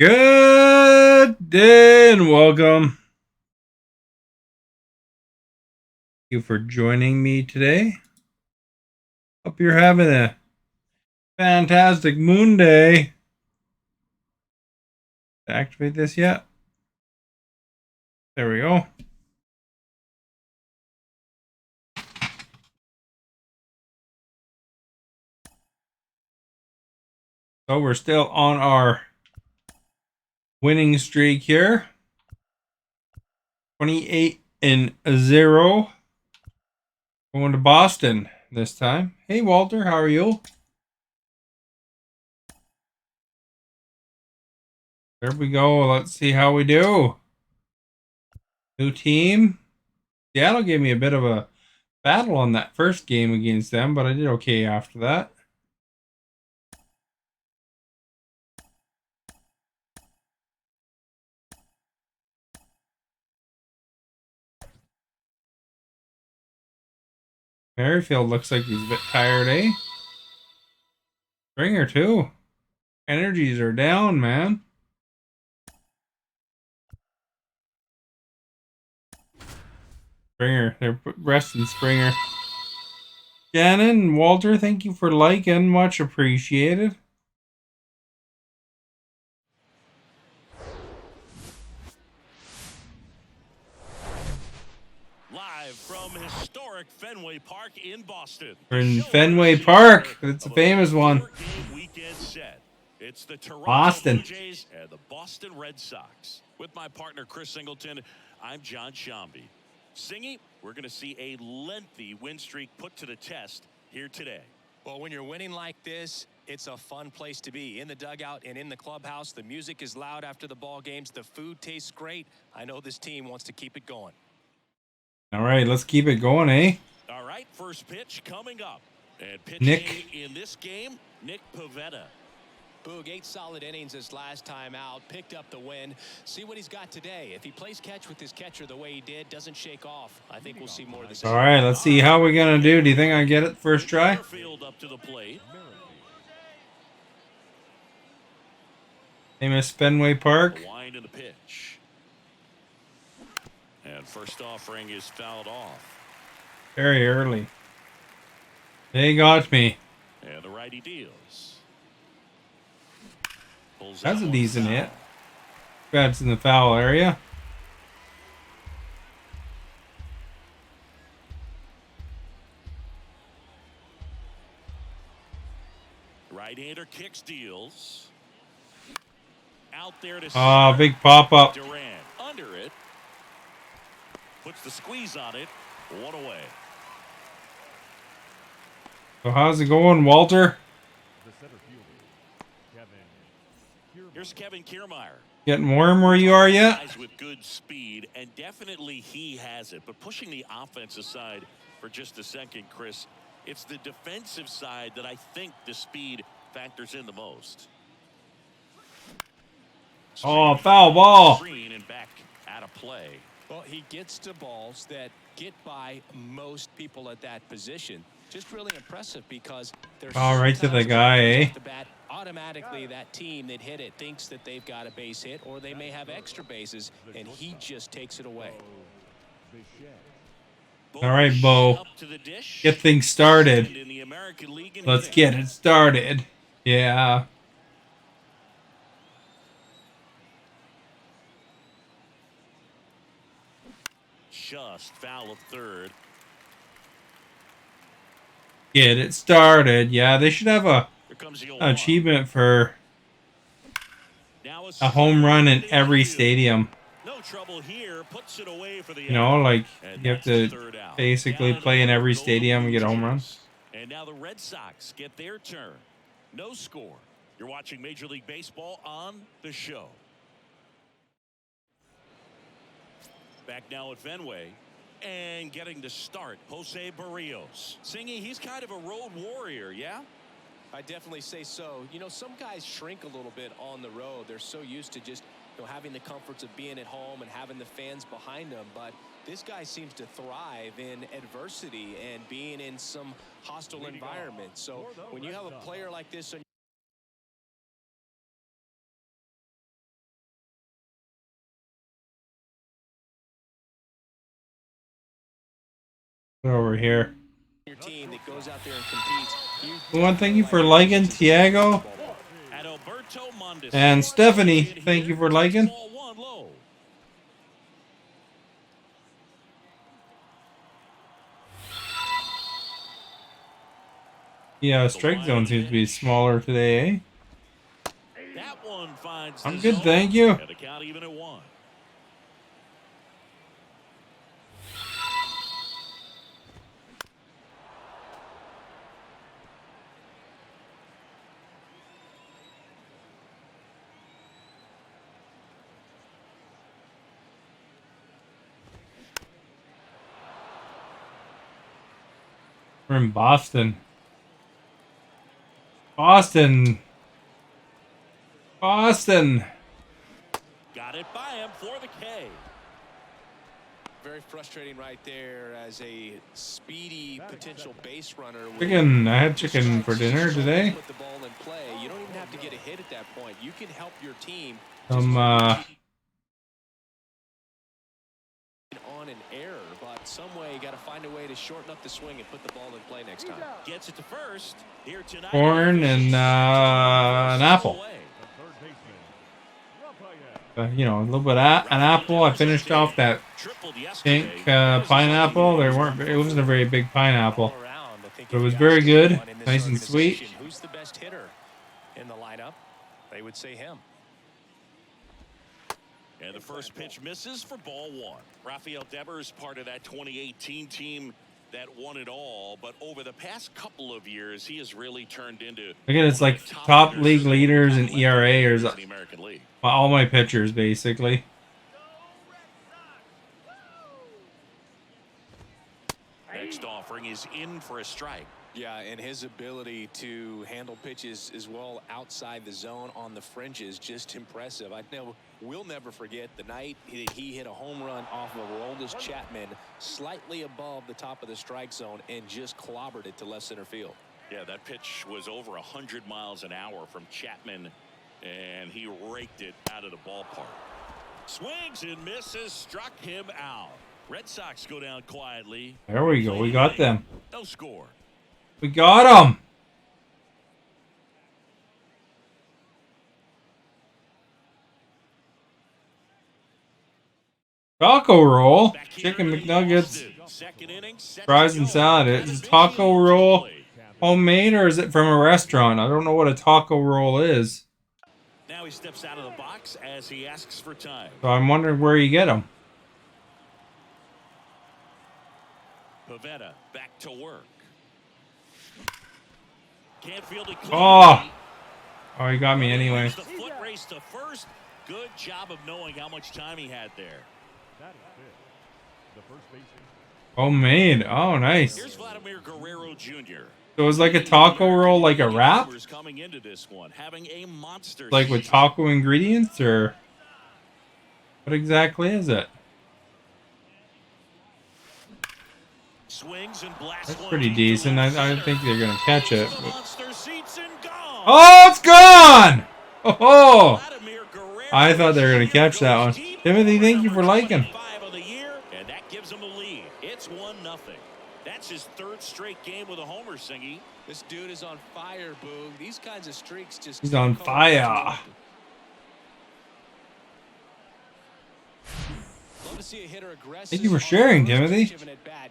Good day and welcome. Thank you for joining me today. Hope you're having a fantastic moon day. Activate this yet? There we go. So we're still on our winning streak here. 28-0. Going to Boston this time. Hey Walter, how are you? There we go. Let's see how we do. New team. Seattle gave me a bit of a battle on that first game against them, but I did okay after that. Merrifield looks like he's a bit tired, eh? Springer, too. Energies are down, man. Springer. They're resting Springer. Shannon and Walter, thank you for liking. Much appreciated. Live from historic Fenway Park in Boston. We're in Fenway Park. It's a famous one. Weekend set. It's the Toronto Boston. Blue Jays and the Boston Red Sox. With my partner Chris Singleton, I'm John Shambi. Singy, we're going to see a lengthy win streak put to the test here today. Well, when you're winning like this, it's a fun place to be. In the dugout and in the clubhouse, the music is loud after the ball games. The food tastes great. I know this team wants to keep it going. All right, let's keep it going, eh? All right, first pitch coming up. And pitching Nick. in this game, Nick Pivetta. Boog, 8 solid innings his last time out, picked up the win. See what he's got today. If he plays catch with his catcher the way he did, doesn't shake off, I think we'll see more of this. All right, let's see how we're going to do. Do you think I get it first try? Up to the plate. Famous Fenway Park. A wind in the pitch. And first offering is fouled off. Very early. They got me. And the righty deals. Pulls That's a out decent foul. hit. That's in the foul area. Right-hander kicks, deals. Out there to Oh, center. big pop-up. Durant under it. Puts the squeeze on it. One away. So how's it going, Walter? Here's Kevin Kiermaier. Getting warm where you are yet? Guys with good speed, and definitely he has it. But pushing the offense aside for just a second, Chris, it's the defensive side that I think the speed factors in the most. Oh, foul ball. Green and back out of play. Well, he gets to balls that get by most people at that position. Just really impressive because there's right to the guy, eh? the bat, automatically that team that hit it thinks that they've got a base hit or they may have extra bases, and he just takes it away. All right, Bo. Get things started. Let's get it started. Yeah. Just foul of third. Get it started. Yeah, they should have a achievement for a home run in every stadium. No trouble here. Puts it away for the You know, like you have to basically play in every stadium and get a home run. And now the Red Sox get their turn. No score. You're watching Major League Baseball on the show. Back now at Fenway. And getting the start, Jose Barrios. Singy, he's kind of a road warrior, yeah? I definitely say so. You know, some guys shrink a little bit on the road. They're so used to just, having the comforts of being at home and having the fans behind them. But this guy seems to thrive in adversity and being in some hostile environment. So when you have a player like this on over here. Your team that goes out there and competes. One, thank you for liking, Tiago. And Stephanie, thank you for liking. Yeah, strike zone seems to be smaller today, eh? I'm good, thank you. We're in Boston. Boston. Boston. Got it by him for the K. Very frustrating right there as a speedy potential base runner. Chicken. I had chicken for dinner today. Put the ball in play. You don't even have to get a hit at that point. You can help your team. On an error, but some way you got to find a way to shorten up the swing and put the ball in play next time. Gets it to first here tonight. Corn and an apple. You know, a little bit of an apple. I finished off that pink pineapple. It wasn't a very big pineapple, but it was very good, nice and sweet. Who's the best hitter in the lineup? They would say him. And the first pitch misses for ball one. Rafael Devers, part of that 2018 team that won it all, but over the past couple of years, he has really turned into. Again, it's like top league leaders in ERA or all my pitchers basically. Next offering is in for a strike. Yeah, and his ability to handle pitches as well outside the zone on the fringes, just impressive. I know we'll never forget the night he hit a home run off of Aroldis Chapman slightly above the top of the strike zone and just clobbered it to left center field. Yeah, that pitch was over 100 miles an hour from Chapman, and he raked it out of the ballpark. Swings and misses, struck him out. Red Sox go down quietly. There we go. We got them. No score. We got them. Taco roll, chicken McNuggets, fries and salad. Is taco roll homemade or is it from a restaurant? I don't know what a taco roll is. Now he steps out of the box as he asks for time. So I'm wondering where you get them. Pavetta back to work. Oh, he got me anyway. The foot race to first. Good job of knowing how much time he had there. Homemade. Oh, nice. Here's Vladimir Guerrero Jr. So it was like a taco roll, like a wrap? Coming into this one, having a monster like with taco ingredients, or what exactly is it? Swings and That's pretty decent. I think they're gonna catch it. Oh, it's gone! Oh, I thought they were gonna catch that one. Timothy, thank you for liking. And that gives him the lead. It's 1-0. That's his third straight game with a homer, Singy. This dude is on fire, Boog. These kinds of streaks just. He's on fire. Love to see a hitter aggressive. Thank you for sharing, Timothy.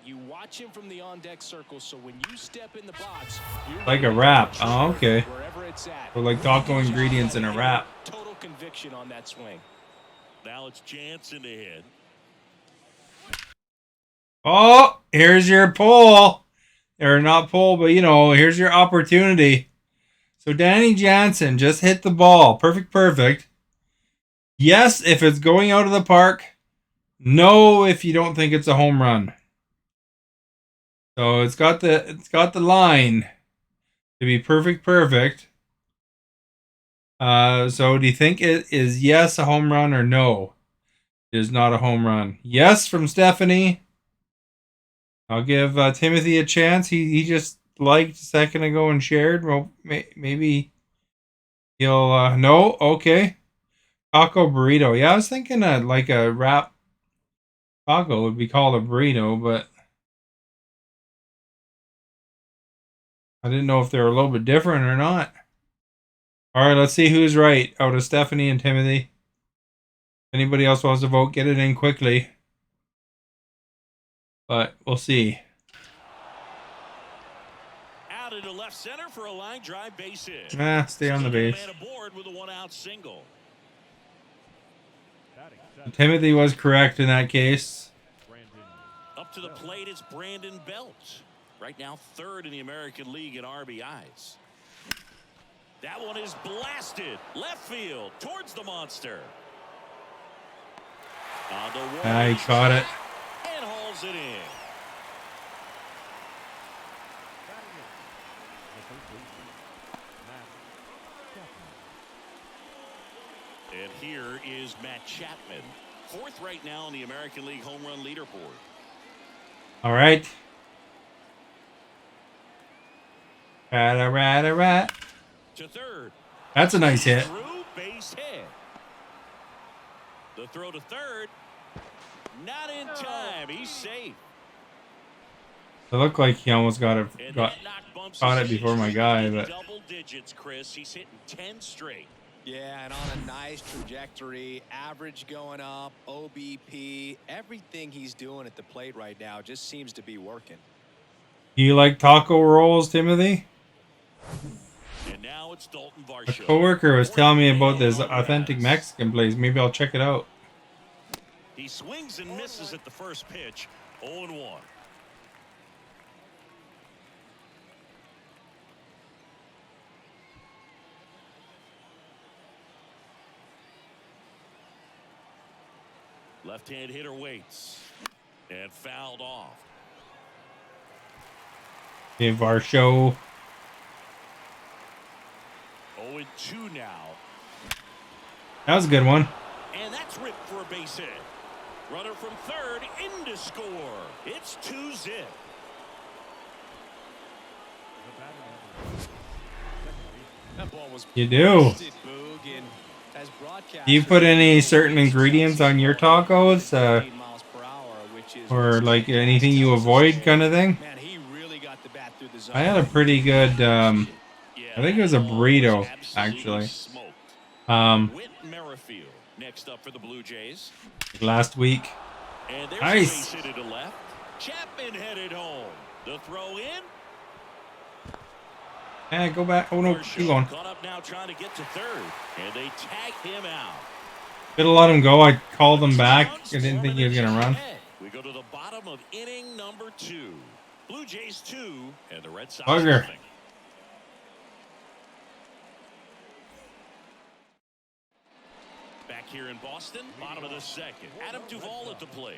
You watch him from the on-deck circle, so when you step in the box, like a wrap. Oh, okay. Wherever it's at. Or like taco ingredients in a wrap. Total conviction on that swing. Now it's Jansen to hit. Oh, here's your pull. Or not pull, but you know, here's your opportunity. So Danny Jansen just hit the ball. Perfect. Yes, if it's going out of the park. No, if you don't think it's a home run. So it's got the line to be perfect. So do you think it is yes a home run or no? It is not a home run. Yes from Stephanie. I'll give Timothy a chance. He just liked a second ago and shared. Well, maybe he'll no. Okay. Taco burrito. Yeah, I was thinking like a wrap taco would be called a burrito, but I didn't know if they were a little bit different or not. All right, let's see who's right out of Stephanie and Timothy. Anybody else wants to vote, get it in quickly. But we'll see. Out into left center for a line drive base hit. Stay on the base. Man aboard with a 1-out single. Timothy was correct in that case. Up to the plate is Brandon Belt. Right now, third in the American League in RBIs. That one is blasted left field towards the monster. On the wall, He caught it. and hauls it in. And here is Matt Chapman, fourth right now in the American League home run leaderboard. All right. Rat. To third. That's a nice hit. Through base hit. The throw to third. Not in time. He's safe. It looked like he almost caught it before my guy, but Double digits, Chris. He's hitting 10 straight. Yeah, and on a nice trajectory, average going up, OBP, everything he's doing at the plate right now just seems to be working. do you like taco rolls, Timothy? And now it's Dalton A Varsho. coworker was telling me about this authentic Mexican place. Maybe I'll check it out. He swings and misses at the first pitch. 0-1. Left-hand hitter waits and fouled off. Give our show. 0-2 now. That was a good one. And that's ripped for a base hit. Runner from third in to score. It's 2-zip. That ball was You do. Do you put any certain ingredients on your tacos? Or like anything you avoid kind of thing? I had a pretty good, I think it was a burrito, actually. Next up for the Blue Jays. Last week. And there's Nice. a base hit to left. Chapman headed home. The throw in. Go back. Oh no, keep going. Caught up now trying to get to third. And they tag him out. Could have let him go. I called him back. I didn't think he was going to run. We go to the bottom of inning number 2. Blue Jays 2 and the Red Sox Bugger. nothing. Back here in Boston, bottom of the second. Adam Duvall at the plate.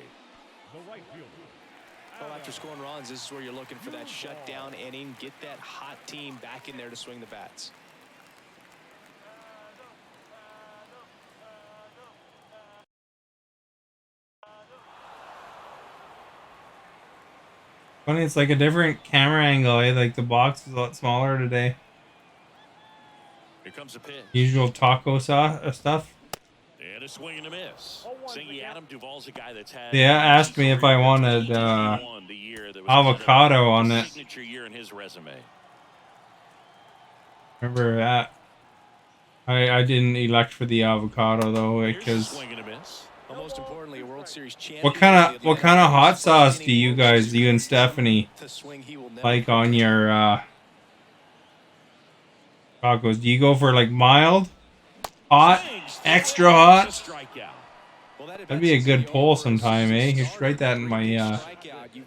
Well, after scoring runs, this is where you're looking for that shutdown inning. Get that hot team back in there to swing the bats. Funny, it's like a different camera angle. Like the box is a lot smaller today. Here comes a pitch. Usual taco sauce stuff. And a swing and a miss. Saying Adam Duvall's a guy that's had. They asked me if I wanted avocado on it. Signature year in his resume. Remember that? I didn't elect for the avocado though because Swing and a miss. Well, most importantly, a World Series champion. what kind of hot sauce do you guys, you and Stephanie, like on your tacos? Do you go for like mild, hot, extra hot? That'd be a good poll sometime, eh? You should write that in my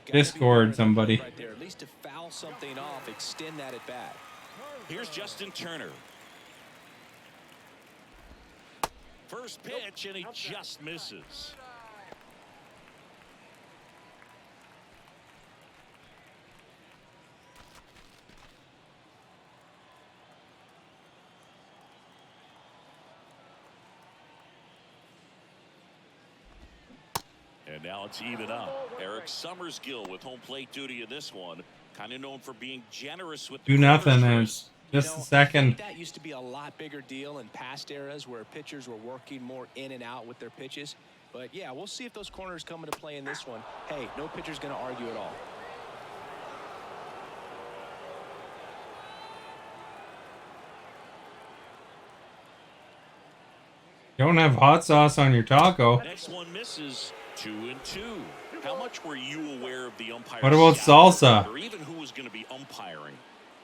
Discord, somebody. At least to foul something off, extend that at bat. Here's Justin Turner. First pitch, and he just misses. And now it's even up. Eric Summersgill with home plate duty in this one. Kind of known for being generous with the Do nothing, and corners. it's just a second. That used to be a lot bigger deal in past eras where pitchers were working more in and out with their pitches. But yeah, we'll see if those corners come into play in this one. Hey, no pitcher's going to argue at all. You don't have hot sauce on your taco. Next one misses. 2-2. How much were you aware of the umpire? What about salsa? Or even who was going to be umpiring?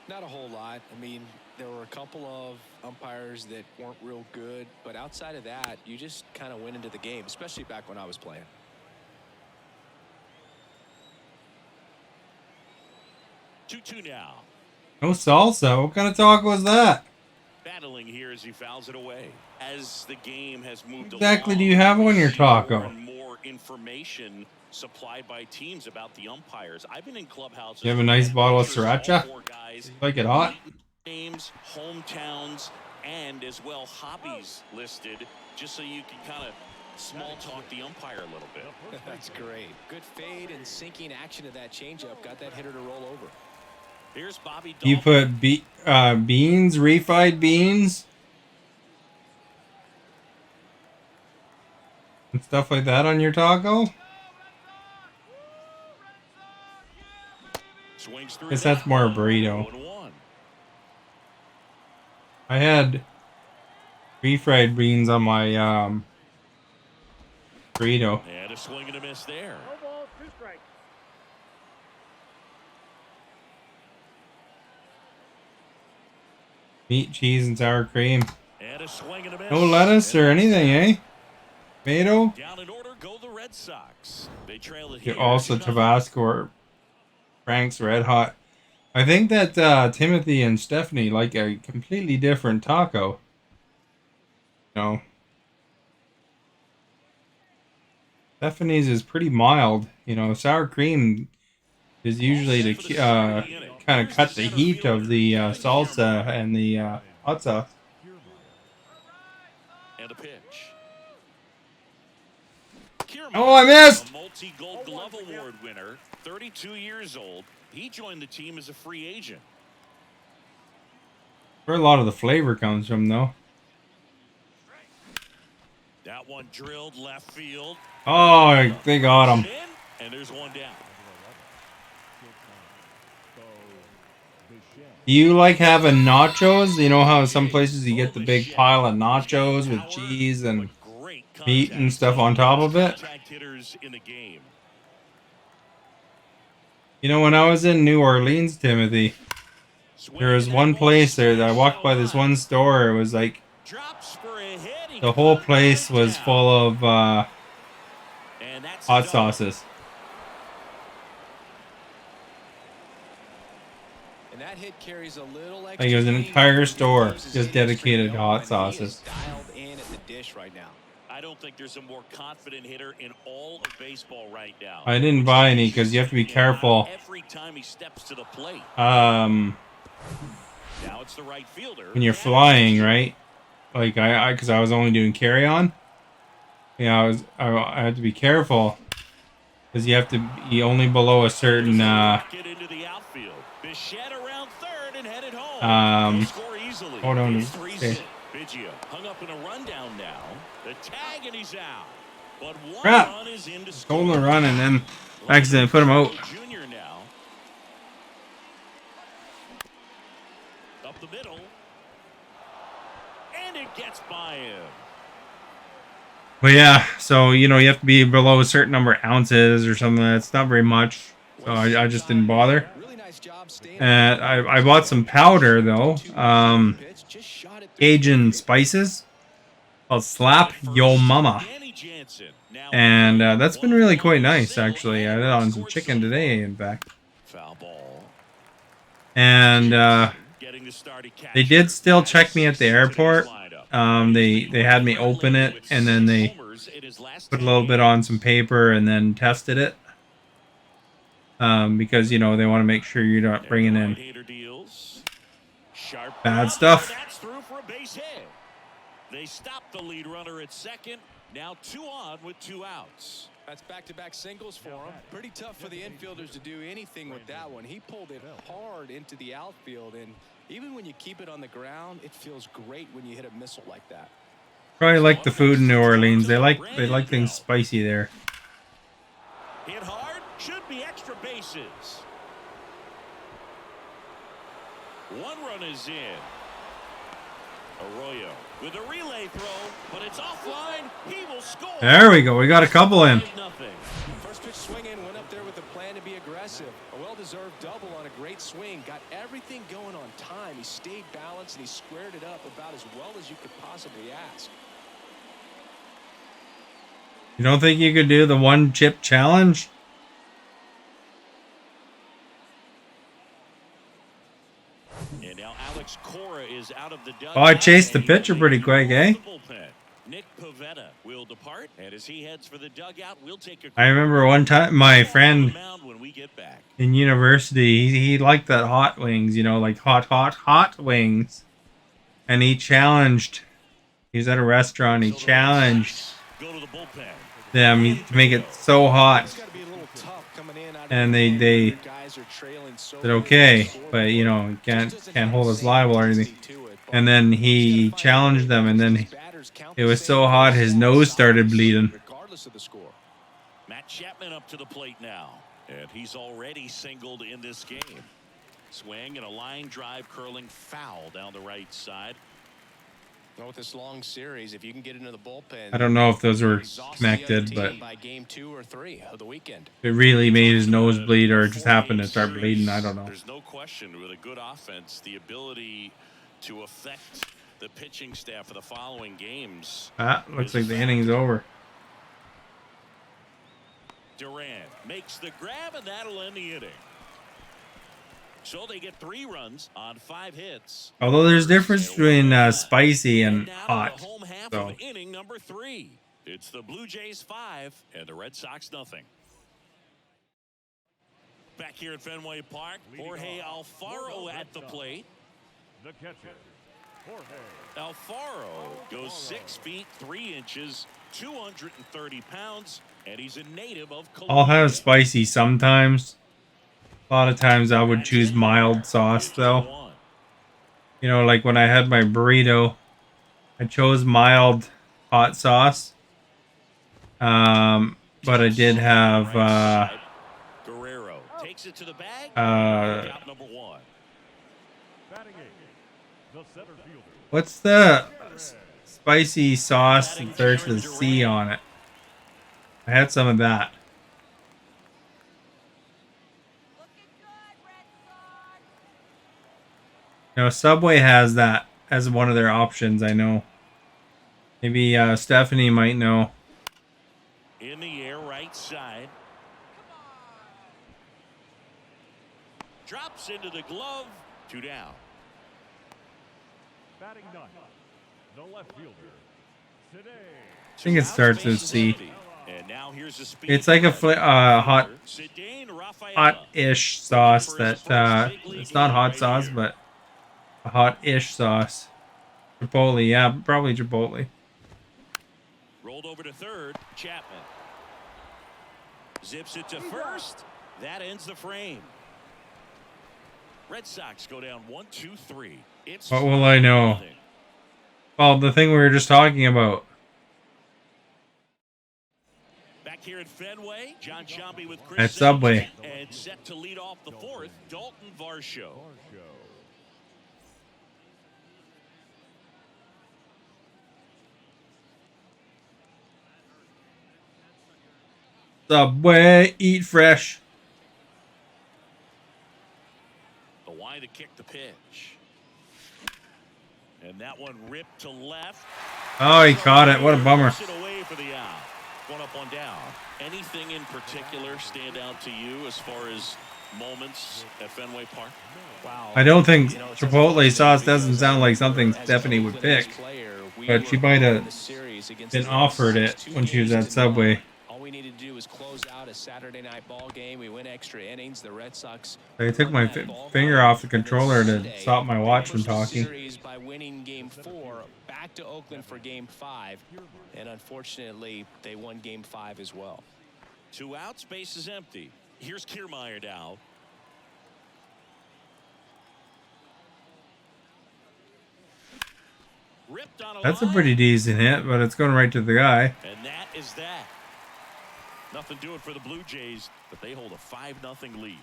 Not a whole lot. I mean, there were a couple of umpires that weren't real good, but outside of that, you just kind of went into the game, especially back when I was playing. 2-2 now. No salsa? What kind of taco is that? Battling here as he fouls it away. As the game has moved Exactly along, do you have on your we see more taco? and more information supplied by teams about the umpires. I've been in clubhouses. You have a nice bottle of pictures all sriracha? four guys, Like it hot? names, hometowns, and as well hobbies listed, just so you can kind of small talk the umpire a little bit. That's great. Good fade and sinking action of that changeup got that hitter to roll over. Here's Bobby You Dolphin. put beans, refried beans, and stuff like that on your taco? Swings through Guess that's more a burrito. 0-1. I had refried beans on my burrito. And a swing and a miss there. Meat, cheese, and sour cream. And a swing and a miss. No lettuce or anything, eh? Tomato? Down in order go the Red Sox. They trail it You here. also 2-0. Tabasco or Frank's Red Hot. I think that Timothy and Stephanie like a completely different taco. No. Stephanie's is pretty mild. You know, sour cream is usually to kind of cut the heat of the salsa and the hot sauce. And a pitch. Oh, I missed! A multi-gold glove award winner, 32 years old. He joined the team as a free agent. Where a lot of the flavor comes from, though. That one drilled left field. Oh, they got him. And there's one down. Do you like having nachos? You know how some places you get the big pile of nachos with cheese and meat and stuff on top of it? You know, when I was in New Orleans, Timothy, there was one place there that I walked by this one store. It was like the whole place was full of hot sauces. And that hit carries a little Like it was an entire store just dedicated to hot sauces. Dialed in at the dish right now. I don't think there's a more confident hitter in all of baseball right now. I didn't buy any because you have to be careful. Every time he steps to the plate. Now it's the right fielder. When you're flying, right? Like because I was only doing carry on. Yeah, I had to be careful because you have to be only below a certain Get into the outfield. Bichette around third and headed home. Score easily. Hold on. Okay. Biggio hung up in a rundown now. The tag and he's out. But one Crap. run is in to score. Stolen the run and then accidentally put him out. Junior now. Up the middle. And it gets by him. But yeah, so you know you have to be below a certain number of ounces or something. That's not very much. So I just didn't bother. And I bought some powder though. Cajun spices called Slap Yo Mama. And that's been really quite nice actually. I had it on some chicken today, in fact. And they did still check me at the airport. They had me open it and then they put a little bit on some paper and then tested it. Because you know they want to make sure you're not bringing in bad stuff. That's through for a base hit. They stopped the lead runner at second. Now 2 on with 2 outs. That's back-to-back singles for him. Pretty tough for the infielders to do anything with that one. He pulled it hard into the outfield, and even when you keep it on the ground, it feels great when you hit a missile like that. Probably like the food in New Orleans. They like things spicy there. Hit hard, should be extra bases. 1 run is in. Arroyo with a relay throw, but it's offline. He will score. There we go. We got a couple in. 5-0. First pitch swinging, went up there with a plan to be aggressive. A well-deserved double on a great swing. Got everything going on time. He stayed balanced and he squared it up about as well as you could possibly ask. You don't think you could do the one chip challenge? And now Alex Cora is out of the dugout. Oh, I chased the pitcher pretty quick, eh? Nick Pivetta will depart, and as he heads for the dugout, we'll take a I remember one time my friend when we get back. in university, he liked that hot wings, you know, like hot wings. And he challenged, he was at a restaurant, he challenged Go to the bullpen. them to make it so hot. And they said okay, but you know, you can't hold us liable or anything. And then he challenged them, and then it was so hot his nose started bleeding. Regardless of the score. Matt Chapman up to the plate now, and he's already singled in this game. Swing and a line drive curling foul down the right side. Well, with this long series, if you can get into the bullpen, I don't know if those were connected, but by game 2 or 3 of the weekend. it really made his nose bleed, or it just happened to start bleeding. I don't know. There's no question with a good offense, the ability to affect the pitching staff for the following games. Looks like the inning's over. Duran makes the grab, and that'll end the inning. So they get 3 runs on 5 hits. Although there's difference between spicy and hot. The home half So. of inning number 3. It's the Blue Jays 5 and the Red Sox nothing. Back here at Fenway Park, Jorge Alfaro at the plate. The catcher, Jorge. Alfaro goes 6 feet 3 inches, 230 pounds, and he's a native of Colombia. I'll have spicy sometimes. A lot of times I would choose mild sauce though. You know, like when I had my burrito, I chose mild hot sauce. But I did have Guerrero takes it to the bag. Number 1. Batting eight, the center fielder. what's the spicy sauce that starts with a C on it? I had some of that. No, Subway has that as one of their options, I know. Maybe Stephanie might know. In the air, right side. Drops into the glove. 2 down. Batting ninth, the left fielder, Today. I think it starts with C. And now here's the speed. It's like a hot-ish sauce that it's not hot sauce, but a hot-ish sauce. Chipotle, yeah, probably Chipotle. Rolled over to third. Chapman zips it to first. That ends the frame. Red Sox go down 1-2-3. It's What will I know? Well, the thing we were just talking about. Back here at Fenway, John Sciambi with Chris At Subway. and set to lead off the 4th, Dalton Varsho. Subway, eat fresh. The wide to kick the pitch. And that one ripped to left. Oh, he caught it. What a bummer. It away for the out. 1 up, 1 down. Anything in particular stand out to you as far as moments at Fenway Park? Wow. I don't think Chipotle sauce doesn't sound like something Stephanie would pick. But she might have been offered it when she was at Subway. All we needed to do was close out a Saturday night ball game. We went extra innings. The Red Sox. I took my finger off the controller to stop my watch from talking. Series by winning game 4, back to Oakland for game 5, and unfortunately they won game 5 as well. 2 outs, base is empty. Here's Kiermaier now. Ripped on That's a pretty decent hit, but it's going right to the guy. And that is that. Nothing doing for the Blue Jays, but they hold a 5-0 lead.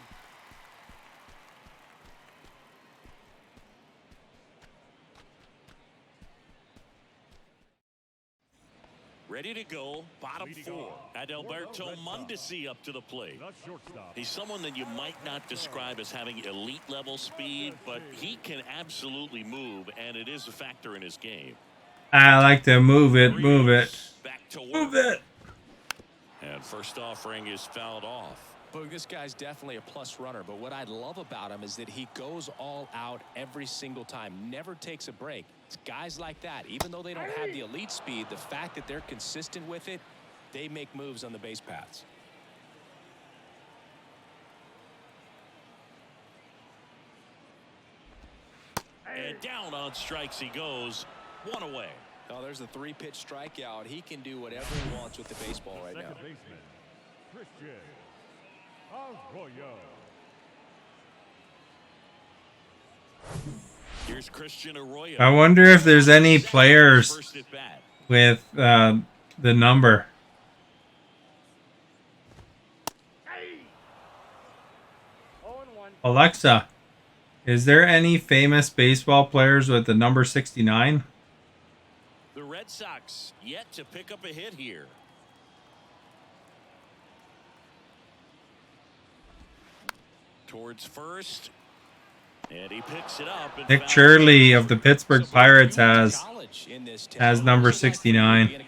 Ready to go, bottom Leading four. off, Adalberto Red Sox. Mondesi up to the plate. The shortstop. He's someone that you might not describe as having elite level speed, but he can absolutely move, and it is a factor in his game. I like to move it, move it, Back to work. move it. And first offering is fouled off. Boog, this guy's definitely a plus runner, but what I love about him is that he goes all out every single time, never takes a break. It's guys like that, even though they don't have the elite speed, the fact that they're consistent with it, they make moves on the base paths. And down on strikes he goes. One away. Oh, there's a 3-pitch strikeout. He can do whatever he wants with the baseball right now. Second baseman, Christian Arroyo. Here's Christian Arroyo. I wonder if there's any players First at bat. with the number. Alexa, is there any famous baseball players with the number 69? The Red Sox yet to pick up a hit here. Towards first. And he picks it up. And Nick Shirley of the Pittsburgh Pirates has number 69.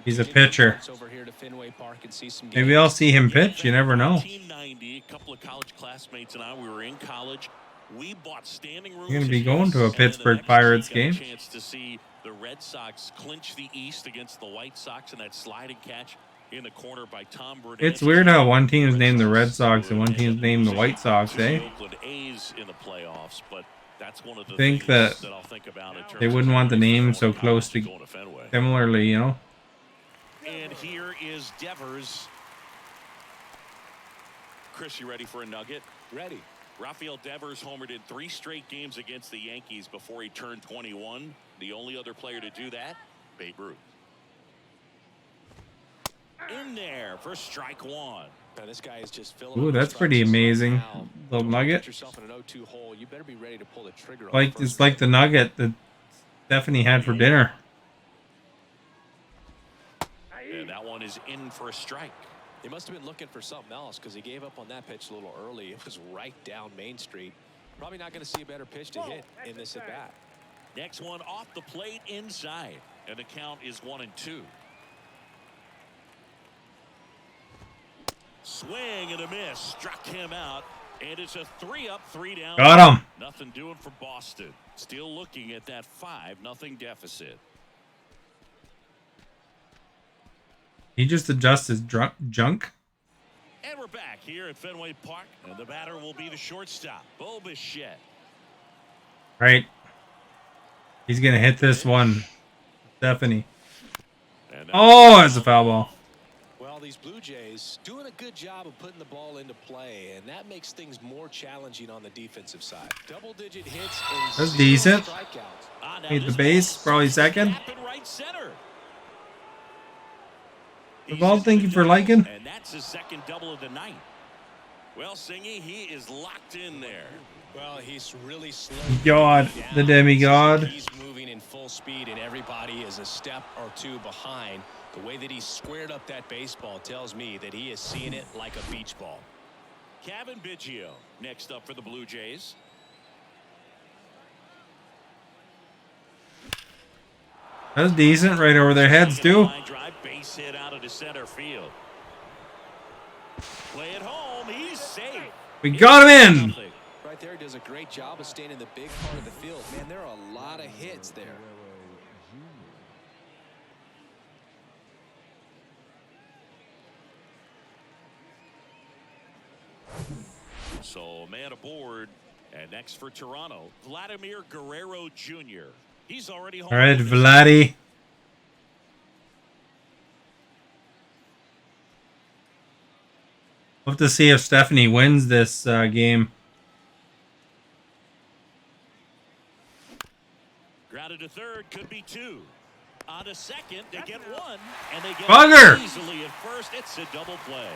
He's a pitcher. Maybe I'll see him pitch. You never know. 1990, a couple of college classmates and I, we were in college. We bought standing room. You're gonna be going to a Pittsburgh Pirates game. Chance to see the Red Sox clinch the East against the White Sox in that sliding catch in the corner by Tom Burnett. It's weird how one team's named the Red Sox and one team's named the White Sox, eh? Oakland A's in the playoffs, but that's one of the Think things that I'll think about in terms they wouldn't want the of name so going close to Fenway. similarly, you know? And here is Devers. Chris, you ready for a nugget? Ready. Rafael Devers homered in 3 straight games against the Yankees before he turned 21. The only other player to do that, Babe Ruth. In there for strike one. Now this guy is just filling. Ooh, that's pretty amazing. Little nugget. Yourself in an 0-2 hole. You better be ready to pull the trigger. Like it's like the nugget that Stephanie had for dinner. And that one is in for a strike. He must have been looking for something else because he gave up on that pitch a little early. It was right down Main Street. Probably not going to see a better pitch to hit in this at bat. Next one off the plate inside, and the count is 1-2. Swing and a miss, struck him out, and it's a 3-up, 3-down. Got him. Nothing doing for Boston. Still looking at that 5-0 deficit. He just adjusts his junk. And we're back here at Fenway Park, and the batter will be the shortstop, Bo Bichette. Right. He's gonna hit this one, Stephanie. Oh, it's a foul ball. Well, these Blue Jays doing a good job of putting the ball into play, and that makes things more challenging on the defensive side. Double-digit hits and That's decent. strikeouts. Made the base, probably second. Right center. The ball, thank you for liking. And that's his second double of the night. Well, Singy, he is locked in there. Well, he's really slow. God, the demigod. He's moving in full speed, and everybody is a step or two behind. The way that he squared up that baseball tells me that he is seeing it like a beach ball. Kevin Biggio next up for the Blue Jays. That's decent, right over their heads too. Line drive, base hit out of the center field. Play it home. He's safe. We got him in. Right there, he does a great job of staying in the big part of the field. Man, there are a lot of hits there. So man aboard, and next for Toronto, Vladimir Guerrero Jr. He's already home. All right, Vladdy. We'll have to see if Stephanie wins this game. Grounded to third, could be 2. On to second, they get 1, and they get Bugger! it easily at first. It's a double play.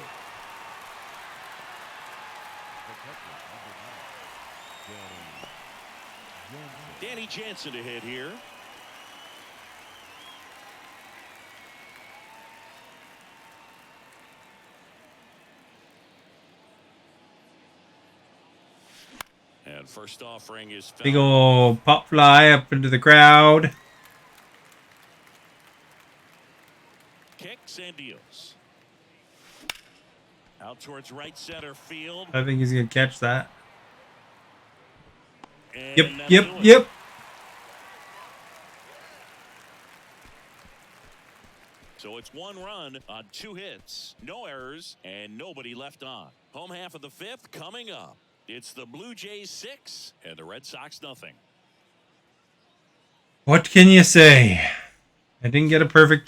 Danny Jansen to hit here. And first offering is Big old pop fly up into the crowd. kicks and deals. Out towards right center field. I think he's gonna catch that. And Yep, that'll yep, do it. yep. So it's 1 run on 2 hits, no errors, and nobody left on. Home half of the 5th coming up. It's the Blue Jays 6 and the Red Sox nothing. What can you say? I didn't get a perfect.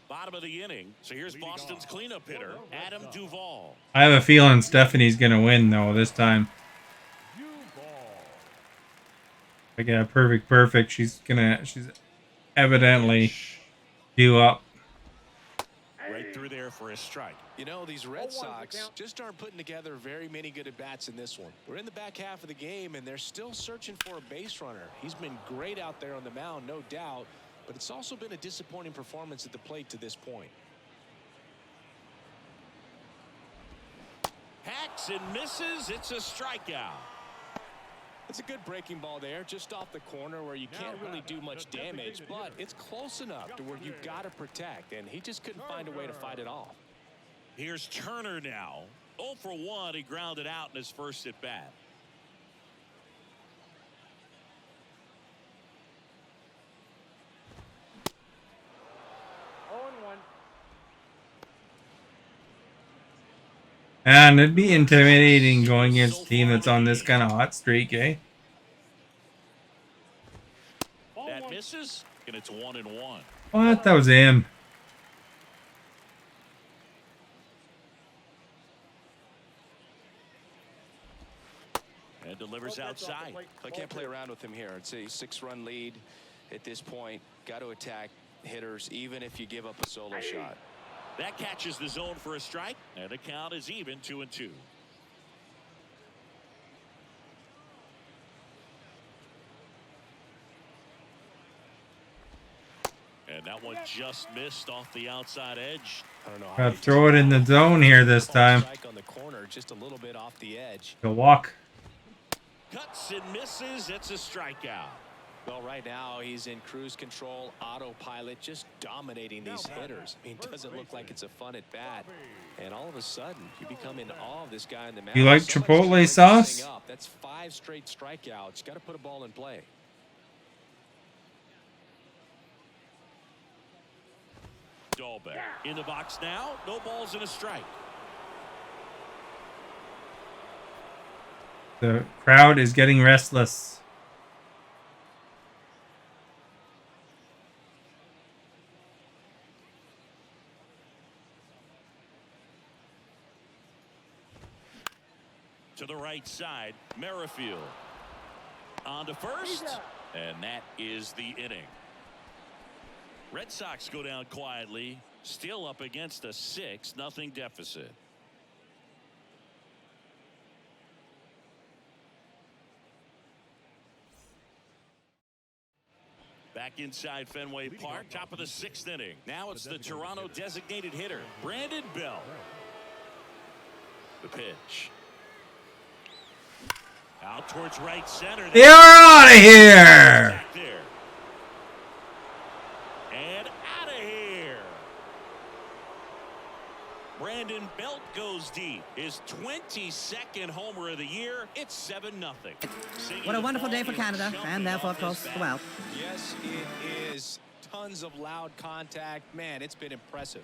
Bottom of the inning. So here's Boston's cleanup hitter, Adam Duvall. I have a feeling Stephanie's gonna win though this time. If I get a perfect, she's evidently due up. Right through there for a strike. You know, these Red Sox just aren't putting together very many good at-bats in this one. We're in the back half of the game, and they're still searching for a base runner. He's been great out there on the mound, no doubt, but it's also been a disappointing performance at the plate to this point. Hacks and misses. It's a strikeout. It's a good breaking ball there, just off the corner where you can't really do much damage, but it's close enough to where you've got to protect, and he just couldn't find a way to fight it off. Here's Turner now. 0 for 1. He grounded out in his first at bat. And it'd be intimidating going against a team that's on this kind of hot streak, eh? That misses, and it's 1-1. What? That was him. And delivers outside. I can't play around with him here. It's a 6-run lead at this point. Got to attack hitters, even if you give up a solo shot. That catches the zone for a strike, and the count is even 2-2. And that one just missed off the outside edge. I don't know. Gotta throw it in the zone here this time. Strike on the corner, just a little bit off the edge. Go walk. Cuts and misses. It's a strikeout. Well, right now he's in cruise control, autopilot, just dominating these hitters. I mean, it doesn't look like it's a fun at bat. And all of a sudden, you become in awe of this guy in the mound. You like So much Chipotle to break this sauce? thing up. That's 5 straight strikeouts. Got to put a ball in play. Dahlbeck in the box now. No balls and a strike. The crowd is getting restless. To the right side, Merrifield on to first, and that is the inning. Red Sox go down quietly, still up against a 6-0 deficit. Back inside Fenway Park, top of the 6th inning. Now it's the Toronto designated hitter, Brandon Bell. The pitch. Out towards right center. You're out of here! Back there. And out of here. Brandon Belt goes deep. His 22nd homer of the year. It's 7-0. What a wonderful day for Canada, and therefore, of course, the Welsh. Yes, it is. Tons of loud contact. Man, it's been impressive.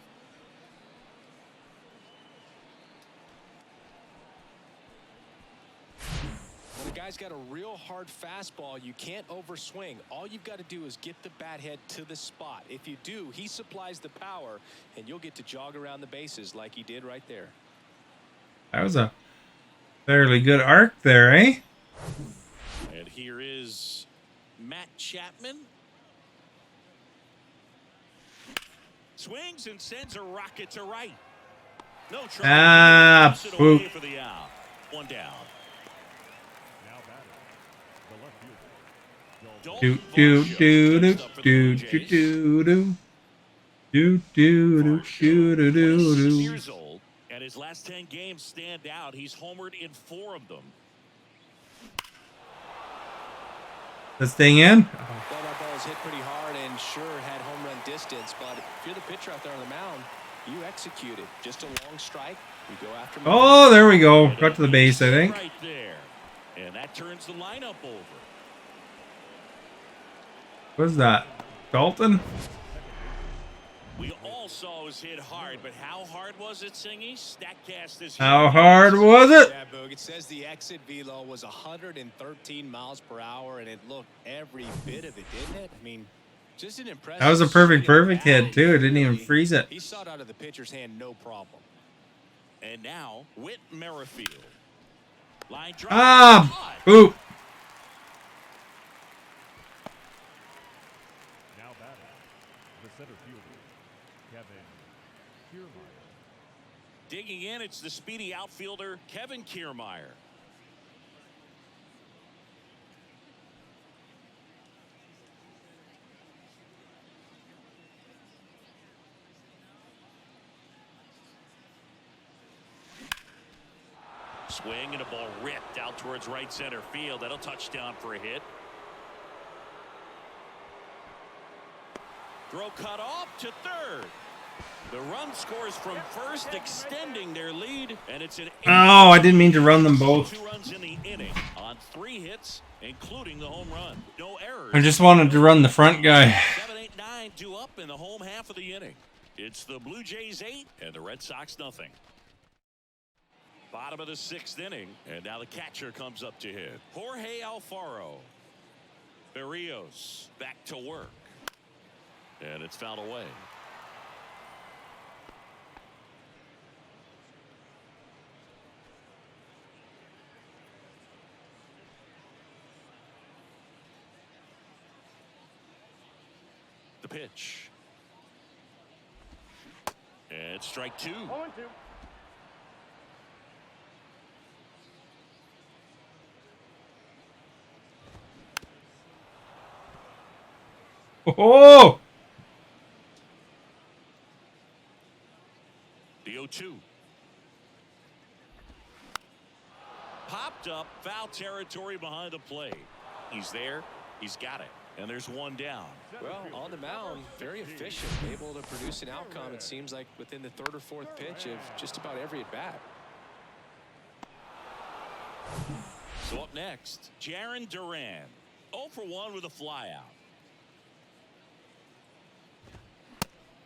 The guy's got a real hard fastball. You can't overswing. All you've got to do is get the bat head to the spot. If you do, he supplies the power, and you'll get to jog around the bases like he did right there. That was a fairly good arc there, eh? And here is Matt Chapman. Swings and sends a rocket to right. No trouble. Ah, Puts it poop. away for the out. 1 down. Now batting, the left fielder. Do Dalton do Varsho do do next up for the do Blue do Jays. do do do do do do do do 26 do. years old, and his last 10 games stand out. He's homered in 4 of them. This thing in. Well, that ball was hit pretty hard and sure had home run distance, but if you're the pitcher out there on the mound, you execute it. Just a long strike. You go after him. Oh, there we go. Got to the base, I think. Right there. And that turns the lineup over. What's that? Dalton? We all saw it was hit hard, but how hard was it, Singy? Statcast is How hard was it? Yeah, Boog. It says the exit velo was 113 miles per hour, and it looked every bit of it, didn't it? I mean, just an impressive. That was a perfect hit, too. It didn't even freeze it. He saw it out of the pitcher's hand, no problem. And now, Whit Merrifield. Line drive. Ah! Boop. Now batting, the center fielder, Kevin Kiermaier. Digging in, it's the speedy outfielder, Kevin Kiermaier. Swing and a ball ripped out towards right center field. That'll touch down for a hit. Throw cut off to third. The run scores from first, extending their lead, and it's an. Oh, I didn't mean to run them both. 2 runs in the inning on 3 hits, including the home run. No errors. I just wanted to run the front guy. 7, 8, 9 due up in the home half of the inning. It's the Blue Jays 8 and the Red Sox nothing. Bottom of the 6th inning, and now the catcher comes up to hit. Jorge Alfaro. Berrios back to work, and it's fouled away. The pitch. And strike 2. 0-2. Oh! The 0-2. Popped up, foul territory behind the plate. He's there. He's got it. And there's one down. Well, on the mound, very efficient, able to produce an outcome, it seems like, within the 3rd or 4th pitch of just about every at-bat. So up next, Jarren Duran. 0 for 1 with a flyout.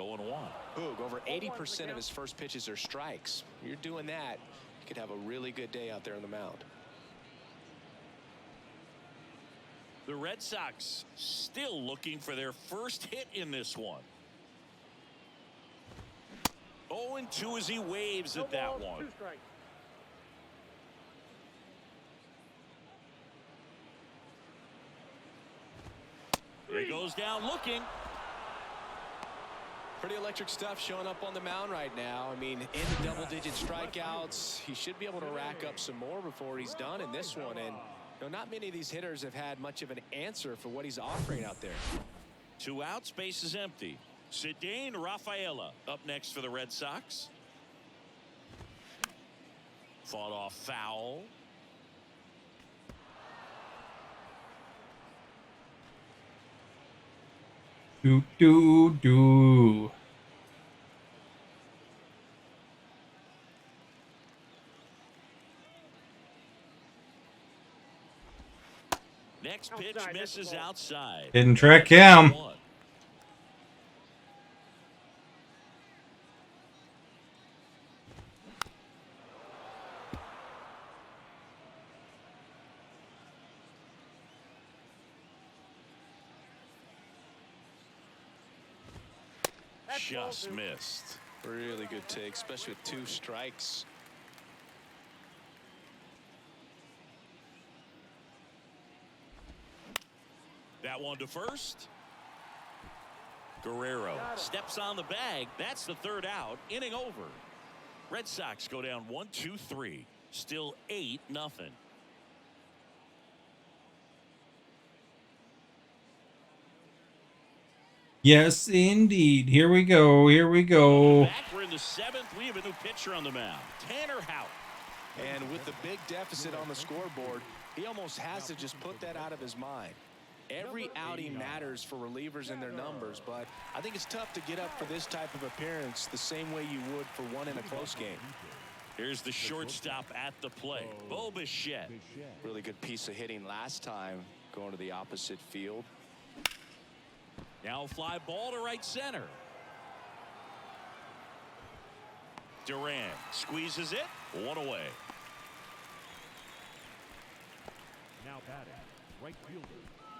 0-1. Boog, over 80% of his first pitches are strikes. You're doing that, you could have a really good day out there on the mound. The Red Sox still looking for their first hit in this one. 0-2 as he waves at that one. He goes down looking. Pretty electric stuff showing up on the mound right now. I mean, in the double-digit strikeouts, he should be able to rack up some more before he's done in this one. And you know, not many of these hitters have had much of an answer for what he's offering out there. 2 outs, base is empty. Cedane Rafaela up next for the Red Sox. Fought off foul. Do do do. Next pitch misses outside. Didn't track him. Just missed. Really good take, especially with 2 strikes. That one to first. Guerrero steps on the bag. That's the 3rd out. Inning over. Red Sox go down 1-2-3. Still 8-0. Yes, indeed. Here we go. Here we go. Back, we're in the 7th. We have a new pitcher on the mound. Tanner Houck. And with the big deficit on the scoreboard, he almost has to just put that out of his mind. Every outing matters for relievers and their numbers, but I think it's tough to get up for this type of appearance the same way you would for one in a close game. Here's the shortstop at the plate, Bo Bichette. Really good piece of hitting last time, going to the opposite field. Now fly ball to right center. Duran squeezes it, one away. Now batting, right fielder.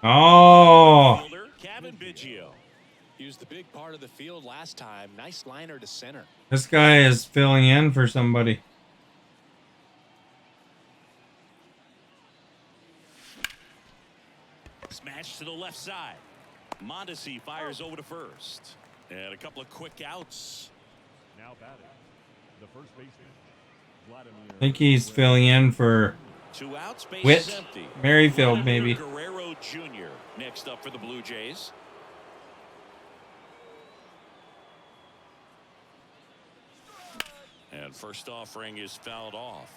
Oh, Fielder, Kevin Biggio. He was the big part of the field last time. Nice liner to center. this guy is filling in for somebody. Smash to the left side. Mondesi fires over to first. And a couple of quick outs. Now batting, the first baseman, Vladimir. I think he's filling in for 2 outs, base Whit is empty. Merrifield, Vladimir maybe. Guerrero Jr. next up for the Blue Jays. And first offering is fouled off.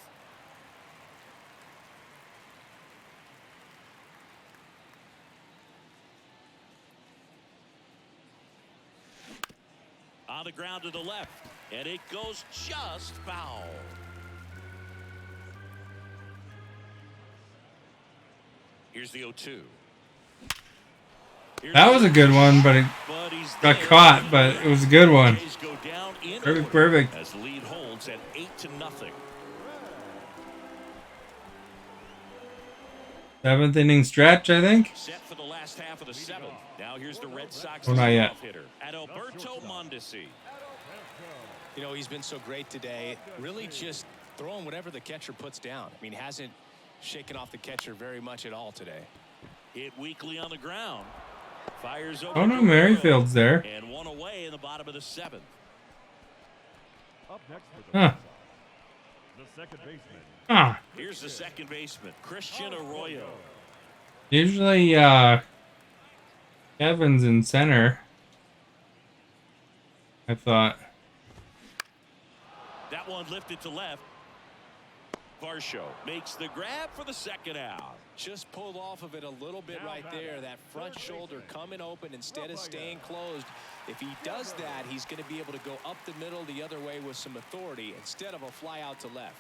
On the ground to the left, and it goes just foul. Here's the 0-2. That was a good one, but it got caught, but it was a good one. Perfect, perfect. As the lead holds at 8-0. 7th inning stretch, I think. Set for the last half of the 7th. Now here's the Red Sox Oh, not yet. hitter, Adalberto Mondesi. You know, he's been so great today. Really just throwing whatever the catcher puts down. I mean, he hasn't shaken off the catcher very much at all today. Hit weakly on the ground. Fires over. Oh no, Merrifield's there. And one away in the bottom of the 7th. Up next for the Huh. Red Sox, the second baseman. Huh. Here's the second baseman, Christian Arroyo. Usually, Kevin's in center. I thought. That one lifted to left. Varsho makes the grab for the second out. Just pulled off of it a little bit right there. That front shoulder coming open instead of staying closed. If he does that, he's going to be able to go up the middle the other way with some authority instead of a fly out to left.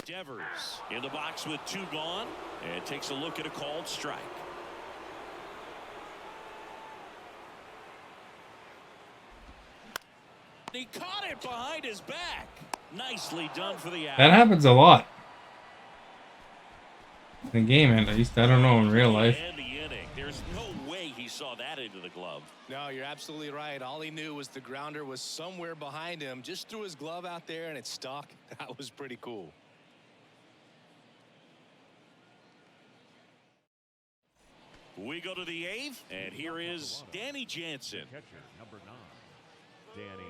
Devers in the box with 2 gone and takes a look at a called strike. He caught it behind his back. Nicely done for the out. That happens a lot. In the game, at least. I don't know in real life. And the inning. There's no way he saw that into the glove. No, you're absolutely right. All he knew was the grounder was somewhere behind him. Just threw his glove out there and it stuck. That was pretty cool. We go to the 8th, and here is Danny Jansen. Catcher number 9, Danny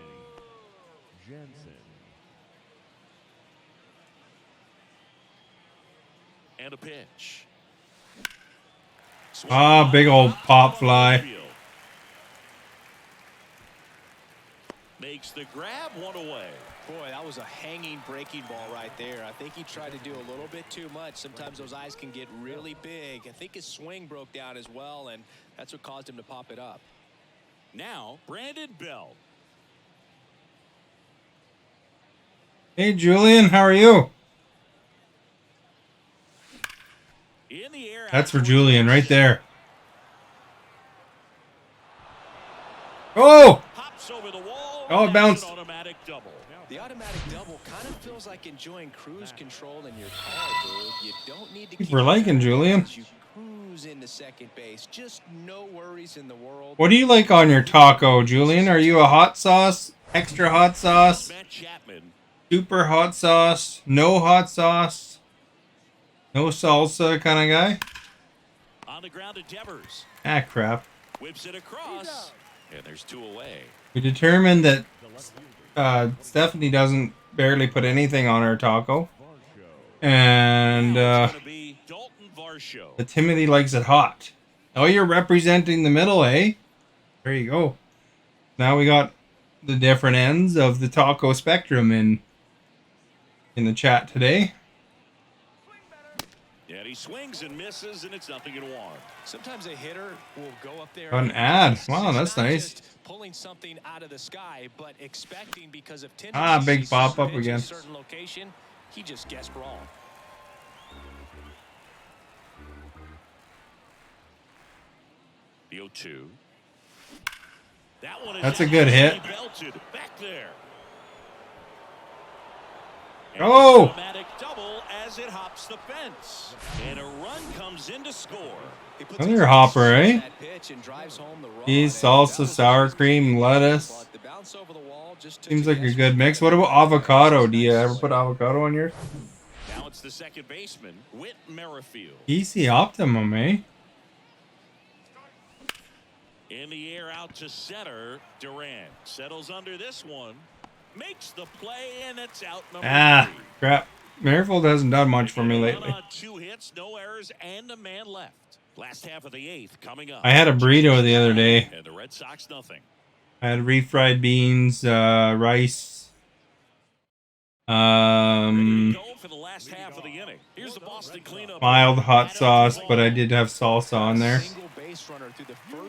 Jansen. And a pitch. Ah, big old pop fly. Makes the grab, one away. Boy, that was a hanging breaking ball right there. I think he tried to do a little bit too much. Sometimes those eyes can get really big. I think his swing broke down as well, and that's what caused him to pop it up. Now, Brandon Belt. Hey, Julian, how are you? In the air. That's for Julian right there. Oh! Hops over the wall. Oh, it bounced. An automatic double. The automatic double kind of feels like enjoying cruise control in your car, dude. You don't need to keep We're liking Julian. you cruise into second base. Just no worries in the world. What do you like on your taco, Julian? Are you a hot sauce, extra hot sauce, Matt Chapman. super hot sauce, no hot sauce, no salsa kind of guy? On the ground to Devers. Ah, crap. Whips it across. And there's 2 away. We determined that Stephanie doesn't barely put anything on her taco. And Now it's gonna be Dalton Varsho. the Timothy likes it hot. Oh, you're representing the middle, eh? There you go. Now we got the different ends of the taco spectrum in the chat today. he swings and misses, and it's nothing in one. Sometimes a hitter will go up there. An ad. Wow, It's that's not nice. just pulling something out of the sky, but expecting because of Ah, big tendencies pop to up pitch again. a certain location, he just guessed wrong. The 0-2. That one is That's a good hit. belted back there. And Oh! an automatic double as it hops the fence. And a run comes in to score. Another hopper, eh? Cheese, salsa, sour cream, lettuce. Seems like a good mix. What about avocado? Do you ever put avocado on yours? Now it's the second baseman, Whit Merrifield. Easy Optimum, eh? In the air out to center. Durant settles under this one. Makes the play, and it's out number 3. Crap. Merrifield hasn't done much for me lately. 2 hits, no errors, and a man left. Last half of the 8th coming up. I had a burrito the other day. And the Red Sox nothing. I had refried beans, rice. Go for the last half of the inning. Here's the Boston cleanup. Mild hot sauce, but I did have salsa on there.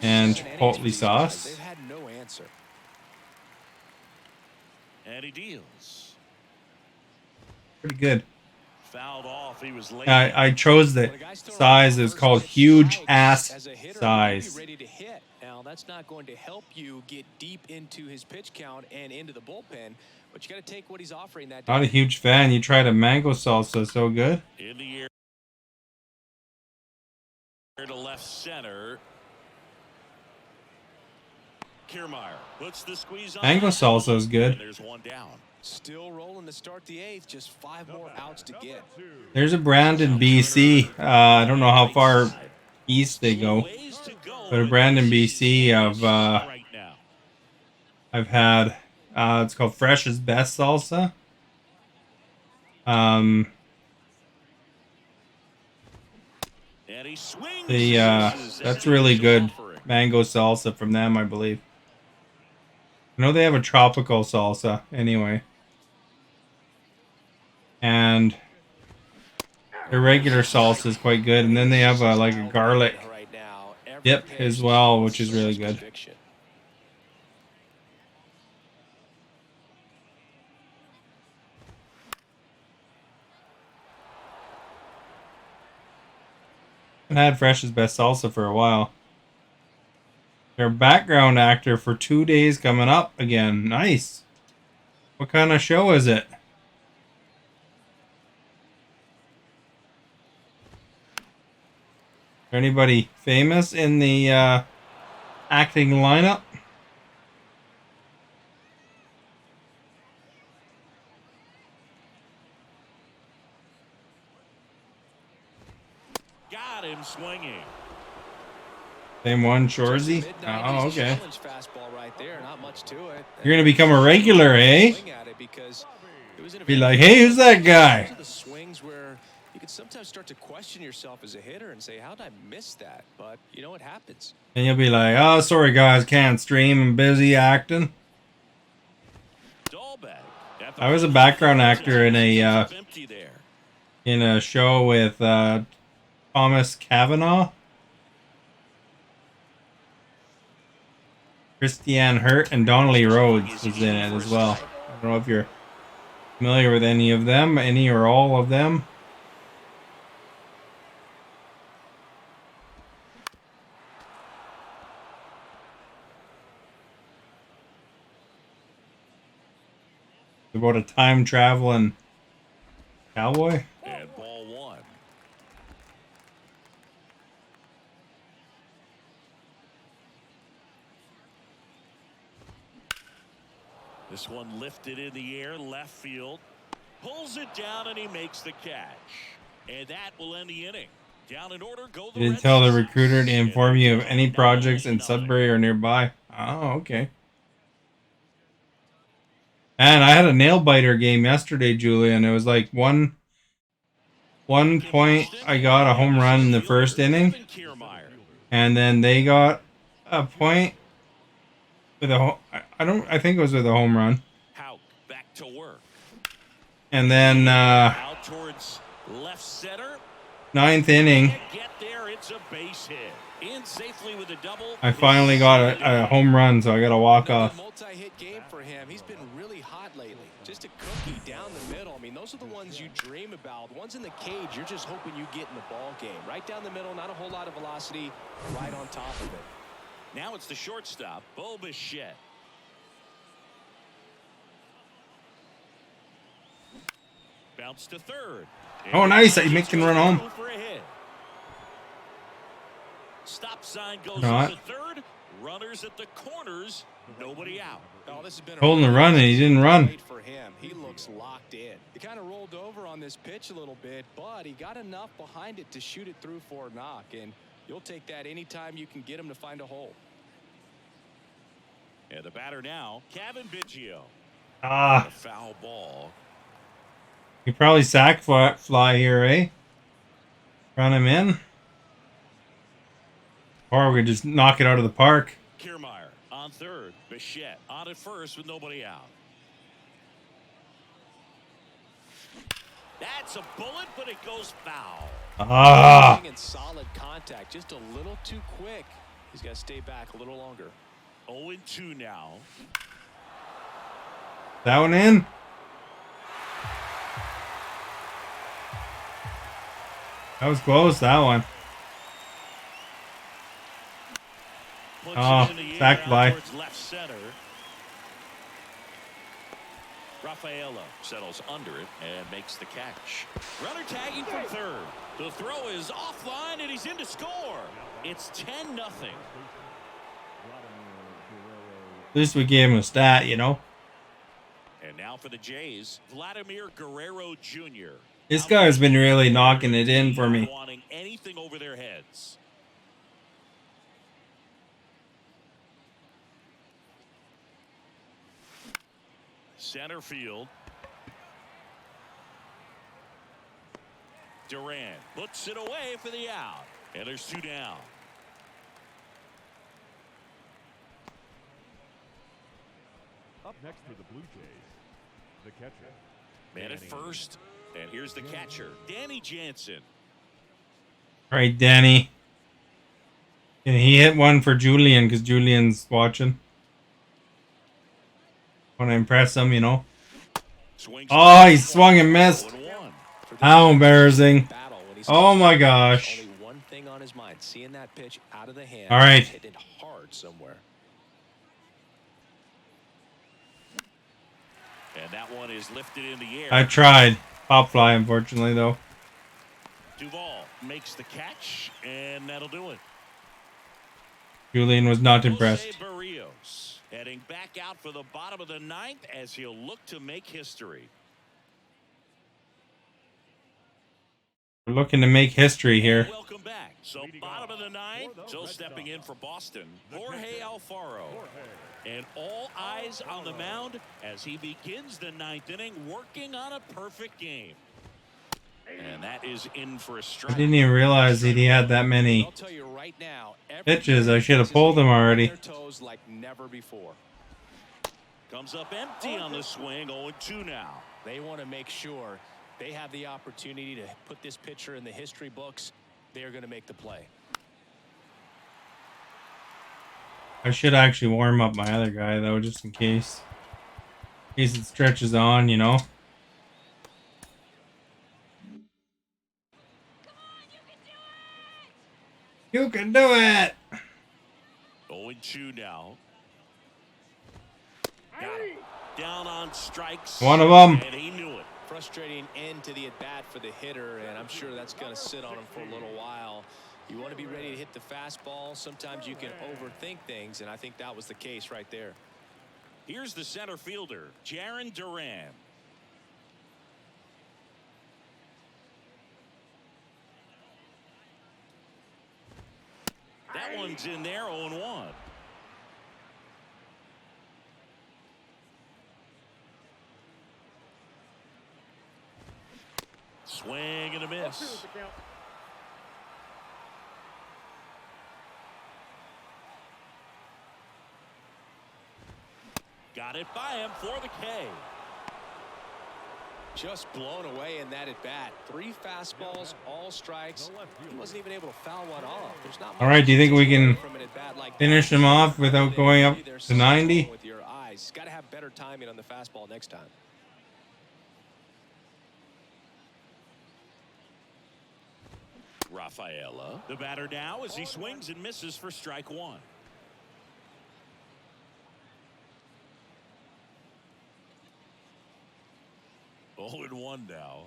And chipotle sauce. They've had no answer. And he deals. Pretty good. Fouled off. He was late. I chose the size. It's called huge ass size. Ready to hit. Now that's not going to help you get deep into his pitch count and into the bullpen, but you got to take what he's offering that day. Not a huge fan. You tried a mango salsa, so good. In the air to left center. Kiermaier puts the squeeze on. Mango salsa is good. And there's one down. Still rolling to start the 8th. Just 5 more outs to get. There's a Brandon, BC. I don't know how far east they go, but a Brandon, BC. I've had. It's called Fresh's Best Salsa. That's really good mango salsa from them, I believe. I know they have a tropical salsa anyway. And their regular salsa is quite good. And then they have like a garlic dip as well, which is really good. I haven't had Fresh's Best Salsa for a while. Their background actor for 2 days coming up again. Nice. What kind of show is it? Anybody famous in the acting lineup? Got him swinging. Same one, Shorzy? Oh, okay. Right there, not much to it. You're going to become a regular, eh? Be like, hey, who's that guy? The swings where you can sometimes start to question yourself as a hitter and say, how did I miss that? But, you know, it happens. And you'll be like, oh, sorry, guys, can't stream. I'm busy acting. I was a background actor in a show with Thomas Cavanaugh. Christiane Hurt and Donnelly Rhodes was in it as well. I don't know if you're familiar with any of them, any or all of them. About a time traveling cowboy. And ball 1. This one lifted in the air, left field. Pulls it down, and he makes the catch. And that will end the inning. Down in order, go the You didn't Red tell the Sox. recruiter to inform you of any projects in Sudbury or nearby. Oh, okay. And I had a nail biter game yesterday, Julian. It was like one point. I got a home run in the first inning, and then they got a point with a. I think it was with a home run. Back to work. And then Out towards left center. Ninth inning. Can't get there. It's a base hit. In safely with a double. I finally got a home run, so I got to walk Another off. multi-hit game for him. He's been really hot lately. Just a cookie down the middle. I mean, those are the ones you dream about. Ones in the cage, you're just hoping you get in the ball game. Right down the middle, not a whole lot of velocity, right on top of it. Now it's the shortstop, Bo Bichette. Bounce to third. Oh, nice. He can run home. For a hit. Stop sign goes Not. to third. Runners at the corners. Nobody out. Oh, this has been Holding the run, and he didn't run. great for him. He looks locked in. He kind of rolled over on this pitch a little bit, but he got enough behind it to shoot it through for a knock, and you'll take that anytime you can get him to find a hole. And the batter now, Kevin Biggio. Ah, A foul ball. he probably sack fly here, eh? Run him in. Or we could just knock it out of the park. Kiermaier on third. Bichette on at first with nobody out. That's a bullet, but it goes foul. Ah, In solid contact, just a little too quick. He's got to stay back a little longer. 0-2 now. that one in. That was close, that one. Puts Oh, it in the sack air fly. out towards left center. Rafaela settles under it and makes the catch. Runner tagging from third. The throw is offline and he's in to score. It's 10-0. At least we gave him a stat, you know. And now for the Jays, Vladimir Guerrero Jr. This guy's been really knocking it in for me. Wanting anything over their heads. Center field. Duran puts it away for the out. And there's two down. Up next for the Blue Jays, the catcher. Man at first. And here's the catcher, Danny Jansen. All right, Danny. Can he hit one for Julian? Because Julian's watching. Want to impress him, you know. Swings. Oh, he swung and missed. 0-1. How embarrassing. Battle when he's Oh my gosh. only one thing on his mind, seeing that pitch out of the hand. All right. Hit it hard somewhere. And that one is lifted in the air. I tried. Pop fly, unfortunately, though. Duvall makes the catch, and that'll do it. Julian was not impressed. Jose Barrios heading back out for the bottom of the ninth as he'll look to make history. We're looking to make history here. Welcome back. So bottom of the ninth, still stepping in for Boston, Jorge Alfaro. And all eyes on the mound as he begins the ninth inning, working on a perfect game. And that is in for a strike. I didn't even realize that he had that many I'll tell you right now, pitches. I should have pulled him already. their toes like never before. Comes up empty on the swing, 0-2 now. They want to make sure they have the opportunity to put this pitcher in the history books. They are going to make the play. I should actually warm up my other guy, though, just in case. In case it stretches on, you know. You can do it! 0-2 now. Got him. Down on strikes. One of them. And he knew it. Frustrating end to the at-bat for the hitter, and I'm sure that's going to sit on him for a little while. You want to be ready to hit the fastball. Sometimes you can overthink things, and I think that was the case right there. Here's the center fielder, Jarren Duran. That one's in there, 0-1. Swing and a miss. Got it by him for the K. Just blown away in that at bat. 3 fastballs, all strikes. He wasn't even able to foul one off. There's not much All right, do you think we can from an at-bat like finish him off without going up to 90? with your eyes. Got to have better timing on the fastball next time. Rafaela, the batter now as he swings and misses for strike 1. Oh, and 1 now.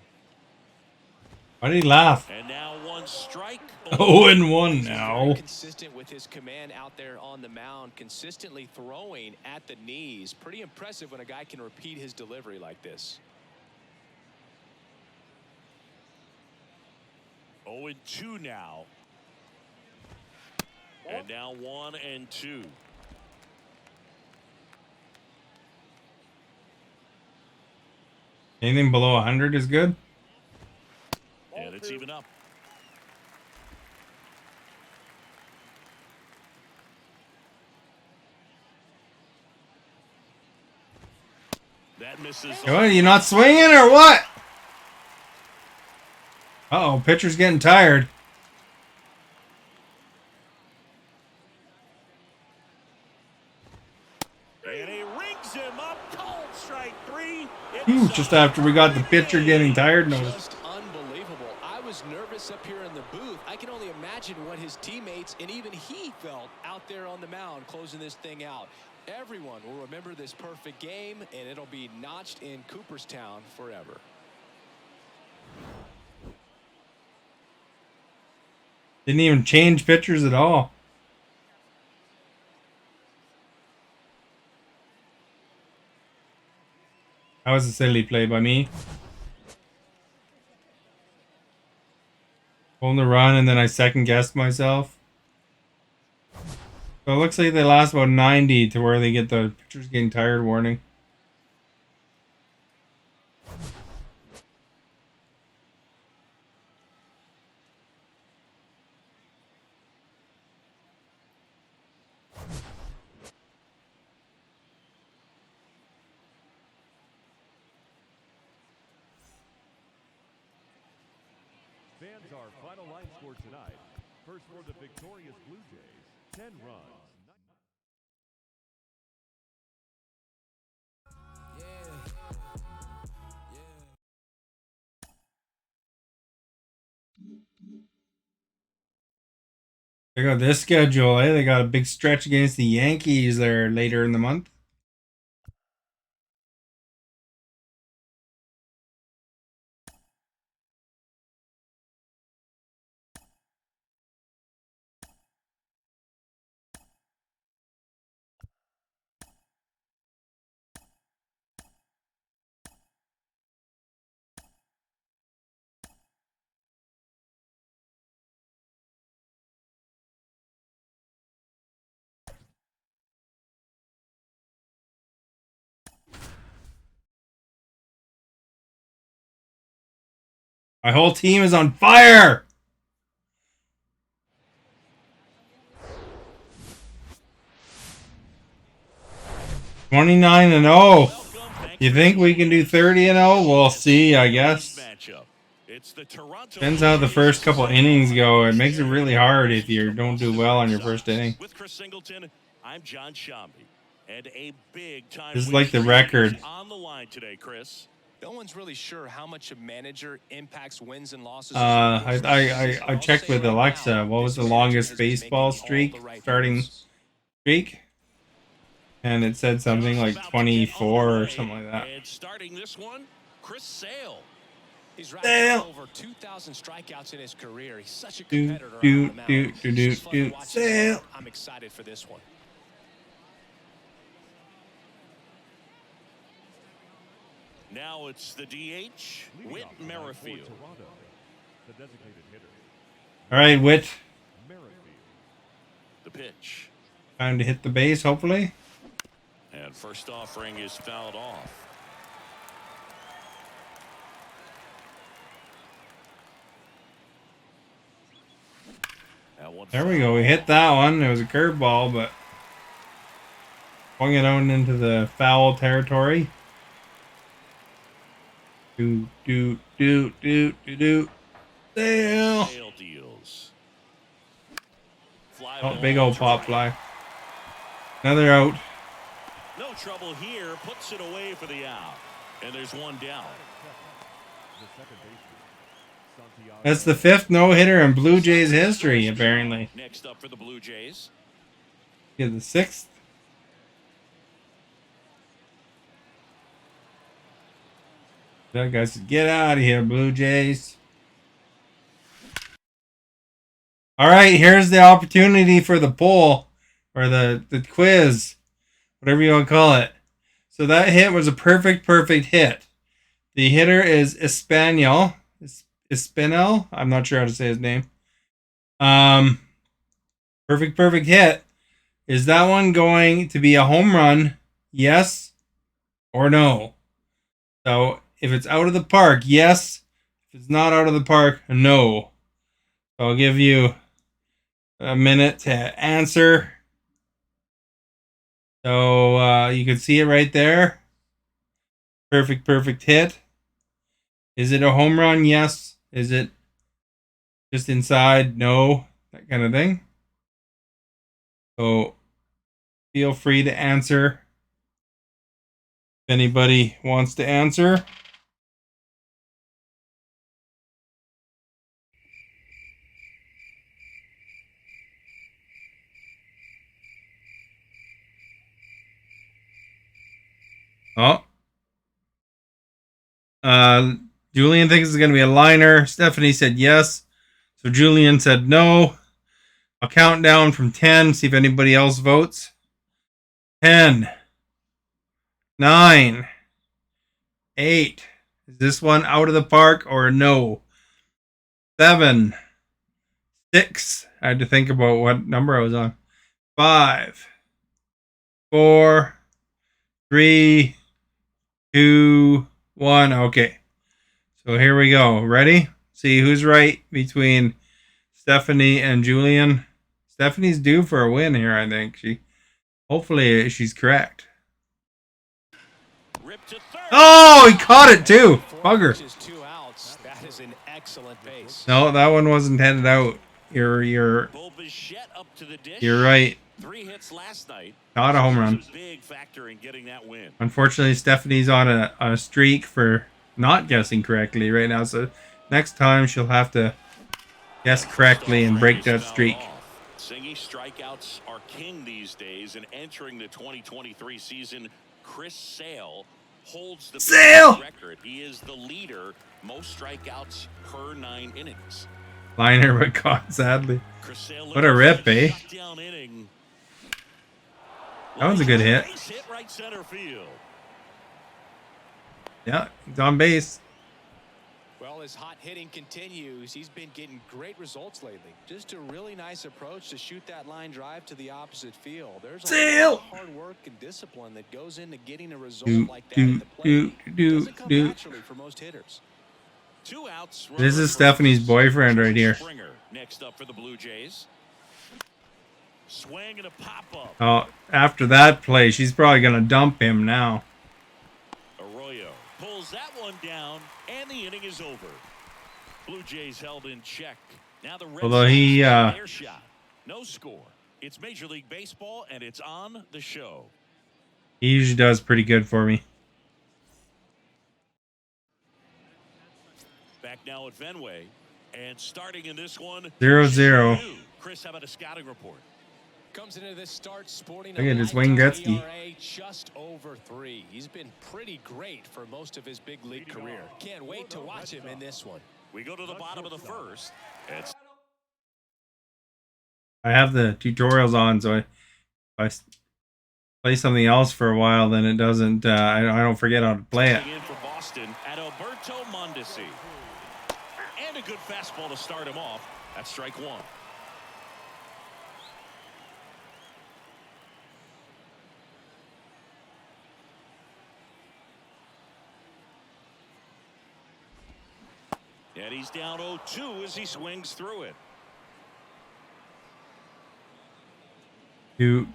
Why did he laugh? And now 1 strike. 0-1 now. Very consistent with his command out there on the mound, consistently throwing at the knees. Pretty impressive when a guy can repeat his delivery like this. 0-2 now. And now 1-2. Anything below 100 is good. And it's even up. That misses. What, are you not swinging or what? Uh-oh, pitcher's getting tired. And he rings him up. Cold strike 3. Just after we got the pitcher getting tired notice. Just unbelievable. I was nervous up here in the booth. I can only imagine what his teammates and even he felt out there on the mound closing this thing out. Everyone will remember this perfect game, and it'll be notched in Cooperstown forever. Didn't even change pitchers at all. That was a silly play by me. Holding the run and then I second guessed myself. So it looks like they last about 90 to where they get the pitcher's getting tired warning. Fans, our final line score tonight. First for the victorious Blue Jays, 10 runs. They got this schedule, eh? They got a big stretch against the Yankees there later in the month. My whole team is on fire! (29-0). You think we can do 30-0? We'll see, I guess. Depends how the first couple innings go. It makes it really hard if you don't do well on your first inning. With Chris Singleton, I'm John Shambi, and a big time. This is like the record. On the line today, Chris. No one's really sure how much a manager impacts wins and losses. I checked with Alexa. What was the longest baseball streak? Starting streak? And it said something like 24 or something like that. And starting this one, Chris Sale. He's racked up over 2,000 strikeouts in his career. He's such a competitor on the mound. Sale. I'm excited for this one. Now it's the DH, Whit Merrifield. Toronto, the designated hitter. All right, Whit. Merrifield. The pitch. Time to hit the base, hopefully. And first offering is fouled off. There we go. We hit that one. It was a curveball, but swung it out into the foul territory. Do. Sale. Sale deals. Fly Oh, ball big old to pop right. fly. Another out. No trouble here. Puts it away for the out. And there's one down. The second baseman, Santiago. That's the 5th no-hitter in Blue Jays history, apparently. Next up for the Blue Jays. Yeah, the 6th. That guy said, "Get out of here, Blue Jays." All right, here's the opportunity for the poll or the quiz, whatever you want to call it. So that hit was a perfect hit. The hitter is Espanol. I'm not sure how to say his name. Perfect hit. Is that one going to be a home run? Yes or no? So if it's out of the park, yes. If it's not out of the park, no. So I'll give you a minute to answer. So you can see it right there. Perfect hit. Is it a home run? Yes. Is it just inside? No. That kind of thing. So feel free to answer if anybody wants to answer. Oh. Julian thinks it's going to be a liner. Stephanie said yes. So Julian said no. I'll count down from 10, see if anybody else votes. 10, 9, 8. Is this one out of the park or no? 7, 6. I had to think about what number I was on. 5, 4, 3, 2, 1. Okay. So here we go. Ready? See who's right between Stephanie and Julian. Stephanie's due for a win here, I think. Hopefully she's correct. Oh, he caught it too. Bugger. That is an excellent base. No, that one wasn't headed out. You're right. 3 hits last night. Not a home run. Big factor in getting that win. Unfortunately, Stephanie's on a streak for not guessing correctly right now. So next time she'll have to guess correctly and break that streak. Singy strikeouts are king these days, and entering the 2023 season, Chris Sale holds the record. He is the leader, most strikeouts per 9 innings. Liner but caught sadly. What a rip, eh? That was a good hit. Right center field. Yeah, he's on base. Well, his hot hitting continues. He's been getting great results lately. Just a really nice approach to shoot that line drive to the opposite field. There's a lot of hard work and discipline that goes into getting a result like that at the plate. Doesn't come naturally for most hitters. 2 outs. This is Stephanie's boyfriend right here. Next up for the Blue Jays. Swing and a pop up. Oh, after that play, she's probably gonna dump him now. Arroyo pulls that one down, and the inning is over. Blue Jays held in check. Now the Red Although Sox their shot. No score. It's Major League Baseball, and it's on the show. He usually does pretty good for me. Back now at Fenway, and starting in this one, 0-0. Chris, how about a scouting report? Comes into this start sporting Look at this Wayne Gretzky. ERA just over 3. He's been pretty great for most of his big league career. Can't wait to watch him in this one. We go to the bottom of the first. I have the tutorials on, so if I play something else for a while, then it doesn't. I don't forget how to play it. In for Boston at Alberto Mondesi, and a good fastball to start him off. That's strike 1. And he's down 0-2 as he swings through it. Do.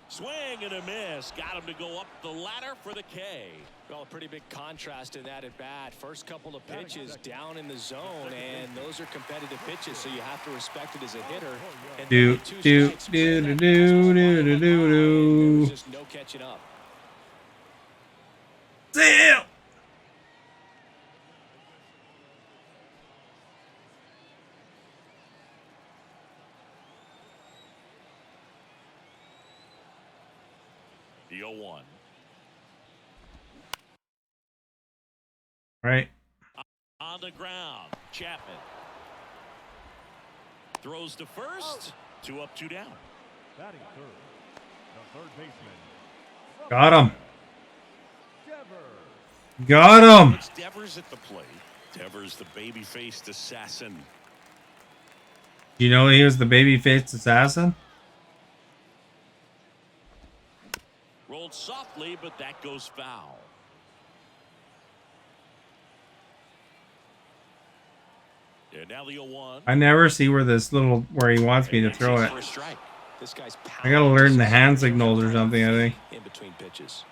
Swing a miss. Got him to go up the ladder for the K. Well, a pretty big contrast in that at bat. First couple of pitches down in the zone, and those are competitive pitches, so you have to respect it as a hitter. And there's just no catching up. Sale. The 0-1. Right. On the ground, Chapman throws to first. 2 up, 2 down. Batting third, the third baseman. Got him. Devers. Got him. It's Devers at the plate. Devers, the baby-faced assassin. You know he was the baby-faced assassin? Rolled softly, but that goes foul. And now the 0-1. I never see where he wants me to throw it. For a strike. This guy's I gotta learn the hand signals or something, I think. in between pitches.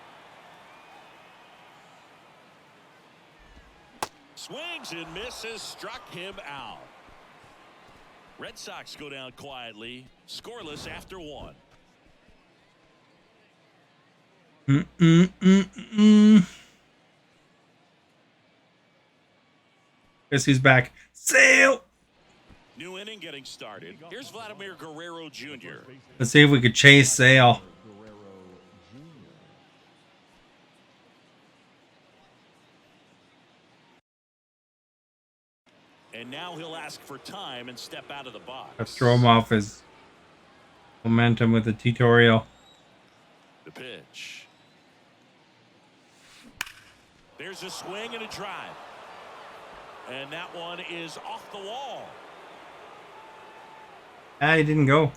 Swings and misses, struck him out. Red Sox go down quietly, scoreless after 1. Guess who's back? Sale. New inning getting started. Here's Vladimir Guerrero Jr. Let's see if we could chase Sale. And now he'll ask for time and step out of the box. Let's throw him off his momentum with the tutorial. The pitch. There's a swing and a drive. And that one is off the wall. He didn't go.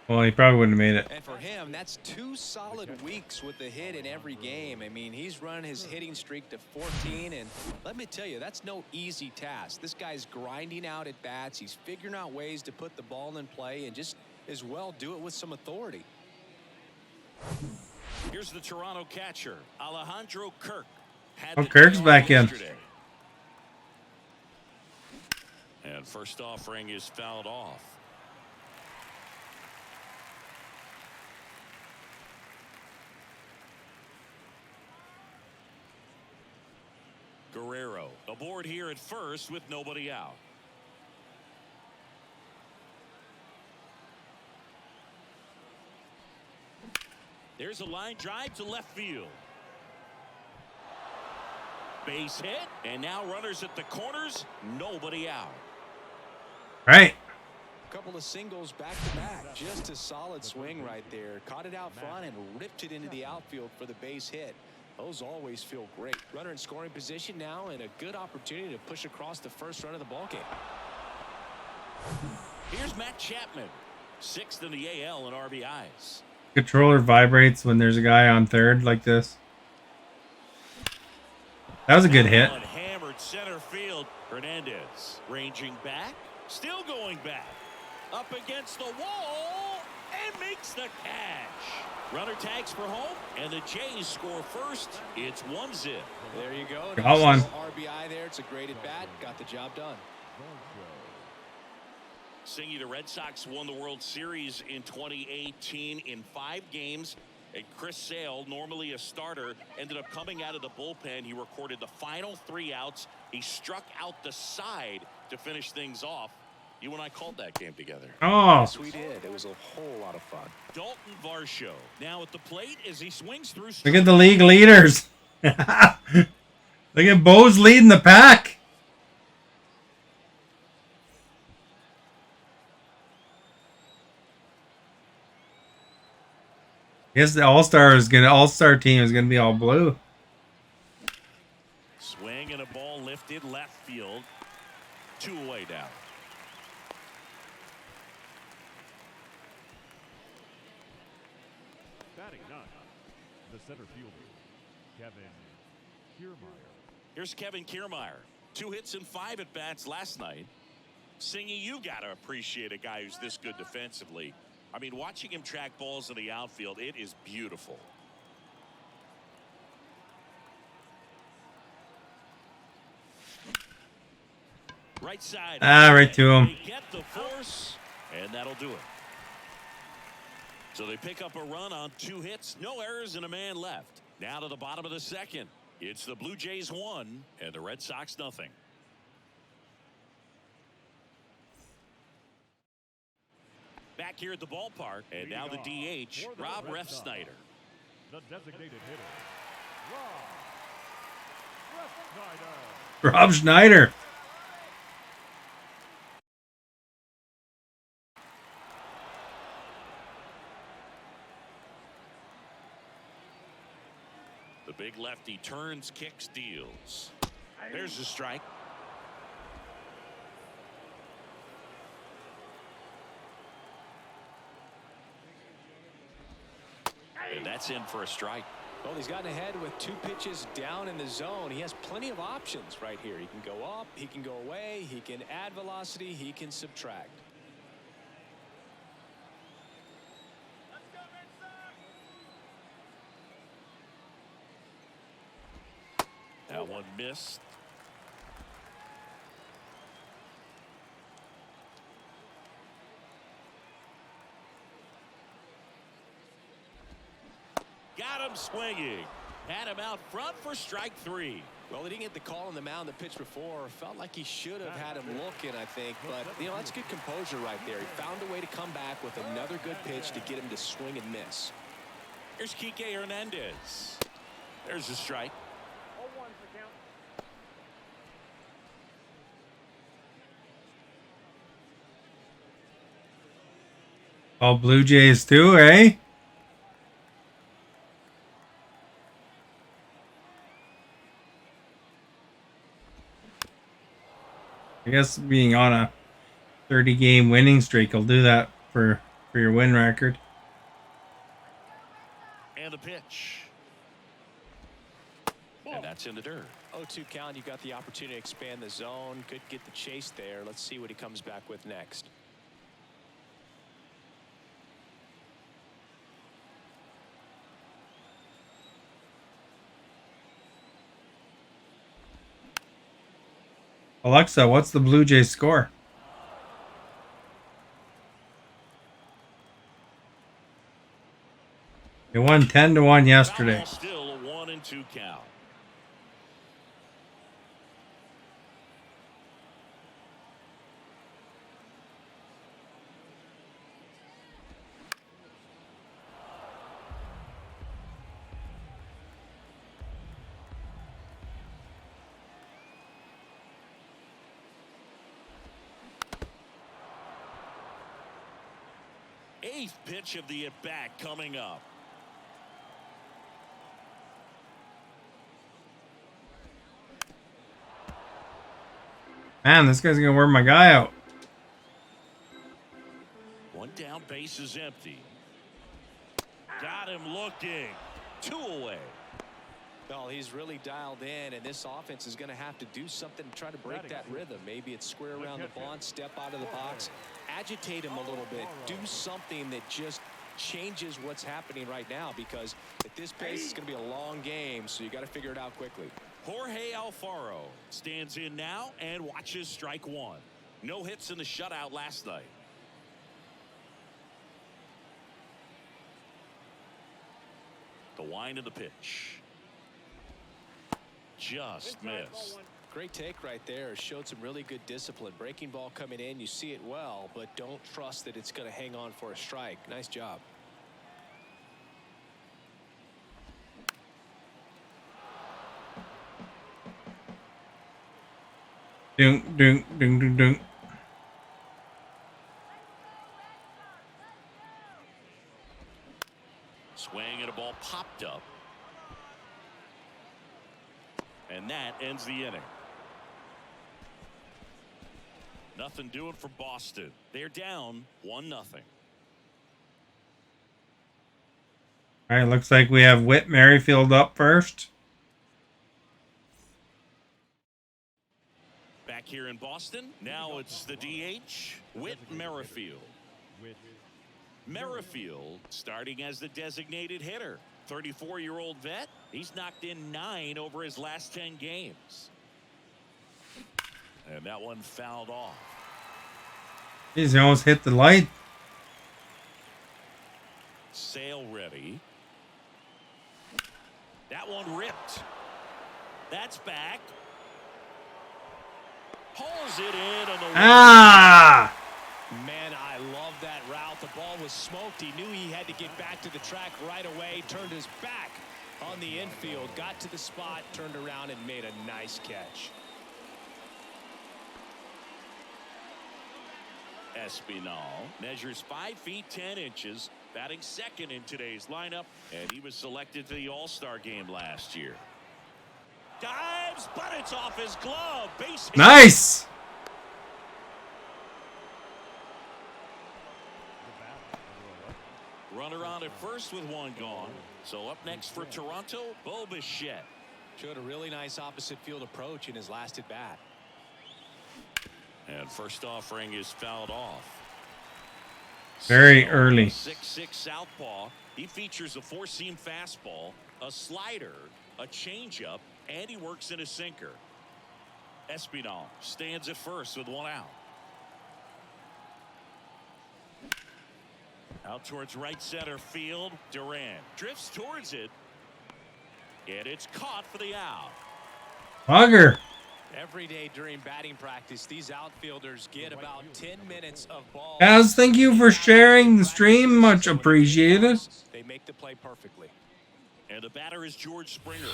Well, he probably wouldn't have made it. And for him, that's 2 solid weeks with a hit in every game. I mean, he's running his hitting streak to 14, and let me tell you, that's no easy task. This guy's grinding out at bats. He's figuring out ways to put the ball in play and just as well do it with some authority. Here's the Toronto catcher, Alejandro Kirk. Kirk's back in. And first offering is fouled off. Guerrero aboard here at first with nobody out. There's a line drive to left field. Base hit, and now runners at the corners, nobody out. Right. A couple of singles back to back. Just a solid swing right there. Caught it out front and ripped it into the outfield for the base hit. Those always feel great. Runner in scoring position now, and a good opportunity to push across the first run of the ballgame. Here's Matt Chapman, 6th in the AL in RBIs. Controller vibrates when there's a guy on third like this. That was a good hit. Hammered center field. Hernandez ranging back, still going back, up against the wall, and makes the catch. Runner tags for home, and the Jays score first. It's 1-0. There you go. Got one. RBI there. It's a great at bat. Got the job done. Singy, the Red Sox won the World Series in 2018 in 5 games. And Chris Sale, normally a starter, ended up coming out of the bullpen. He recorded the final 3 outs. He struck out the side to finish things off. You and I called that game together. Oh. Yes, we did. It was a whole lot of fun. Dalton Varsho now at the plate as he swings through. Look at the league leaders. Look at Bo's leading the pack. Guess the all-star team is gonna be all blue. Swing and a ball lifted left field. 2 away now. Batting 9, the center fielder, Kevin Kiermaier. Here's Kevin Kiermaier. 2 hits and 5 at bats last night. Singy, you got to appreciate a guy who's this good defensively. I mean, watching him track balls in the outfield, it is beautiful. Right side. Right to him. They get the force, and that'll do it. So they pick up a run on 2 hits, no errors, and a man left. Now to the bottom of the second. It's the Blue Jays 1 and the Red Sox nothing. Back here at the ballpark, and now the DH, Rob Refsnyder. The designated hitter, Rob Schneider. The big lefty turns, kicks, deals. There's the strike. And that's in for a strike. Well, he's gotten ahead with 2 pitches down in the zone. He has plenty of options right here. He can go up, he can go away, he can add velocity, he can subtract. That one missed. Got him swinging. Had him out front for strike 3. Well, he didn't get the call on the mound the pitch before. Felt like he should have had him looking, I think. But, you know, that's good composure right there. He found a way to come back with another good pitch to get him to swing and miss. Here's Kike Hernandez. There's a strike. All Blue Jays too, eh? I guess being on a 30-game winning streak will do that for your win record. And the pitch. And that's in the dirt. 0-2 count. You got the opportunity to expand the zone. Could get the chase there. Let's see what he comes back with next. Alexa, what's the Blue Jays score? They won 10-1 yesterday. Still a 1-2 count. Eighth pitch of the at-bat coming up. Man, this guy's gonna wear my guy out. One down, base is empty. Got him looking. 2 away. Well, he's really dialed in, and this offense is going to have to do something to try to break that rhythm. Maybe it's square around the bunt, step out of the box, agitate him a little bit, do something that just changes what's happening right now, because at this pace it's going to be a long game, so you got to figure it out quickly. Jorge Alfaro stands in now and watches strike 1. No hits in the shutout last night. The wind of the pitch. Just missed. Great take right there. Showed some really good discipline. Breaking ball coming in, you see it well, but don't trust that it's going to hang on for a strike. Nice job. Dunk, dunk, dunk, dunk, dunk. Swing and a ball popped up. And that ends the inning. Nothing doing for Boston. They're down 1-0. All right, looks like we have Whit Merrifield up first. Back here in Boston, now it's the DH, Whit Merrifield. Merrifield starting as the designated hitter. 34-year-old vet. He's knocked in 9 over his last 10 games. And that one fouled off. He's almost hit the light. Sale ready. That one ripped. That's back. Pulls it in on the Ah! Man, I love that route. The ball was smoked. He knew he had to get back to the track right away. Turned his back on the infield. Got to the spot, turned around, and made a nice catch. Espinal measures 5 feet 10 inches, batting second in today's lineup, and he was selected to the All-Star game last year. Dives, but it's off his glove. Base hit. Nice. Runner on at first with one gone. So up next for Toronto, Bo Bichette. Showed a really nice opposite field approach in his last at bat. And first offering is fouled off. Very early. 6'6" southpaw. He features a four-seam fastball, a slider, a changeup, and he works in a sinker. Espinal stands at first with one out. Out towards right center field. Duran drifts towards it. And it's caught for the out. Bugger. Every day during batting practice, these outfielders get about 10 minutes of ball. Guys, thank you for sharing the stream. Much appreciated. They make the play perfectly. And the batter is George Springer.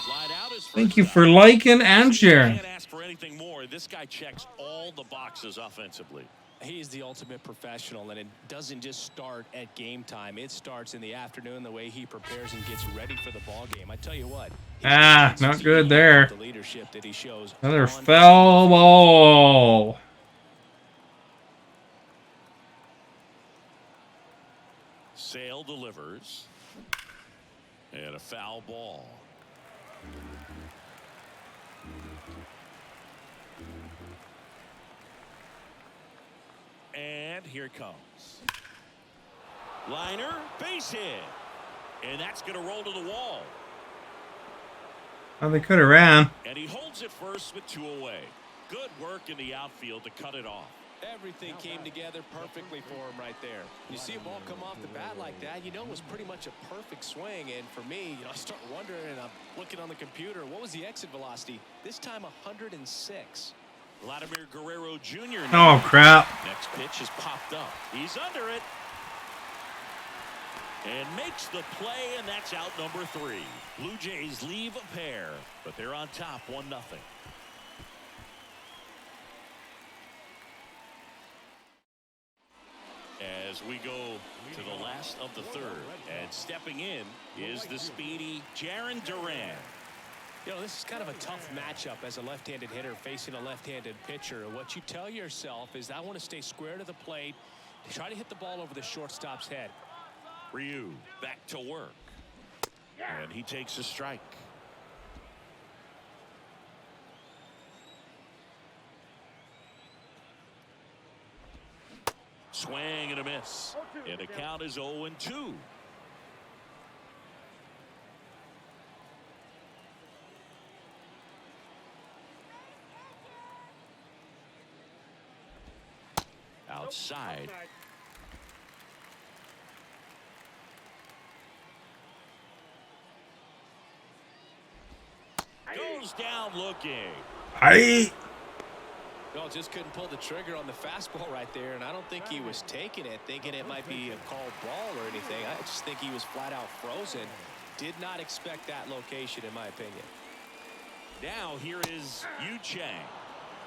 Line out is Thank you for liking and sharing. Can't ask for anything more. This guy checks all the boxes offensively. He's the ultimate professional, and it doesn't just start at game time. It starts in the afternoon, the way he prepares and gets ready for the ball game. I tell you what. Not good there. The leadership that he shows. Another foul ball. Sale delivers. And a foul ball. And here it comes. Liner, base hit. And that's going to roll to the wall. Oh, they could have ran. And he holds it first with 2 away. Good work in the outfield to cut it off. Everything came together perfectly for him right there. You see a ball come off the bat like that, you know it was pretty much a perfect swing. And for me, I start wondering, and I'm looking on the computer, what was the exit velocity? This time 106. Vladimir Guerrero Jr. Oh, crap. Next pitch is popped up. He's under it. And makes the play, and that's out number 3. Blue Jays leave a pair, but they're on top 1-0. As we go to the last of the third, and stepping in is the speedy Jarren Duran. You know, this is kind of a tough matchup as a left-handed hitter facing a left-handed pitcher. What you tell yourself is, I want to stay square to the plate, try to hit the ball over the shortstop's head. Ryu back to work. And he takes a strike. Swing and a miss. And the count is 0-2. Outside. Goes down looking. Aye. Well, just couldn't pull the trigger on the fastball right there, and I don't think he was taking it, thinking it might be a called ball or anything. I just think he was flat out frozen. Did not expect that location, in my opinion. Now here is Yu Chang.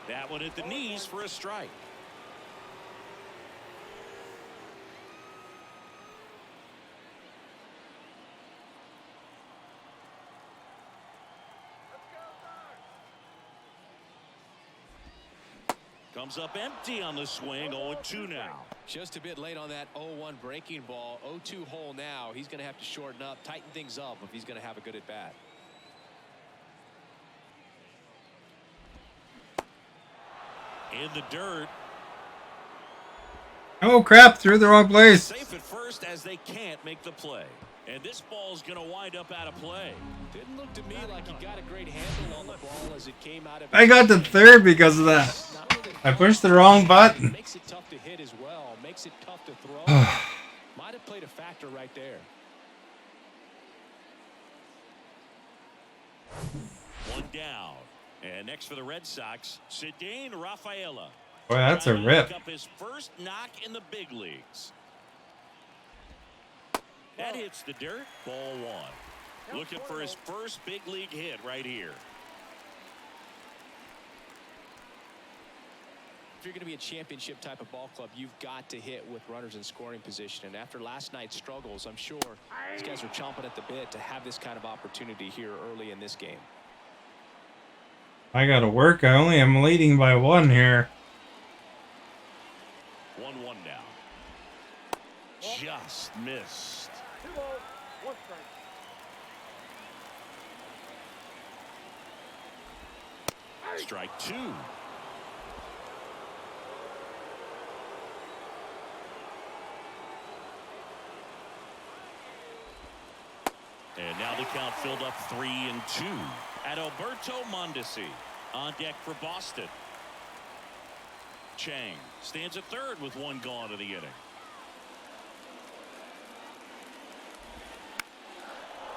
That one at the knees for a strike. Comes up empty on the swing. 0-2 now. Just a bit late on that 0-1 breaking ball. 0-2 hole now. He's going to have to shorten up, tighten things up if he's going to have a good at bat. In the dirt. Oh crap! Threw the wrong place. Safe at first as they can't make the play. And this ball's going to wind up out of play. Didn't look to me like he got a great handle on the ball as it came out of I got to third because of that. I pushed the wrong button. Makes it tough to hit as well. Makes it tough to throw. Might have played a factor right there. One down. And next for the Red Sox, Cedane Rafaela. Boy, that's a rip. Up his first knock in the big leagues. That hits the dirt. Ball one. Looking for his first big league hit right here. If you're going to be a championship type of ball club, you've got to hit with runners in scoring position. And after last night's struggles, I'm sure these guys are chomping at the bit to have this kind of opportunity here early in this game. I gotta work. I only am leading by 1 here. 1-1 now. Just missed. Strike 2. And now the count filled up 3-2. Adalberto Mondesi on deck for Boston. Chang stands at third with 1 gone in the inning.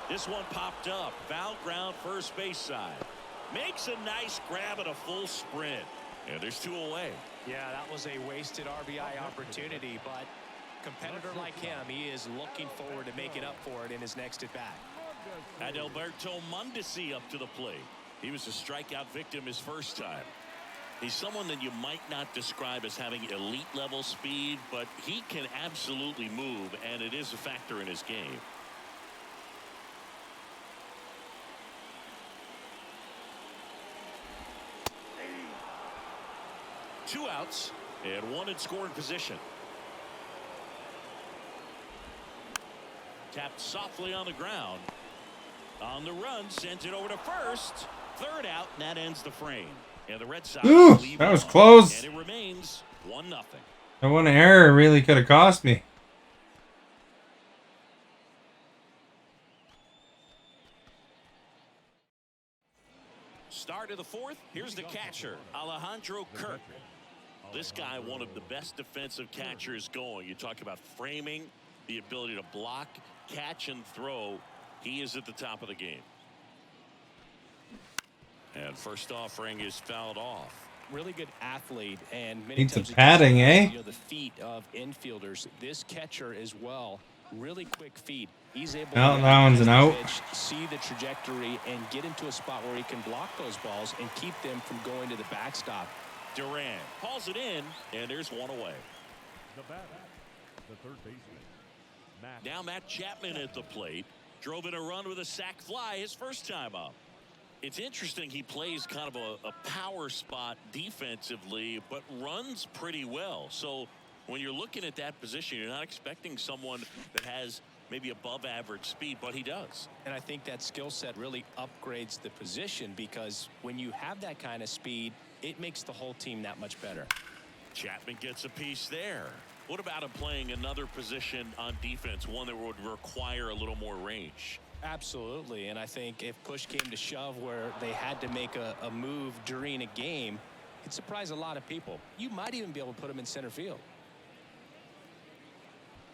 This one popped up. Foul ground first base side. Makes a nice grab at a full sprint. And there's 2 away. Yeah, that was a wasted RBI opportunity, but competitor like him, he is looking forward to making up for it in his next at bat. Adalberto Mondesi up to the plate. He was a strikeout victim his first time. He's someone that you might not describe as having elite level speed, but he can absolutely move, and it is a factor in his game. Two outs and 1 in scoring position. Tapped softly on the ground. On the run, sends it over to first. Third out, and that ends the frame. And the Red Sox leave that was on, close. and it remains 1-0. That one error really could have cost me. Start of the 4th. Here's the catcher, Alejandro Kirk. This guy, one of the best defensive catchers going. You talk about framing, the ability to block, catch, and throw. He is at the top of the game. And first offering is fouled off. Really good athlete, and many Needs some times padding, eh? you know, the feet of infielders. This catcher as well, really quick feet. He's able Well, to that one's an out. pitch, see the trajectory, and get into a spot where he can block those balls and keep them from going to the backstop. Duran hauls it in, and there's 1 away. The batter, the third baseman, Matt. Now Matt Chapman at the plate. Drove in a run with a sac fly his first time up. It's interesting, he plays kind of a power spot defensively, but runs pretty well. So when you're looking at that position, you're not expecting someone that has maybe above average speed, but he does. And I think that skill set really upgrades the position, because when you have that kind of speed, it makes the whole team that much better. Chapman gets a piece there. What about him playing another position on defense, one that would require a little more range? Absolutely, and I think if push came to shove where they had to make a move during a game, it'd surprise a lot of people. You might even be able to put him in center field.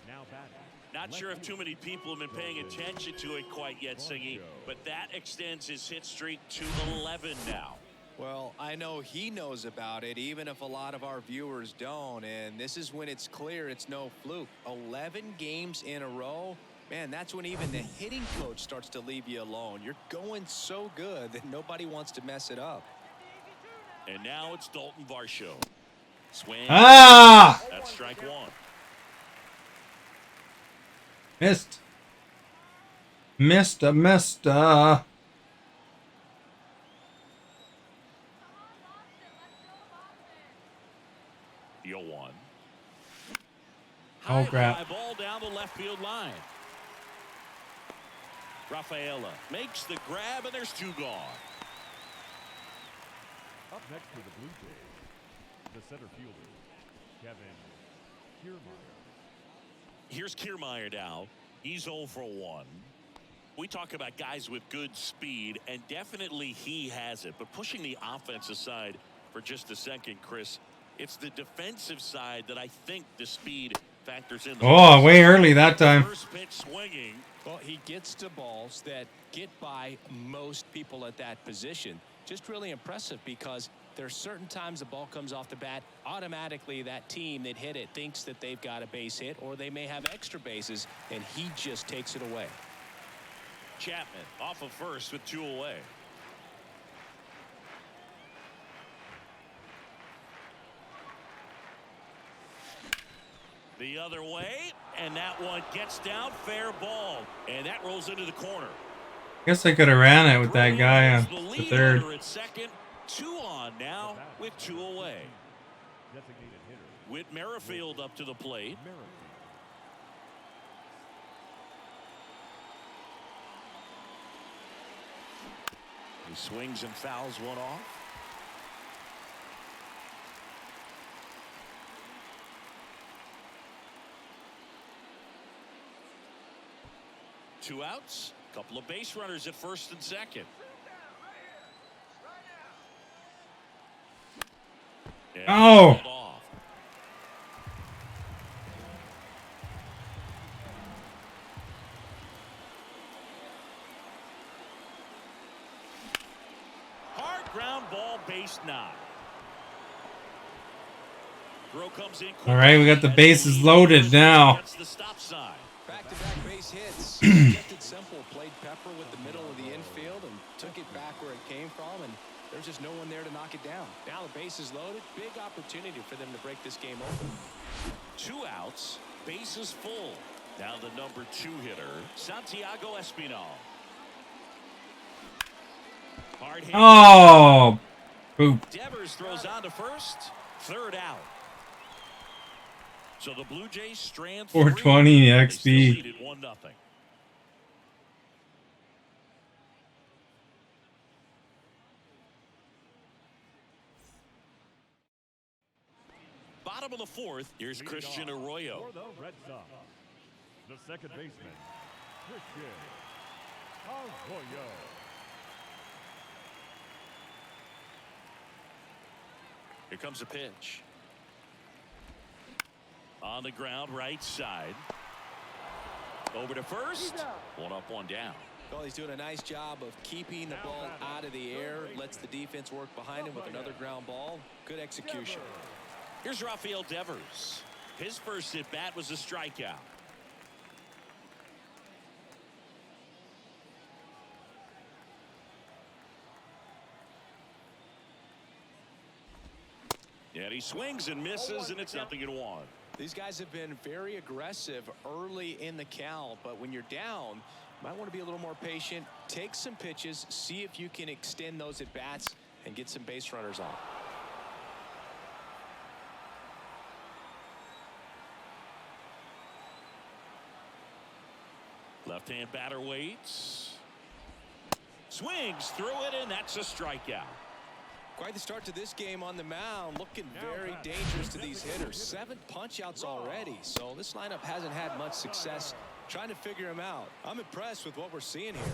Now batting. Not sure if too many people have been paying attention to it quite yet, Singy, but that extends his hit streak to 11 now. Well, I know he knows about it, even if a lot of our viewers don't, and this is when it's clear it's no fluke. 11 games in a row. Man, that's when even the hitting coach starts to leave you alone. You're going so good that nobody wants to mess it up. And now it's Dalton Varsho. Swing. Ah! That's strike 1. Missed. Missed. 0-1. Oh, crap. High fly ball down the left field line. Rafaela makes the grab, and there's 2 gone. Up next for the Blue Jays, the center fielder, Kevin Here's Kiermaier now. He's 0 for 1. We talk about guys with good speed, and definitely he has it. But pushing the offense aside for just a second, Chris, it's the defensive side that I think the speed factors in. Oh, way early that time. First pitch swinging. Well, he gets to balls that get by most people at that position. Just really impressive because there's certain times the ball comes off the bat, automatically that team that hit it thinks that they've got a base hit or they may have extra bases, and he just takes it away. Chapman off of first with 2 away. The other way, and that one gets down, fair ball, and that rolls into the corner. Guess I could have ran it with that guy on the third. At second, 2 on now with 2 away. Whit Merrifield up to the plate. He swings and fouls one off. Two outs, couple of base runners at first and second. And oh, hard ground ball, base knock. Throw comes in. all right, we got the bases loaded now. The stop sign. Back-to-back base hits. Kept it simple. Played Pepper with the middle of the infield and took it back where it came from, and there's just no one there to knock it down. Now the base is loaded. Big opportunity for them to break this game open. 2 outs, bases full. Now the number 2 hitter, Santiago Espinal. Hard hit. Oh, poop. Devers throws on to first. Third out. So the Blue Jays strand 420 XP. 1-0. Bottom of the 4th, here's Christian Arroyo. For the Red Sox, the second baseman, Christian Arroyo. Here comes a pitch. On the ground, right side. Over to first. 1 up, 1 down. Well, he's doing a nice job of keeping the ball out of the air. Lets the defense work behind him with another ground ball. Good execution. Here's Rafael Devers. His first at bat was a strikeout. And he swings and misses, and it's 0-1. These guys have been very aggressive early in the count, but when you're down, you might want to be a little more patient. Take some pitches, see if you can extend those at bats and get some base runners on. Left-hand batter waits. Swings through it, and that's a strikeout. Quite the start to this game on the mound. Looking very dangerous to these hitters. 7 punch-outs already, so this lineup hasn't had much success trying to figure him out. I'm impressed with what we're seeing here.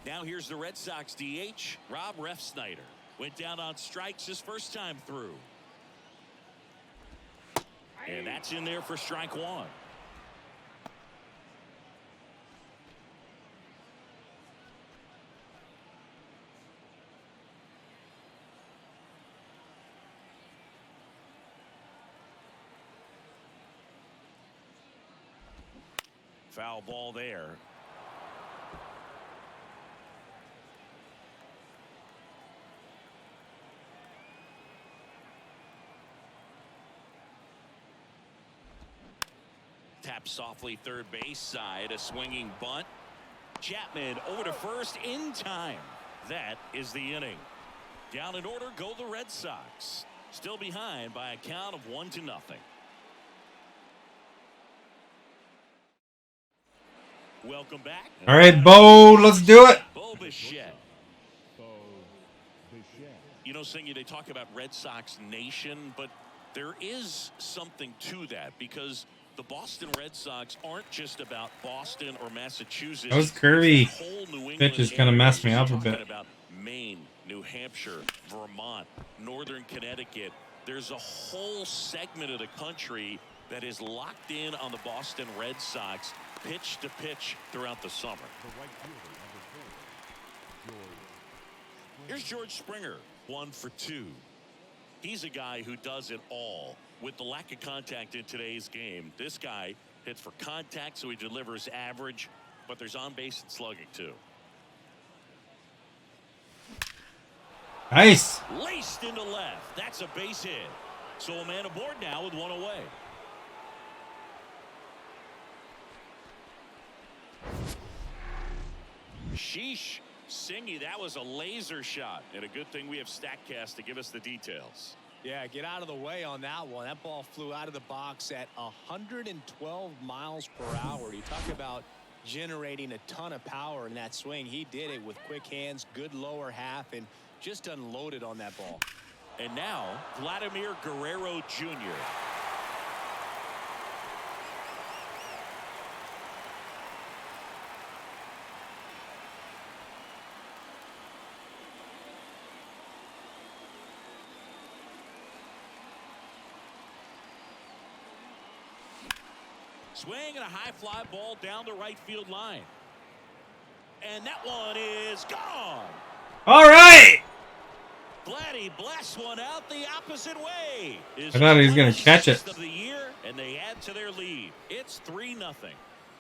Now here's the Red Sox DH, Rob Refsnyder. Went down on strikes his first time through. And that's in there for strike 1. Foul ball there. Tap softly third base side, a swinging bunt. Chapman over to first in time. That is the inning. Down in order go the Red Sox. Still behind by a count of 1-0. Welcome back. All right, Bo, let's do it. Bo Bichette. You know, Singy, they talk about Red Sox Nation, but There is something to that because the Boston Red Sox aren't just about Boston or Massachusetts. Those curvy Whole New England pitches kind of area. messed me You're up a talking bit. about Maine, New Hampshire, Vermont, Northern Connecticut. There's a whole segment of the country that is locked in on the Boston Red Sox pitch to pitch throughout the summer. Here's George Springer, 1 for 2. He's a guy who does it all. With the lack of contact in today's game, this guy hits for contact, so he delivers average, but there's on base and slugging too. Nice. Laced into left. That's a base hit. So a man aboard now with 1 away. Sheesh. Singy, that was a laser shot. And a good thing we have StatCast to give us the details. Yeah, get out of the way on that one. That ball flew out of the box at 112 miles per hour. You talk about generating a ton of power in that swing. He did it with quick hands, good lower half, and just unloaded on that ball. And now, Vladimir Guerrero Jr. Swing and a high fly ball down the right field line. And that one is gone. All right. Vladdy blasts one out the opposite way. I thought he was going to catch it. Of the year, and they add to their lead. It's 3-0.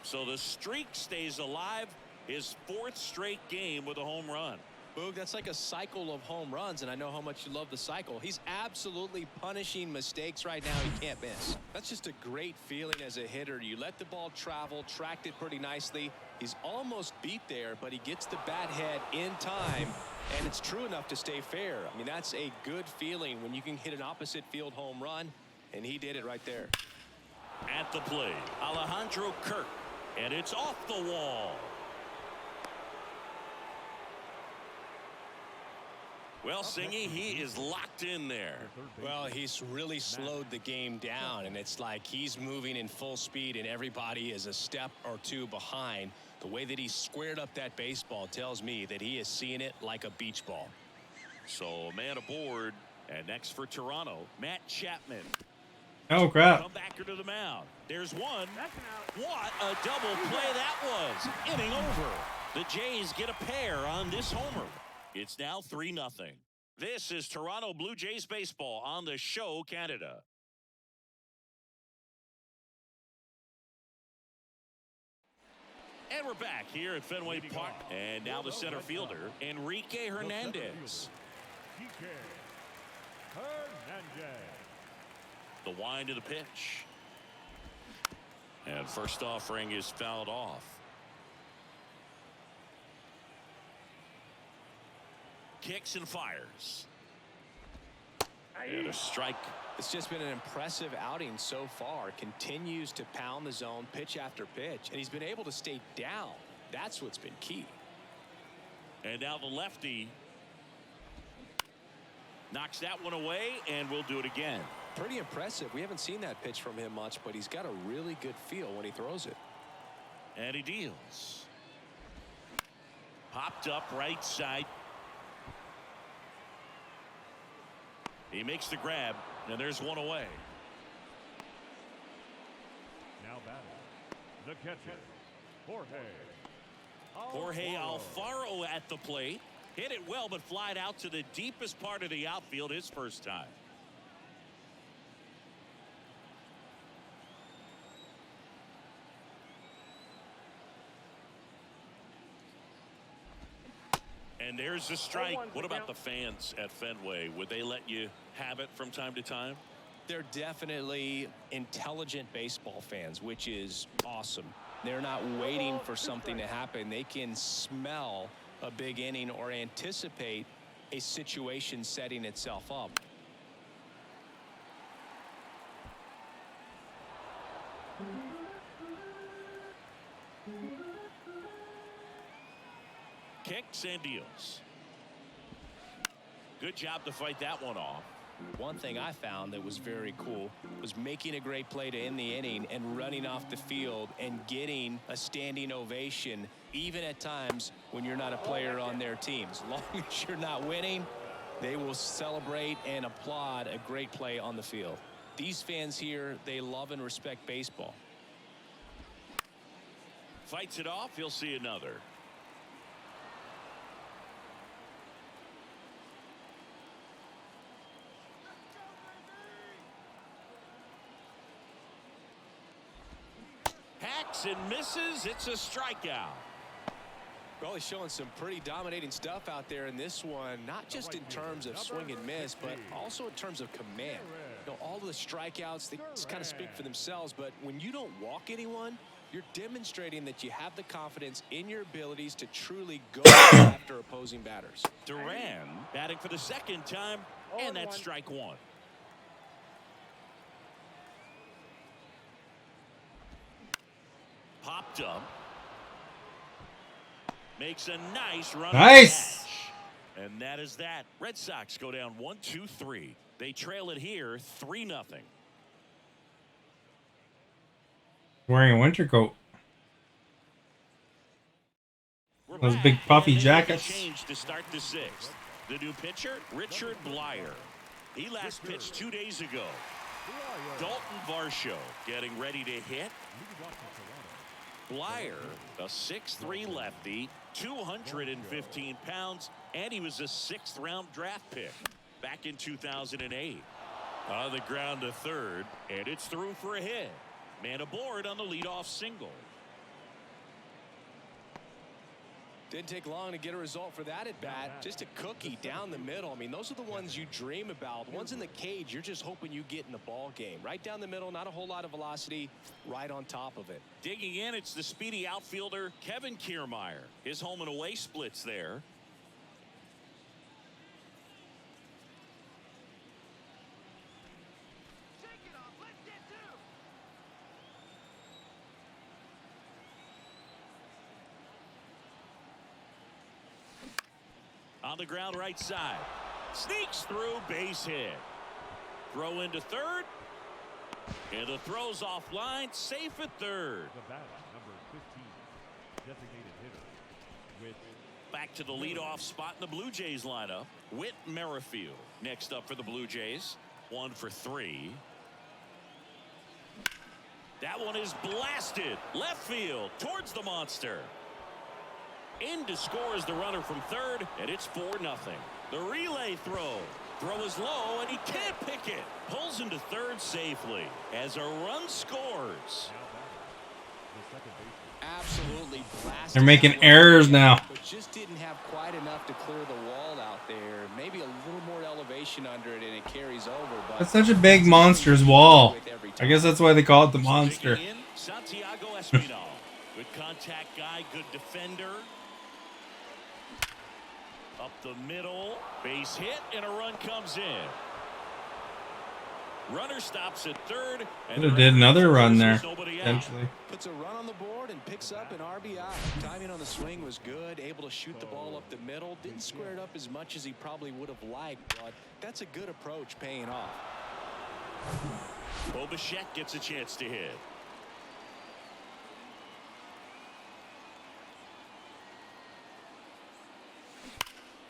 So the streak stays alive. His 4th straight game with a home run. Boog, that's like a cycle of home runs, and I know how much you love the cycle. He's absolutely punishing mistakes right now he can't miss. That's just a great feeling as a hitter. You let the ball travel, tracked it pretty nicely. He's almost beat there, but he gets the bat head in time, and it's true enough to stay fair. I mean, that's a good feeling when you can hit an opposite field home run, and he did it right there. At the plate, Alejandro Kirk, and it's off the wall. Well, Singy, he is locked in there. Well, he's really slowed the game down, and it's like he's moving in full speed, and everybody is a step or two behind. The way that he squared up that baseball tells me that he is seeing it like a beach ball. So a man aboard, and next for Toronto, Matt Chapman. Oh, crap. Come back to the mound. There's one. What a double play that was. Inning over. The Jays get a pair on this homer. It's now 3-0. This is Toronto Blue Jays baseball on the Show Canada. And we're back here at Fenway Park. And now the center fielder, Enrique Hernandez. The wind of the pitch. And first offering is fouled off. Kicks and fires. And a strike. It's just been an impressive outing so far. Continues to pound the zone pitch after pitch, and he's been able to stay down. That's what's been key. And now the lefty knocks that one away, and we'll do it again. Pretty impressive. We haven't seen that pitch from him much, but he's got a really good feel when he throws it. And he deals. Popped up right side. He makes the grab, and there's one away. Now batting, the catcher, Jorge Alfaro at the plate. Hit it well, but flied out to the deepest part of the outfield his first time. And there's the strike. What about the fans at Fenway? Would they let you have it from time to time? They're definitely intelligent baseball fans, which is awesome. They're not waiting for something to happen. They can smell a big inning or anticipate a situation setting itself up. Kicks and deals. Good job to fight that one off. One thing I found that was very cool was making a great play to end the inning and running off the field and getting a standing ovation, even at times when you're not a player on their team. As long as you're not winning, they will celebrate and applaud a great play on the field. These fans here, they love and respect baseball. Fights it off. He'll see another. Hacks and misses. It's a strikeout. Well, he's showing some pretty dominating stuff out there in this one, not just in terms of swing and miss, but also in terms of command. You know, all of the strikeouts, they just kind of speak for themselves, but when you don't walk anyone, you're demonstrating that you have the confidence in your abilities to truly go after opposing batters. Duran batting for the second time, and that's strike one. Popped up. Makes a nice run. Nice. And that is that. Red Sox go down 1-2-3. They trail it here 3-0. Wearing a winter coat. We're Those back, big puffy and they make a jackets. change to start the sixth. The new pitcher, Richard Blyer. He last pitched 2 days ago. Dalton Varsho getting ready to hit. Blyer, a 6'3" lefty, 215 pounds, and he was a 6th-round draft pick back in 2008. On the ground to third, and it's through for a hit. Man aboard on the leadoff single. Didn't take long to get a result for that at bat. Just a cookie down the middle. I mean, those are the ones you dream about. Ones in the cage, you're just hoping you get in the ball game. Right down the middle, not a whole lot of velocity, right on top of it. Digging in, it's the speedy outfielder, Kevin Kiermaier. His home and away splits there. On the ground right side. Sneaks through, base hit. Throw into third. And the throw's offline, safe at third. The batter, number 15, designated hitter. Whit. Back to the leadoff spot in the Blue Jays lineup. Whit Merrifield next up for the Blue Jays. 1 for 3. That one is blasted. Left field towards the monster. In to score is the runner from third, and it's 4-0. The relay throw. Throw is low, and he can't pick it. Pulls into third safely as a run scores. Absolutely blasted. They're making errors now. But just didn't have quite enough to clear the wall out there. Maybe a little more elevation under it, and it carries over. But That's such a big monster's wall. I guess that's why they call it the monster. In, Santiago Espinal. Good contact guy, good defender. Up the middle, base hit, and a run comes in. Runner stops at third. Could have did another run there, eventually. Puts a run on the board and picks up an RBI. Timing on the swing was good, able to shoot the ball up the middle. Didn't square it up as much as he probably would have liked, but that's a good approach paying off. Bo Bichette gets a chance to hit.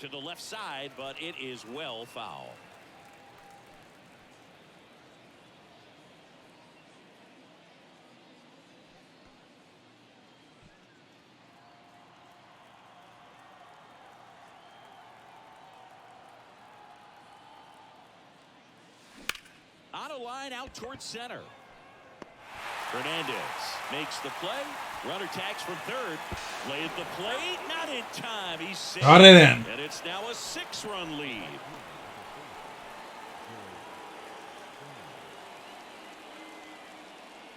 To the left side, but it is well foul. On a line out towards center. Hernandez makes the play. Runner tags from third. Play at the plate. Not in time. He's safe. Got it in. And it's now a 6-run lead.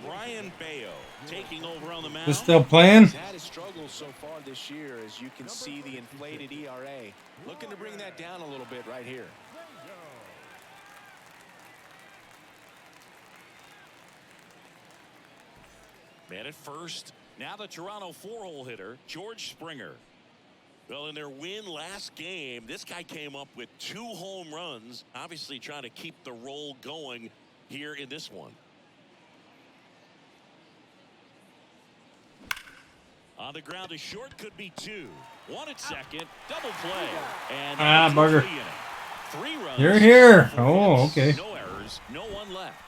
Brian Bayo taking over on the mound. They're still playing? He's had his struggles so far this year, as you can see the inflated ERA. Looking to bring that down a little bit right here. Man at first. Now the Toronto 4-hole hitter, George Springer. Well, in their win last game, this guy came up with 2 home runs, obviously trying to keep the roll going here in this one. On the ground to short, could be 2. 1 at second, double play. And bugger. 3 runs. You're here. Oh, okay. No errors, no one left.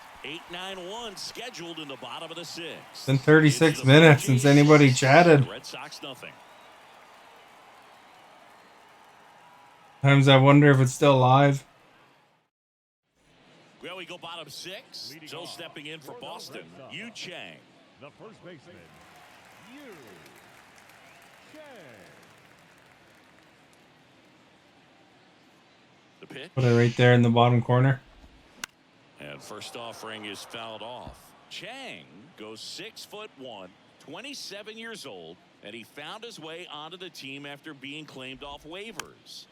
8-9-1 scheduled in the bottom of the 6th. It's been 36 minutes since anybody chatted. Red Sox nothing. Sometimes I wonder if it's still live. Well, we go bottom 6. So stepping in for Boston, Yu Chang. The first baseman, Yu Chang. The pitch. Put it right there in the bottom corner. And first offering is fouled off. Chang goes 6'1", 27 years old, and he found his way onto the team after being claimed off waivers.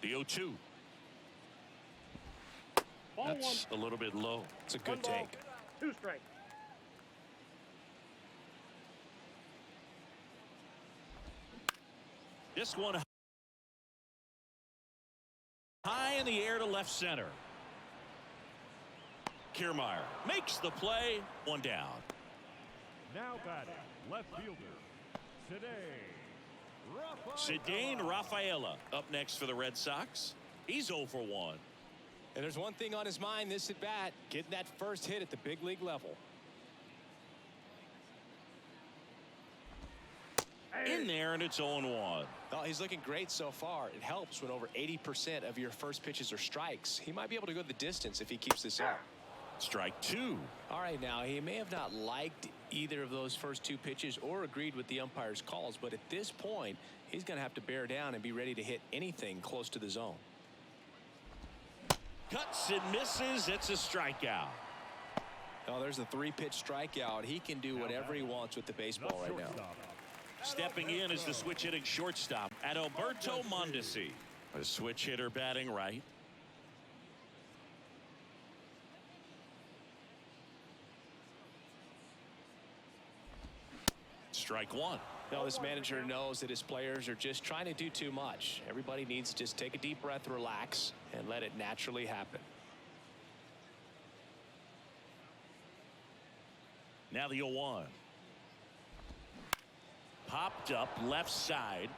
The 0-2. That's a little bit low. It's a good take. 2 strikes. This one high in the air to left center. Kiermaier makes the play. 1 down. Now batting, left fielder, Cedane Rafaela up next for the Red Sox. He's 0 for 1. And there's one thing on his mind this at bat, getting that first hit at the big league level. In there, and it's 0-1. Well, he's looking great so far. It helps when over 80% of your first pitches are strikes. He might be able to go the distance if he keeps this up. Strike 2. All right, now he may have not liked either of those first 2 pitches or agreed with the umpire's calls, but at this point he's going to have to bear down and be ready to hit anything close to the zone. Cuts and misses. It's a strikeout. Oh, there's a 3-pitch strikeout. He can do whatever he wants with the baseball right now. Stepping in is the switch hitting shortstop, Adalberto Mondesi. A switch hitter batting right. Strike 1. Now this manager knows that his players are just trying to do too much. Everybody needs to just take a deep breath, relax, and let it naturally happen. Now the 0-1. Popped up left side.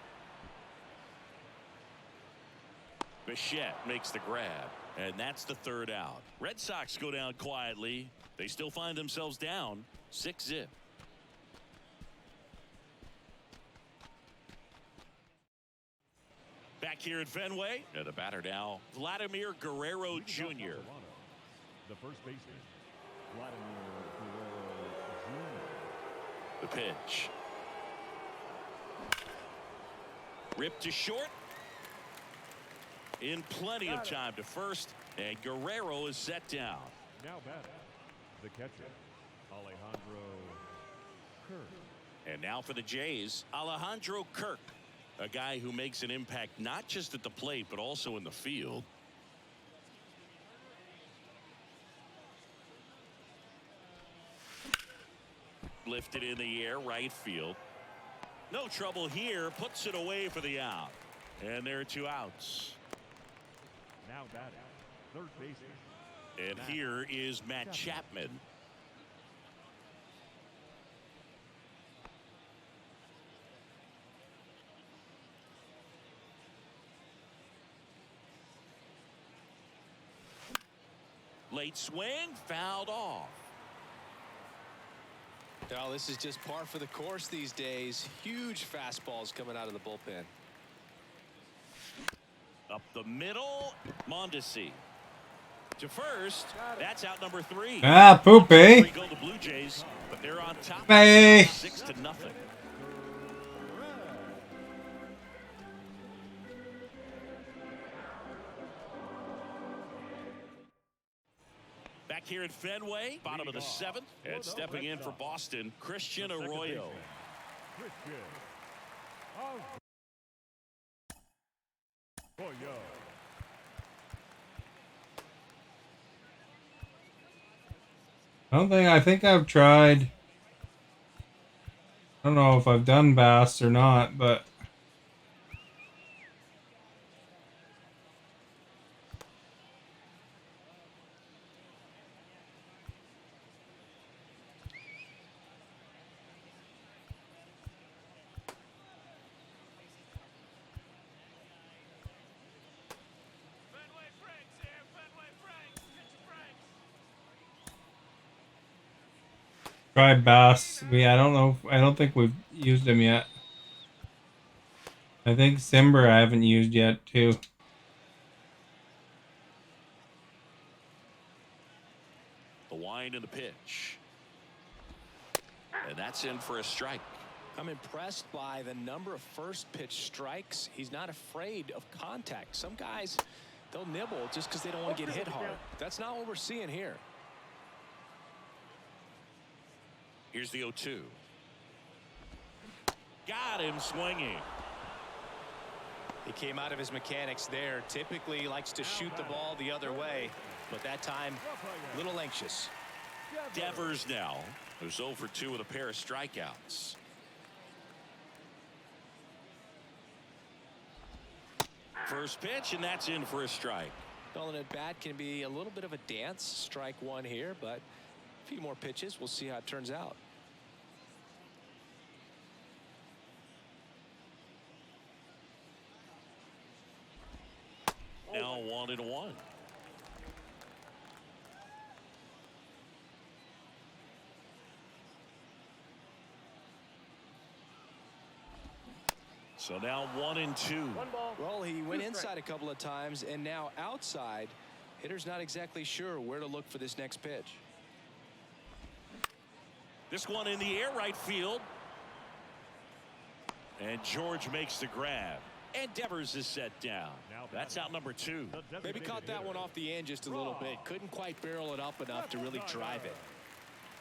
Bichette makes the grab, and that's the 3rd out. Red Sox go down quietly. They still find themselves down 6-0. Back here at Fenway, and the batter now, Vladimir Guerrero Jr. The first baseman, Vladimir Guerrero Jr. The pitch. Ripped to short. In plenty of time to first, and Guerrero is set down. Now batting, the catcher, Alejandro Kirk. And now for the Jays, Alejandro Kirk, a guy who makes an impact not just at the plate but also in the field. Lifted in the air, right field. No trouble here, puts it away for the out. And there are 2 outs. Now batting, third baseman. And here is Matt Chapman. Late swing, fouled off. Well, this is just par for the course these days. Huge fastballs coming out of the bullpen. Up the middle, Mondesi. To first, that's out number 3. Poop, eh? Go the Blue Jays, but they're on top. Hey. 6-0. Back here at Fenway, bottom of the 7th, and stepping in for Boston, Christian Arroyo. Christian Arroyo. I think I've tried. I don't know if I've done bass or not, but tried bass. I don't know. I don't think we've used them yet. I think Simber I haven't used yet too. The wind and the pitch. And that's in for a strike. I'm impressed by the number of first pitch strikes. He's not afraid of contact. Some guys, they'll nibble just because they don't want to get hit hard. That's not what we're seeing here. Here's the 0-2. Got him swinging. He came out of his mechanics there. Typically likes to shoot the ball the other way, but that time a little anxious. Devers now, who's 0 for 2 with a pair of strikeouts. First pitch, and that's in for a strike. Well, at bat can be a little bit of a dance. Strike one here, but a few more pitches. We'll see how it turns out. Now 1-1. So now 1-2. Well, he went inside a couple of times, and now outside. Hitter's not exactly sure where to look for this next pitch. This one in the air, right field. And George makes the grab. And Devers is set down. That's out number 2. Maybe caught that one off the end just a little bit. Couldn't quite barrel it up enough to really drive it.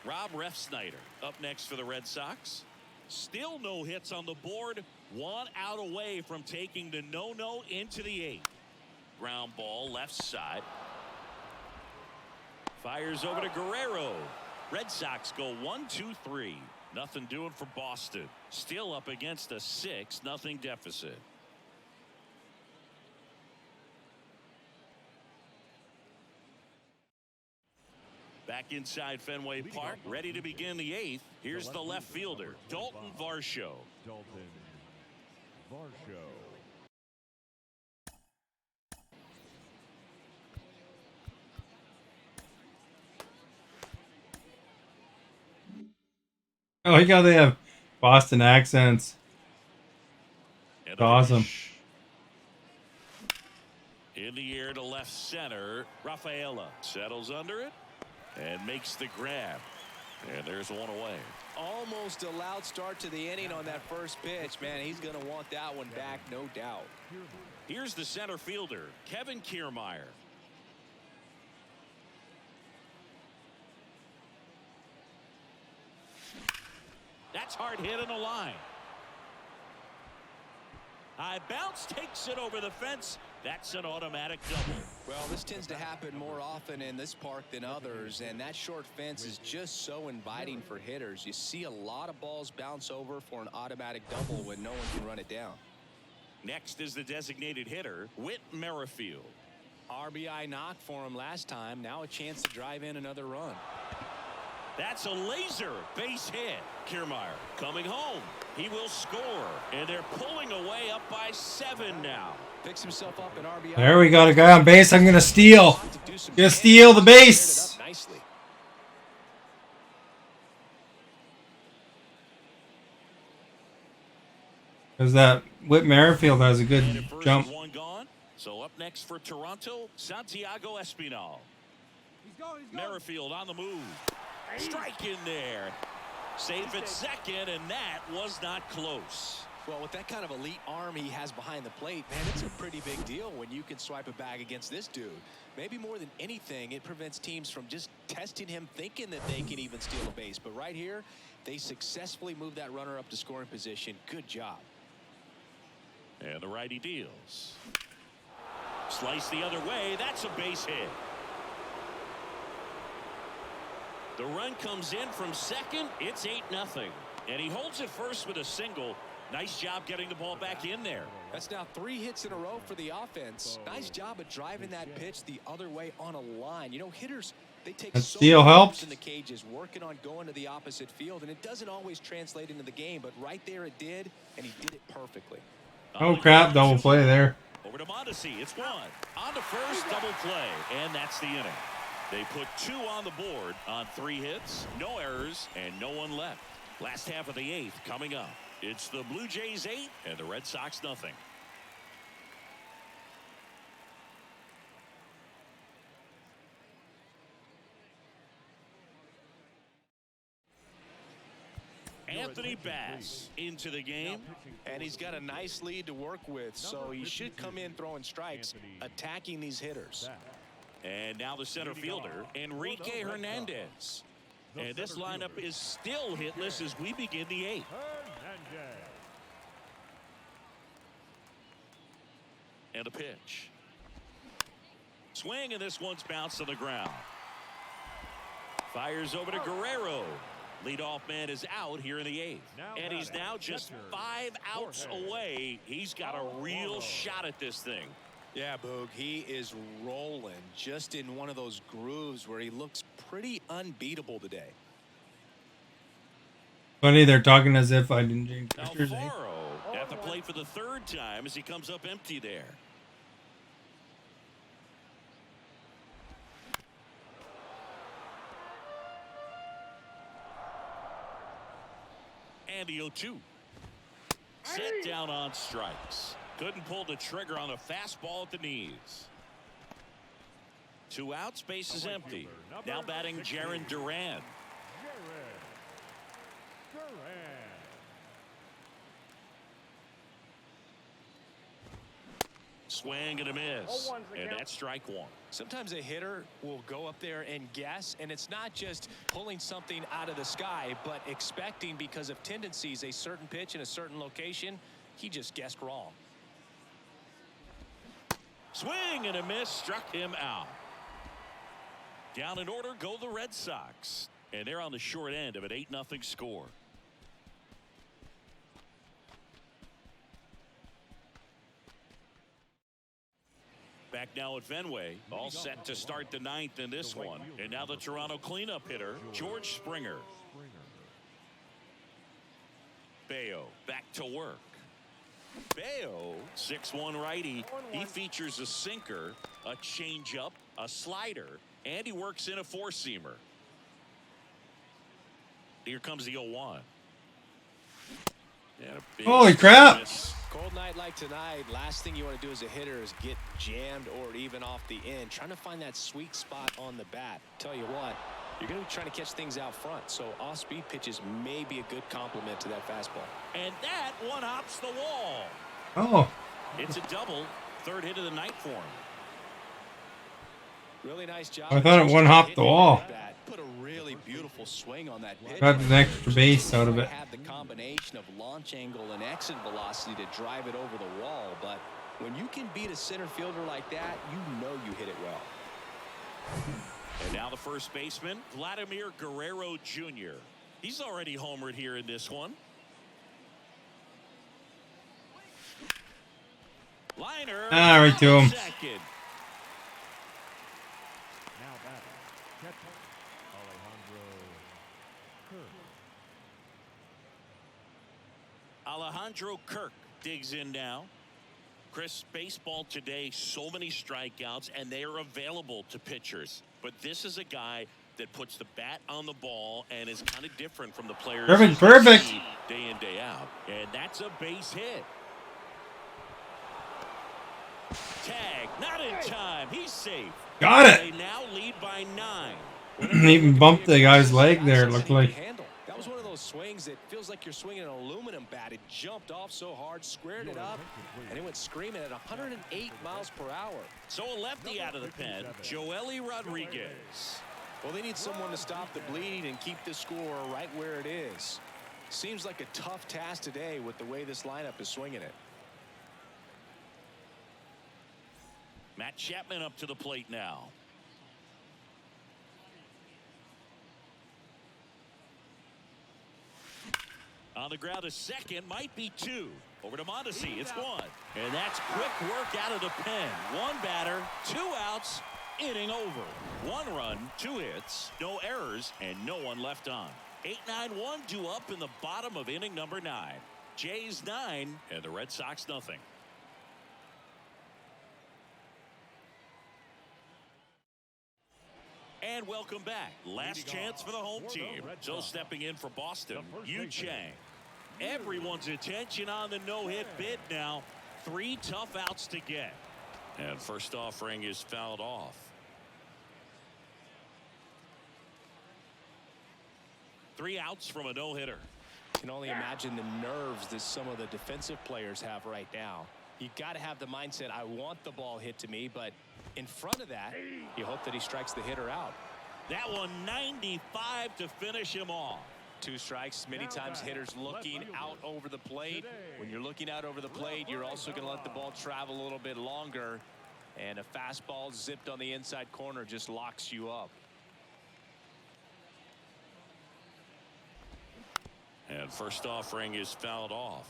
Rob Refsnyder up next for the Red Sox. Still no hits on the board. 1 out away from taking the no-no into the 8th. Ground ball left side. Fires over to Guerrero. Red Sox go 1-2-3. Nothing doing for Boston. Still up against a 6-0 deficit. Back inside Fenway Park, ready to begin the 8th. Here's the left fielder, Dalton Varsho. Dalton Varsho. I like how they have Boston accents. It's awesome. In the air to left center, Rafaela settles under it and makes the grab. And there's one away. Almost a loud start to the inning on that first pitch. Man, he's going to want that one back, no doubt. Here's the center fielder, Kevin Kiermaier. That's hard hit in the line. High bounce takes it over the fence. That's an automatic double. Well, this tends to happen more often in this park than others, and that short fence is just so inviting for hitters. You see a lot of balls bounce over for an automatic double when no one can run it down. Next is the designated hitter, Whit Merrifield. RBI knock for him last time. Now a chance to drive in another run. That's a laser base hit. Kiermaier coming home. He will score. And they're pulling away up by 7 now. Picks himself up an RBI. There we got a guy on base. I'm going to steal. Just steal the base. Nicely. Because that Whit Merrifield has a good And at first jump. one gone. So up next for Toronto, Santiago Espinal. Merrifield on the move. Strike in there. Safe at second, and that was not close. Well, with that kind of elite arm he has behind the plate, man, it's a pretty big deal when you can swipe a bag against this dude. Maybe more than anything, it prevents teams from just testing him, thinking that they can even steal a base. But right here, they successfully move that runner up to scoring position. Good job. And the righty deals. Slice the other way. That's a base hit. The run comes in from second. It's 8-0. And he holds it first with a single. Nice job getting the ball back in there. That's now 3 hits in a row for the offense. Nice job of driving that pitch the other way on a line. You know, hitters, they take That so steal many helps. reps in the cages, working on going to the opposite field, and it doesn't always translate into the game, but right there it did, and he did it perfectly. Oh crap, double play there. Over to Mondesi. It's 1. On to first, double play. And that's the inning. They put 2 on the board on 3 hits, no errors, and no one left. Last half of the 8th coming up. It's the Blue Jays 8 and the Red Sox nothing. Anthony Bass into the game. And he's got a nice lead to work with, so he should come in throwing strikes, attacking these hitters. And now the center fielder, Enrique Hernandez. And this lineup is still hitless as we begin the 8th. And a pitch. Swing, and this one's bounced to the ground. Fires over to Guerrero. Leadoff man is out here in the 8th. And he's now just 5 outs away. He's got a real shot at this thing. Yeah, Boog, he is rolling just in one of those grooves where he looks pretty unbeatable today. Funny, they're talking as if I didn't drink pictures. Alfaro at the plate for the 3rd time as he comes up empty there. And the 0-2. Set down on strikes. Couldn't pull the trigger on the fastball at the knees. 2 outs, base is empty. Now batting Jarren Duran. Swing and a miss. And that's strike 1. Sometimes a hitter will go up there and guess, and it's not just pulling something out of the sky, but expecting because of tendencies a certain pitch in a certain location. He just guessed wrong. Swing and a miss, struck him out. Down in order go the Red Sox. And they're on the short end of an 8-0 score. Back now at Fenway, all set to start the 9th in this one. And now the Toronto cleanup hitter, George Springer. Bayo back to work. Bayo, 6'1" righty. He features a sinker, a changeup, a slider, and he works in a 4-seamer. Here comes the 0-1. Holy crap! Miss. Cold night like tonight, last thing you want to do as a hitter is get jammed or even off the end. Trying to find that sweet spot on the bat. Tell you what, you're going to be trying to catch things out front, so off-speed pitches may be a good complement to that fastball. And that one hops the wall. Oh. It's a double. 3rd hit of the night for him. Really nice job. I thought it one-hopped the wall. Put a really beautiful swing on that pitch. Got an extra base out of it. Had the combination of launch angle and exit velocity to drive it over the wall, but when you can beat a center fielder like that, you know you hit it well. And now the first baseman, Vladimir Guerrero Jr. He's already homered here in this one. Liner. Right to him. Second. Now batting, catcher, Alejandro Kirk digs in now. Chris, baseball today, so many strikeouts, and they are available to pitchers. But this is a guy that puts the bat on the ball and is kind of different from the players. Perfect. Day in, day out. And that's a base hit. Tag, not in time. He's safe. Got it. They now lead by 9. Even bumped the guy's leg there, it looked like. That was one of those swings that feels like you're swinging an aluminum bat. It jumped off so hard, squared it up, and it went screaming at 108 miles per hour. So a lefty out of the pen, Joely Rodriguez. Well, they need someone to stop the bleed and keep the score right where it is. Seems like a tough task today with the way this lineup is swinging it. Matt Chapman up to the plate now. On the ground, a second, might be two. Over to Mondesi, it's one. And that's quick work out of the pen. One batter, 2 outs, inning over. 1 run, 2 hits, no errors, and no one left on. 8-9-1 due up in the bottom of inning number 9. Jays 9 and the Red Sox nothing. And welcome back. Last chance for the home team. So stepping in for Boston, Yu Chang. Everyone's attention on the no-hit bid now. 3 tough outs to get. And first offering is fouled off. 3 outs from a no-hitter. Can only imagine the nerves that some of the defensive players have right now. You got to have the mindset, I want the ball hit to me, but in front of that, you hope that he strikes the hitter out. That one 95 to finish him off. 2 strikes. Many times hitters looking out over the plate. When you're looking out over the plate, you're also going to let the ball travel a little bit longer, and a fastball zipped on the inside corner just locks you up. And first offering is fouled off.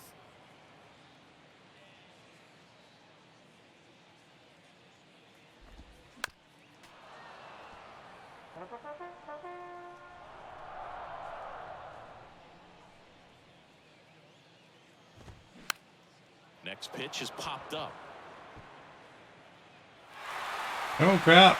Next pitch has popped up. Oh, crap.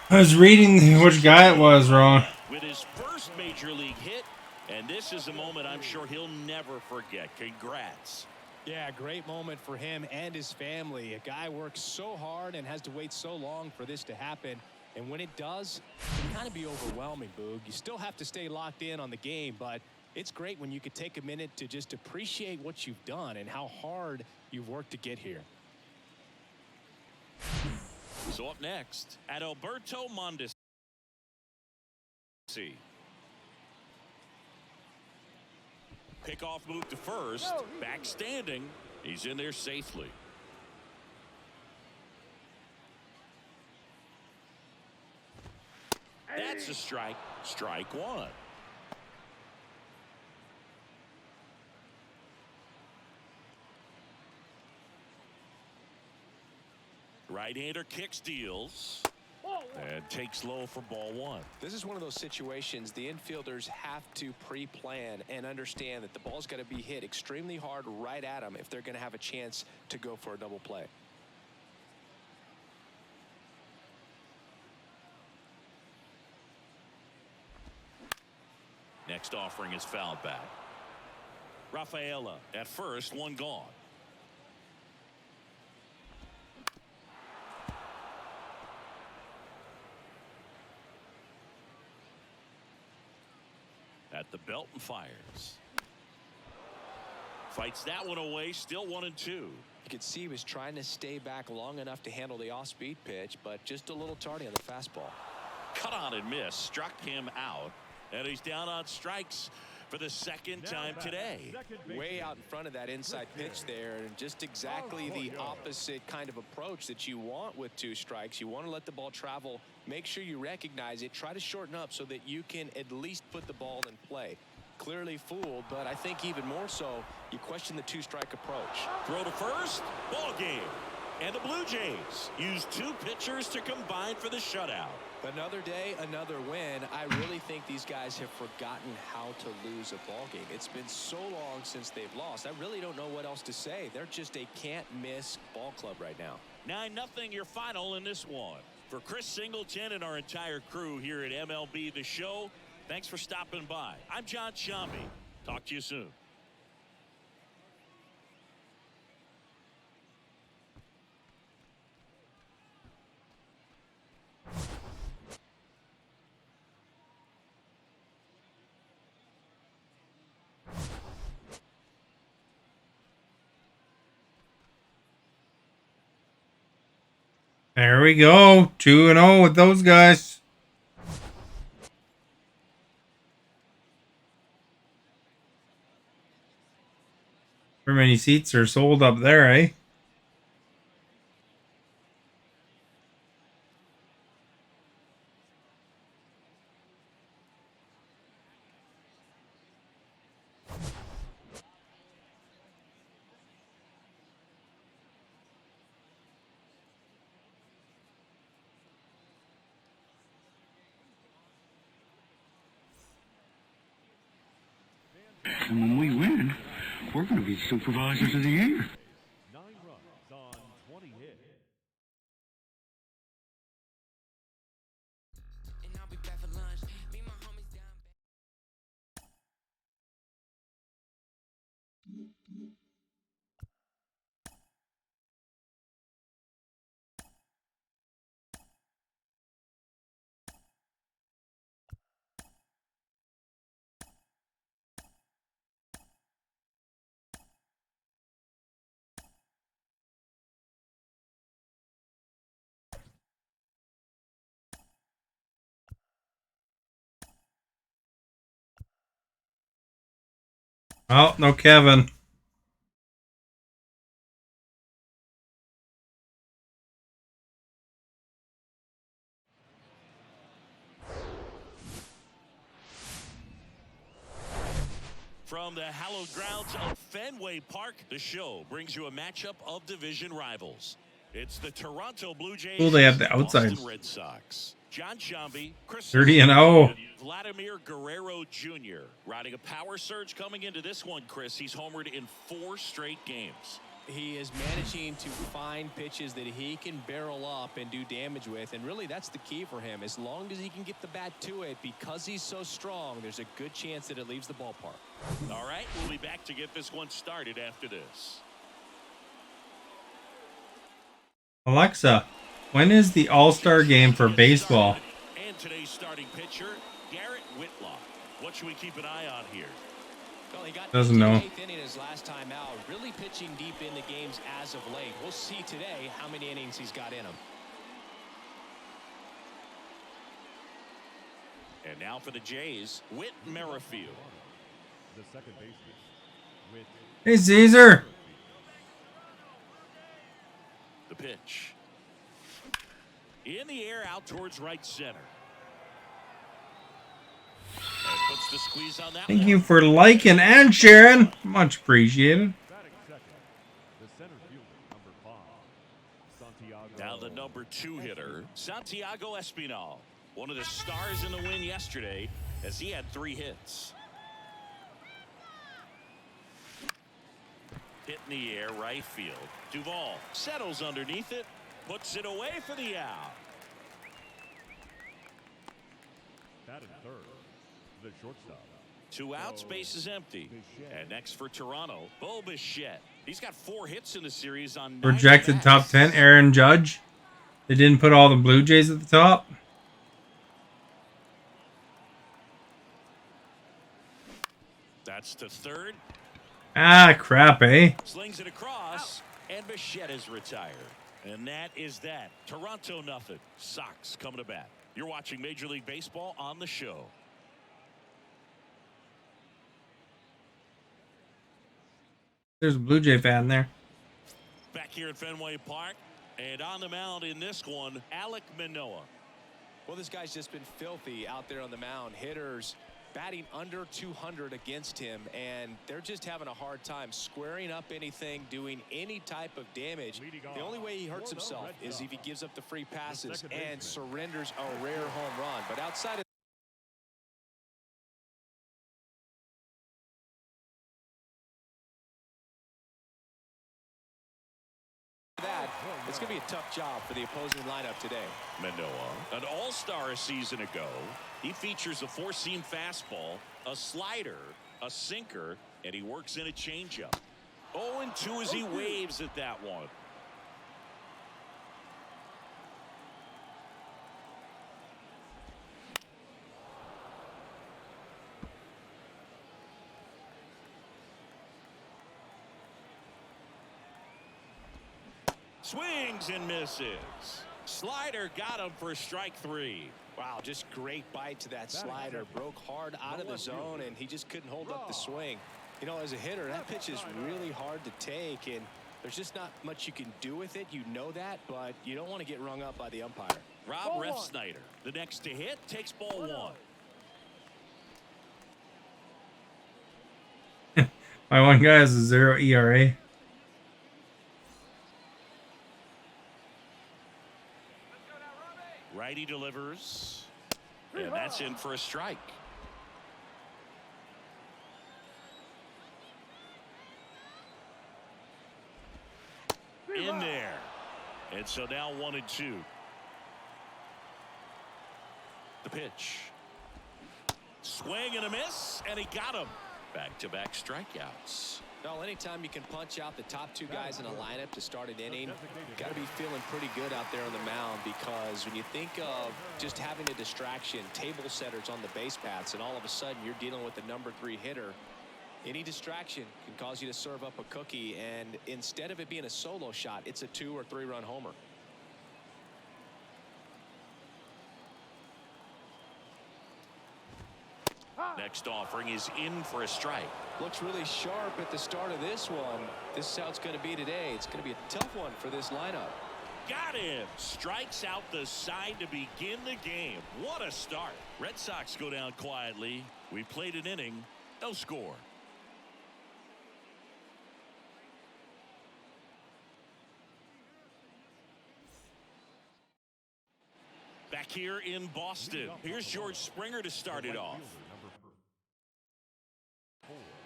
I was reading which guy it was wrong. With his first major league hit, and this is a moment I'm sure he'll never forget. Congrats. Yeah, great moment for him and his family. A guy works so hard and has to wait so long for this to happen. And when it does, it can kind of be overwhelming, Boog. You still have to stay locked in on the game, but it's great when you could take a minute to just appreciate what you've done and how hard you've worked to get here. So up next, Adalberto Mondesi. Pickoff move to first. Back standing. He's in there safely. That's a strike. Strike 1. Right-hander kicks, deals, and takes low for ball 1. This is one of those situations the infielders have to pre-plan and understand that the ball's got to be hit extremely hard right at them if they're going to have a chance to go for a double play. Next offering is fouled back. Rafaela at first, 1 gone. At the belt and fires. Fights that one away, still 1-2. You could see he was trying to stay back long enough to handle the off-speed pitch, but just a little tardy on the fastball. Cut on and miss, struck him out, and he's down on strikes for the second time today. Way out in front of that inside pitch there, and just exactly the opposite kind of approach that you want with 2 strikes. You want to let the ball travel, make sure you recognize it, try to shorten up so that you can at least put the ball in play. Clearly fooled, but I think even more so, you question the 2-strike approach. Throw to first, ball game. And the Blue Jays use 2 pitchers to combine for the shutout. Another day, another win. I really think these guys have forgotten how to lose a ball game. It's been so long since they've lost. I really don't know what else to say. They're just a can't-miss ball club right now. 9-0 your final in this one. For Chris Singleton and our entire crew here at MLB The Show, thanks for stopping by. I'm John Shambi. Talk to you soon. There we go. 2-0 with those guys. How many seats are sold up there, eh? and when we win, we're going to be supervisors of the year. 9 runs on 20 hits. Oh, no Kevin. From the hallowed grounds of Fenway Park, the show brings you a matchup of division rivals. It's the Toronto Blue Jays. Cool, they have the and outside. Boston Red Sox. John Shambi, Chris 30-0. Vladimir Guerrero Jr. riding a power surge coming into this one, Chris. He's homered in 4 straight games. He is managing to find pitches that he can barrel up and do damage with, and really that's the key for him. As long as he can get the bat to it, because he's so strong, there's a good chance that it leaves the ballpark. All right, we'll be back to get this one started after this. Alexa, when is the All-Star game for baseball? And today's starting pitcher, Garrett Whitlock. What should we keep an eye on here? Well, he got Doesn't know. 8th inning his last time out, really pitching deep in the games as of late. We'll see today how many innings he's got in him. And now for the Jays, Whit Merrifield. The second baseman, Whit. Hey, Caesar. The pitch. In the air out towards right center. And puts the squeeze on that Thank one. you for liking and sharing. Much appreciated. Batting second, the center fielder, number 5, Santiago. Now the number 2 hitter, Santiago Espinal. One of the stars in the win yesterday as he had 3 hits. Hit in the air, right field. Duvall settles underneath it, puts it away for the out. Batting third, the shortstop. 2 outs, base is empty. And next for Toronto, Bo Bichette. He's got 4 hits in the series on 9 Projected at-bats. top 10, Aaron Judge. They didn't put all the Blue Jays at the top. That's to third. Ah, crap, eh? Slings it across, and Bichette is retired. And that is that. Toronto nothing. Sox coming to bat. You're watching Major League Baseball on the show. There's a Blue Jay fan there. Back here at Fenway Park, and on the mound in this one, Alek Manoah. Well, this guy's just been filthy out there on the mound. Hitters batting under 200 against him, and they're just having a hard time squaring up anything, doing any type of damage. The only way he hurts himself is if he gives up the free passes and surrenders a rare home run. But outside of that, it's going to be a tough job for the opposing lineup today. Manoah, an all-star a season ago. He features a 4-seam fastball, a slider, a sinker, and he works in a changeup. 0-2 as he waves at that one. Swings and misses. Slider got him for strike 3. Wow, just great bite to that slider. Broke hard out of the zone, and he just couldn't hold up the swing. You know, as a hitter, that pitch is really hard to take, and there's just not much you can do with it. You know that, but you don't want to get rung up by the umpire. Rob Refsnyder, the next to hit, takes ball 1. My one guy has a 0 ERA. Righty delivers, and that's in for a strike. And so now 1-2. The pitch. Swing and a miss, and he got him. Back-to-back strikeouts. Well, anytime you can punch out the top two guys in a lineup to start an inning, you've got to be feeling pretty good out there on the mound, because when you think of just having a distraction, table setters on the base paths, and all of a sudden you're dealing with the number 3 hitter, any distraction can cause you to serve up a cookie, and instead of it being a solo shot, it's a 2 or 3 run homer. Next offering is in for a strike. Looks really sharp at the start of this one. This is how it's going to be today. It's going to be a tough one for this lineup. Got him. Strikes out the side to begin the game. What a start. Red Sox go down quietly. We played an inning. No score. Back here in Boston. Here's George Springer to start it off.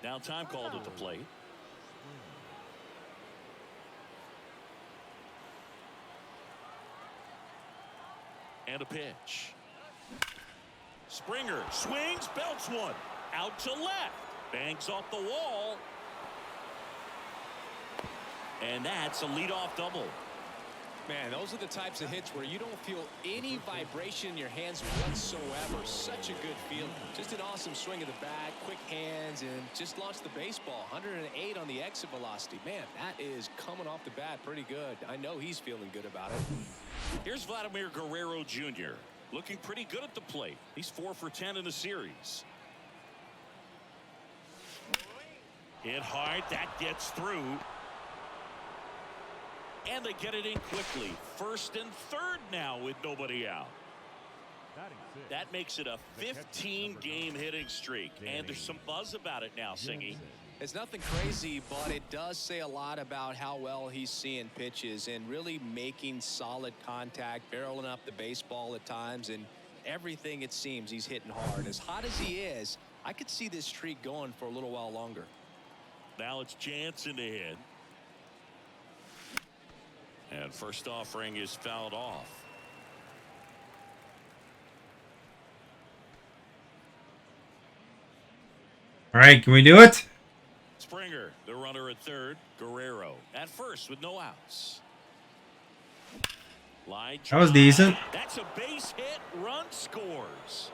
Now time called at the plate. And a pitch. Springer swings, belts one. Out to left. Bangs off the wall. And that's a leadoff double. Man, those are the types of hits where you don't feel any vibration in your hands whatsoever. Such a good feeling. Just an awesome swing of the bat, quick hands, and just launched the baseball. 108 on the exit velocity. Man, that is coming off the bat pretty good. I know he's feeling good about it. Here's Vladimir Guerrero Jr. looking pretty good at the plate. He's 4 for 10 in the series. Hit hard. That gets through. And they get it in quickly. First and third now with nobody out. That makes it a 15-game hitting streak. And there's some buzz about it now, Singy. It's nothing crazy, but it does say a lot about how well he's seeing pitches and really making solid contact, barreling up the baseball at times, and everything it seems he's hitting hard. As hot as he is, I could see this streak going for a little while longer. Now it's Jansen to hit. And first offering is fouled off. All right, can we do it? Springer, the runner at third. Guerrero at first with no outs. Line That was decent. That's a base hit. Run scores.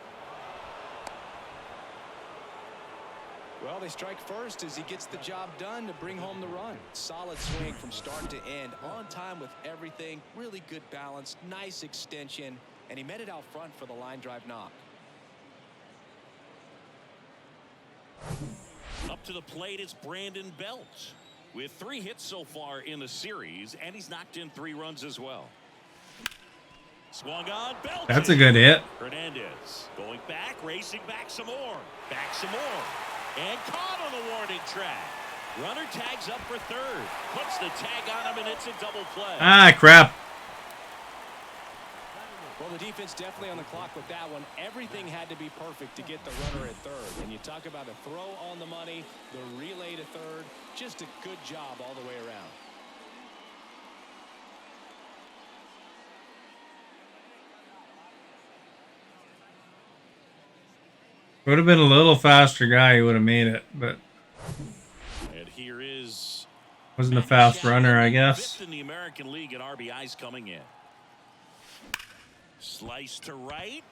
Well, they strike first as he gets the job done to bring home the run. Solid swing from start to end. On time with everything. Really good balance. Nice extension. And he met it out front for the line drive knock. Up to the plate, it's Brandon Belt with 3 hits so far in the series, and he's knocked in 3 runs as well. Swung on, Belt. That's a good hit. Hernandez going back, racing back some more. Back some more. And caught on the warning track. Runner tags up for third. Puts the tag on him, and it's a double play. Ah, crap. Well, the defense definitely on the clock with that one. Everything had to be perfect to get the runner at third. And you talk about the throw on the money, the relay to third. Just a good job all the way around. Would have been a little faster guy. He would have made it, but And here is wasn't a fast runner, I guess. 5th in the American League in RBIs coming in. Slice to right.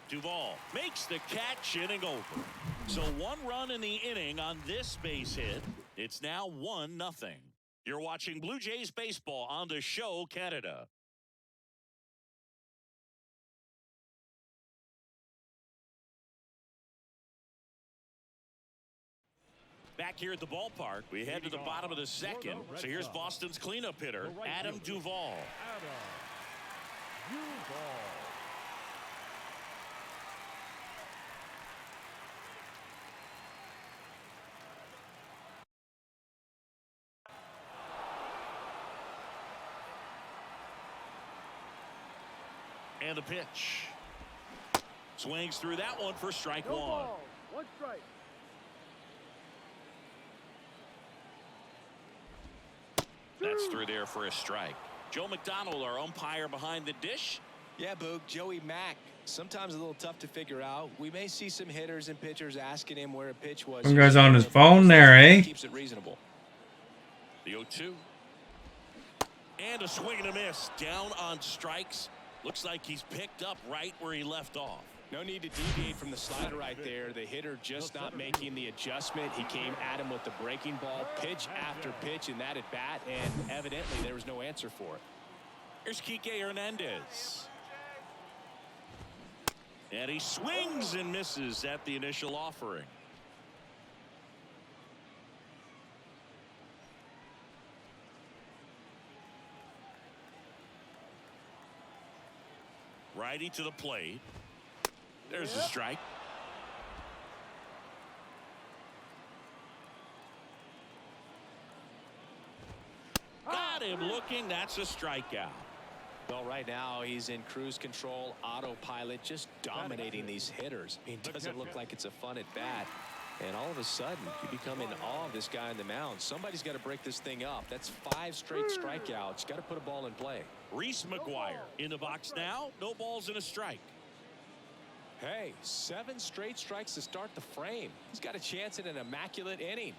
Duvall makes the catch, inning over. So 1 run in the inning on this base hit. It's now 1-0. You're watching Blue Jays baseball on the Show Canada. Back here at the ballpark, we head to the bottom of the second. So here's Boston's cleanup hitter, Adam Duvall. And the pitch. Swings through that one for strike 1. 1 strike. That's through there for a strike. Joe McDonald, our umpire behind the dish. Yeah, Boog, Joey Mack. Sometimes a little tough to figure out. We may see some hitters and pitchers asking him where a pitch was. Some guy's on his phone there, eh? Keeps it reasonable. The 0-2. And a swing and a miss. Down on strikes. Looks like he's picked up right where he left off. No need to deviate from the slider right there. The hitter just not making the adjustment. He came at him with the breaking ball, pitch after pitch in that at bat, and evidently there was no answer for it. Here's Kike Hernandez. And he swings and misses at the initial offering. Righty to the plate. There's a strike. Got him looking. That's a strikeout. Well, right now he's in cruise control, autopilot, just dominating these hitters. I mean, it doesn't look like it's a fun at bat. And all of a sudden, you become in awe of this guy on the mound. Somebody's got to break this thing up. That's 5 straight strikeouts. Got to put a ball in play. Reese McGuire in the box now. No balls and a strike. Hey, 7 straight strikes to start the frame. He's got a chance at an immaculate inning.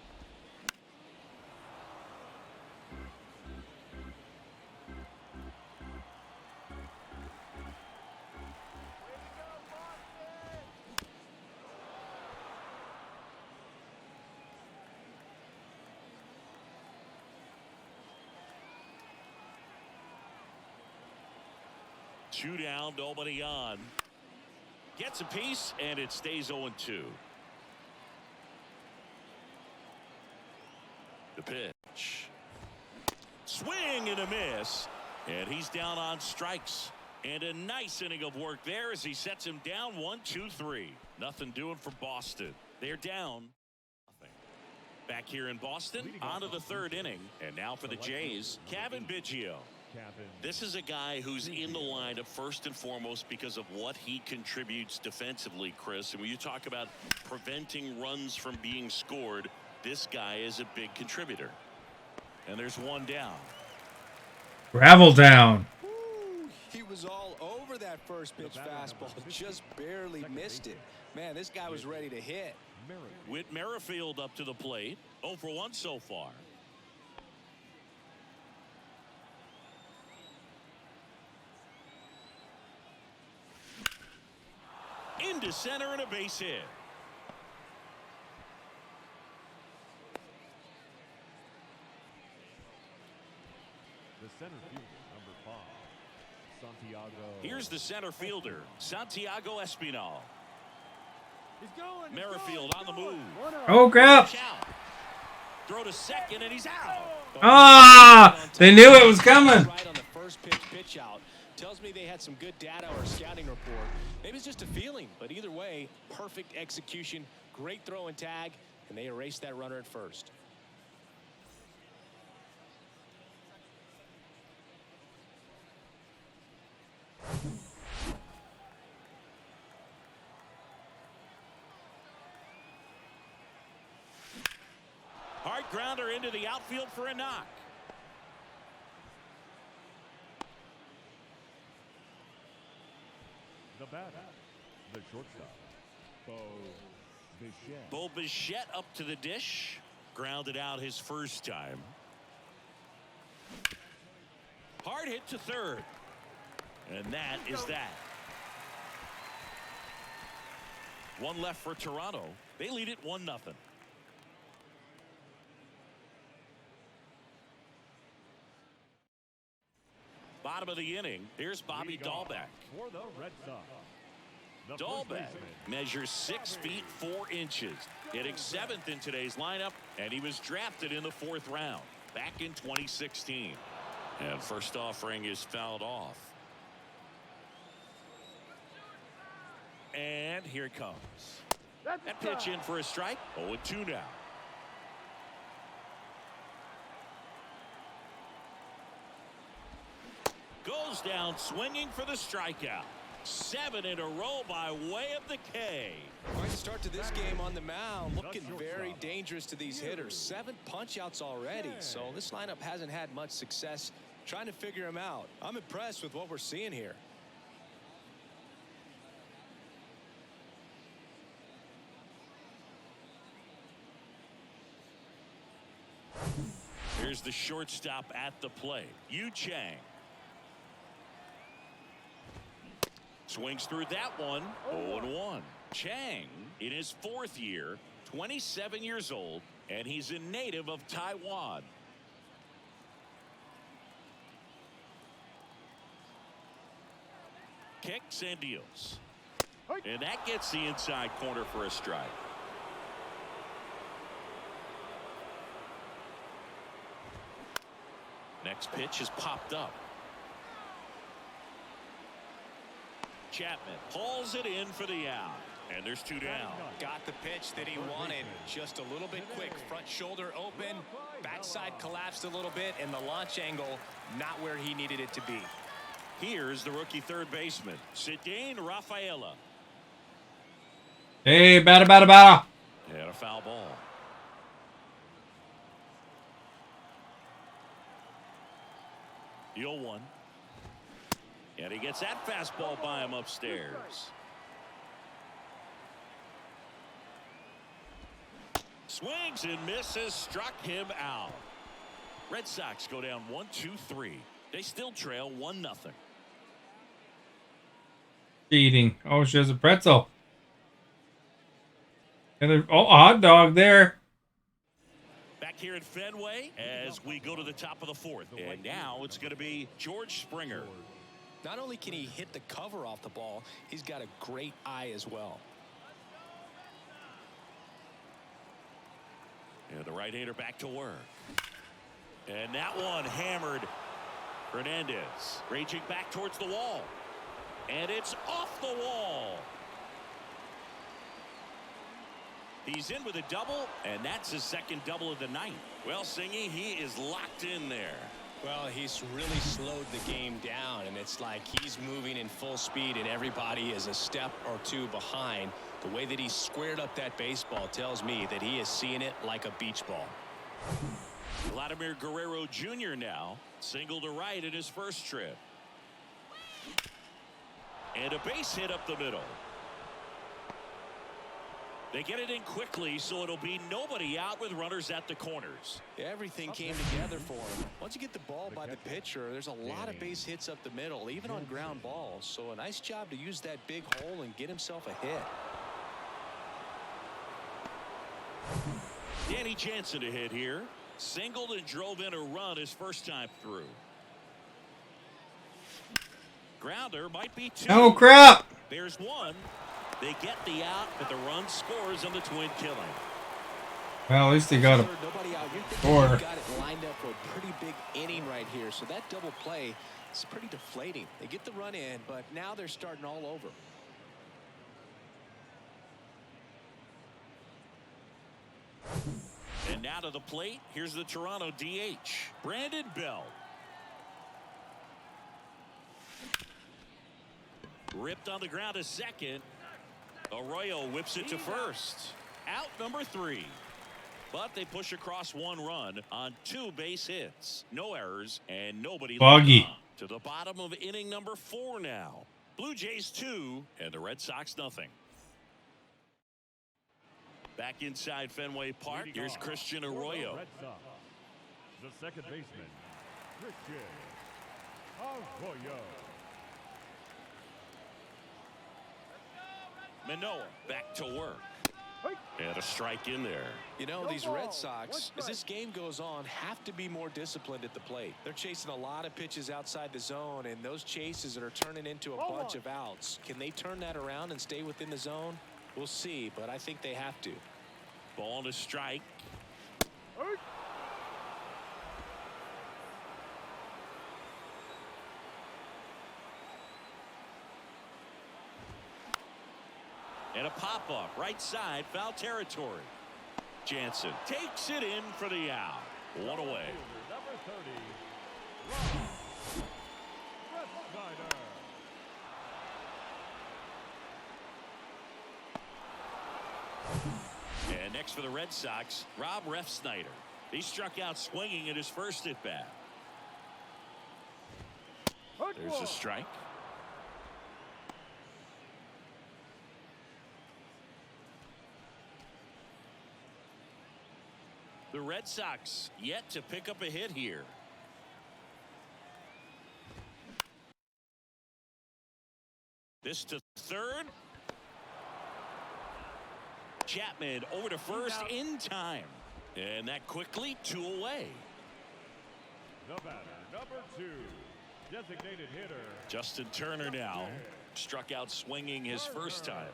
Two down, nobody on. Gets a piece, and it stays 0-2. The pitch. Swing and a miss. And he's down on strikes. And a nice inning of work there as he sets him down 1-2-3. Nothing doing for Boston. They're down. Back here in Boston, on to the 3rd inning. And now for the Jays, Kevin Biggio. This is a guy who's in the lineup first and foremost because of what he contributes defensively, Chris. And when you talk about preventing runs from being scored, this guy is a big contributor. And there's one down. Gravel down. Ooh, he was all over that first pitch fastball, just barely missed it. Man, this guy was ready to hit. Whit Merrifield up to the plate. 0 for 1 so far. Into center and a base hit. The center fielder, number 5, Santiago. Here's the center fielder, Santiago Espinal. Merrifield on the move. Oh, crap. Throw to second, and he's out. Ah, they knew it was coming. Right on the first pitch out. Tells me they had some good data or scouting report. Maybe it's just a feeling, but either way, perfect execution, great throw and tag, and they erased that runner at first. Hard grounder into the outfield for a knock. The batter, the shortstop, Bo Bichette. Bo Bichette up to the dish. Grounded out his first time. Hard hit to third. And that is that. One left for Toronto. They lead it 1-0. Bottom of the inning. Here's Bobby Dahlbeck. For the Red Sox. The first Dahlbeck baseman, measures 6 feet 4 inches, hitting 7th in today's lineup, and he was drafted in the 4th round back in 2016. And first offering is fouled off. And here it comes. That pitch in for a strike. 0-2 now. Goes down swinging for the strikeout. 7 in a row by way of the K. Quite a start to this game on the mound. Looking very dangerous to these hitters. 7 punch outs already. So this lineup hasn't had much success trying to figure him out. I'm impressed with what we're seeing here. Here's the shortstop at the plate, Yu Chang. Swings through that one. 0-1. Chang in his 4th year, 27 years old, and he's a native of Taiwan. Kicks and deals. And that gets the inside corner for a strike. Next pitch is popped up. Chapman pulls it in for the out. And there's 2 down. Got the pitch that he wanted. Just a little bit quick. Front shoulder open. Backside collapsed a little bit. And the launch angle not where he needed it to be. Here's the rookie third baseman, Cedane Rafaela. Hey, batter. And a foul ball. The 0-1. And he gets that fastball by him upstairs. Swings and misses, struck him out. Red Sox go down 1-2-3. They still trail 1-0. Eating. Oh, she has a pretzel. And a hot dog there. Back here at Fenway as we go to the top of the 4th. And now it's going to be George Springer. Not only can he hit the cover off the ball, he's got a great eye as well. And the right-hander back to work. And that one hammered. Hernandez raging back towards the wall. And it's off the wall. He's in with a double, and that's his second double of the night. Well, Singy, he is locked in there. Well, he's really slowed the game down, and it's like he's moving in full speed, and everybody is a step or 2 behind. The way that he squared up that baseball tells me that he is seeing it like a beach ball. Vladimir Guerrero Jr. now single to right in his first trip. And a base hit up the middle. They get it in quickly, so it'll be nobody out with runners at the corners. Everything came together for him. Once you get the ball by the pitcher, there's a lot of base hits up the middle, even on ground balls. So a nice job to use that big hole and get himself a hit. Danny Jansen to hit here. Singled and drove in a run his first time through. Grounder might be 2. Oh, crap. There's 1. They get the out, but the run scores on the twin killing. Well, at least they got a Nobody out. You're four. thinking got it lined up for a pretty big inning right here. So that double play is pretty deflating. They get the run in, but now they're starting all over. And now to the plate, here's the Toronto DH, Brandon Belt. Ripped on the ground to second. Arroyo whips it to first. Out number 3. But they push across 1 run on 2 base hits. No errors and nobody. Boggy. To the bottom of inning number 4 now. Blue Jays 2 and the Red Sox nothing. Back inside Fenway Park, here's Christian Arroyo. Red Sox, the second baseman, Christian Arroyo. Manoah back to work. And a strike in there. You know, these Red Sox, as this game goes on, have to be more disciplined at the plate. They're chasing a lot of pitches outside the zone, and those chases are turning into a bunch of outs. Can they turn that around and stay within the zone? We'll see, but I think they have to. Ball to strike. And a pop-up, right side, foul territory. Jansen takes it in for the out. 1 away. Number 30, And next for the Red Sox, Rob Refsnyder. He struck out swinging in his first at-bat. There's a strike. The Red Sox yet to pick up a hit here. This to third. Chapman over to first in time. And that quickly 2 away. The batter, number 2, designated hitter. Justin Turner now struck out swinging his first time.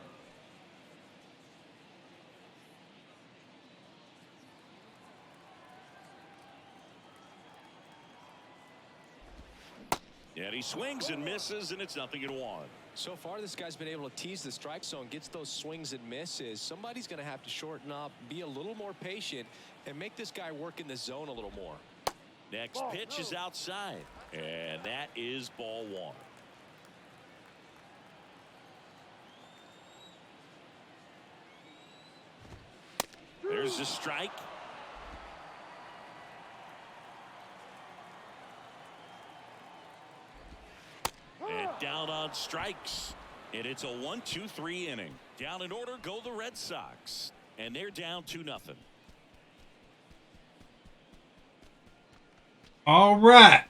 And he swings and misses, and it's 0-1. So far, this guy's been able to tease the strike zone, gets those swings and misses. Somebody's going to have to shorten up, be a little more patient, and make this guy work in the zone a little more. Next pitch is outside, and that is ball 1. There's the strike. And down on strikes. And it's a 1-2-3 inning. Down in order go the Red Sox. And they're down 2-0. All right.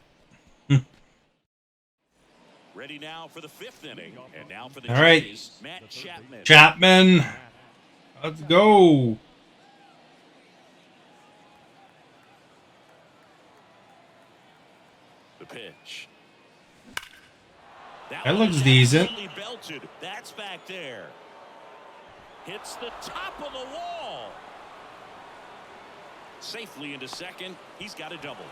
Ready now for the 5th inning. And now for the All right. Jays, Matt Chapman. Chapman. Let's go. The pitch. That one looks is decent. absolutely belted. That's back there. Hits the top of the wall. Safely into second. He's got a double.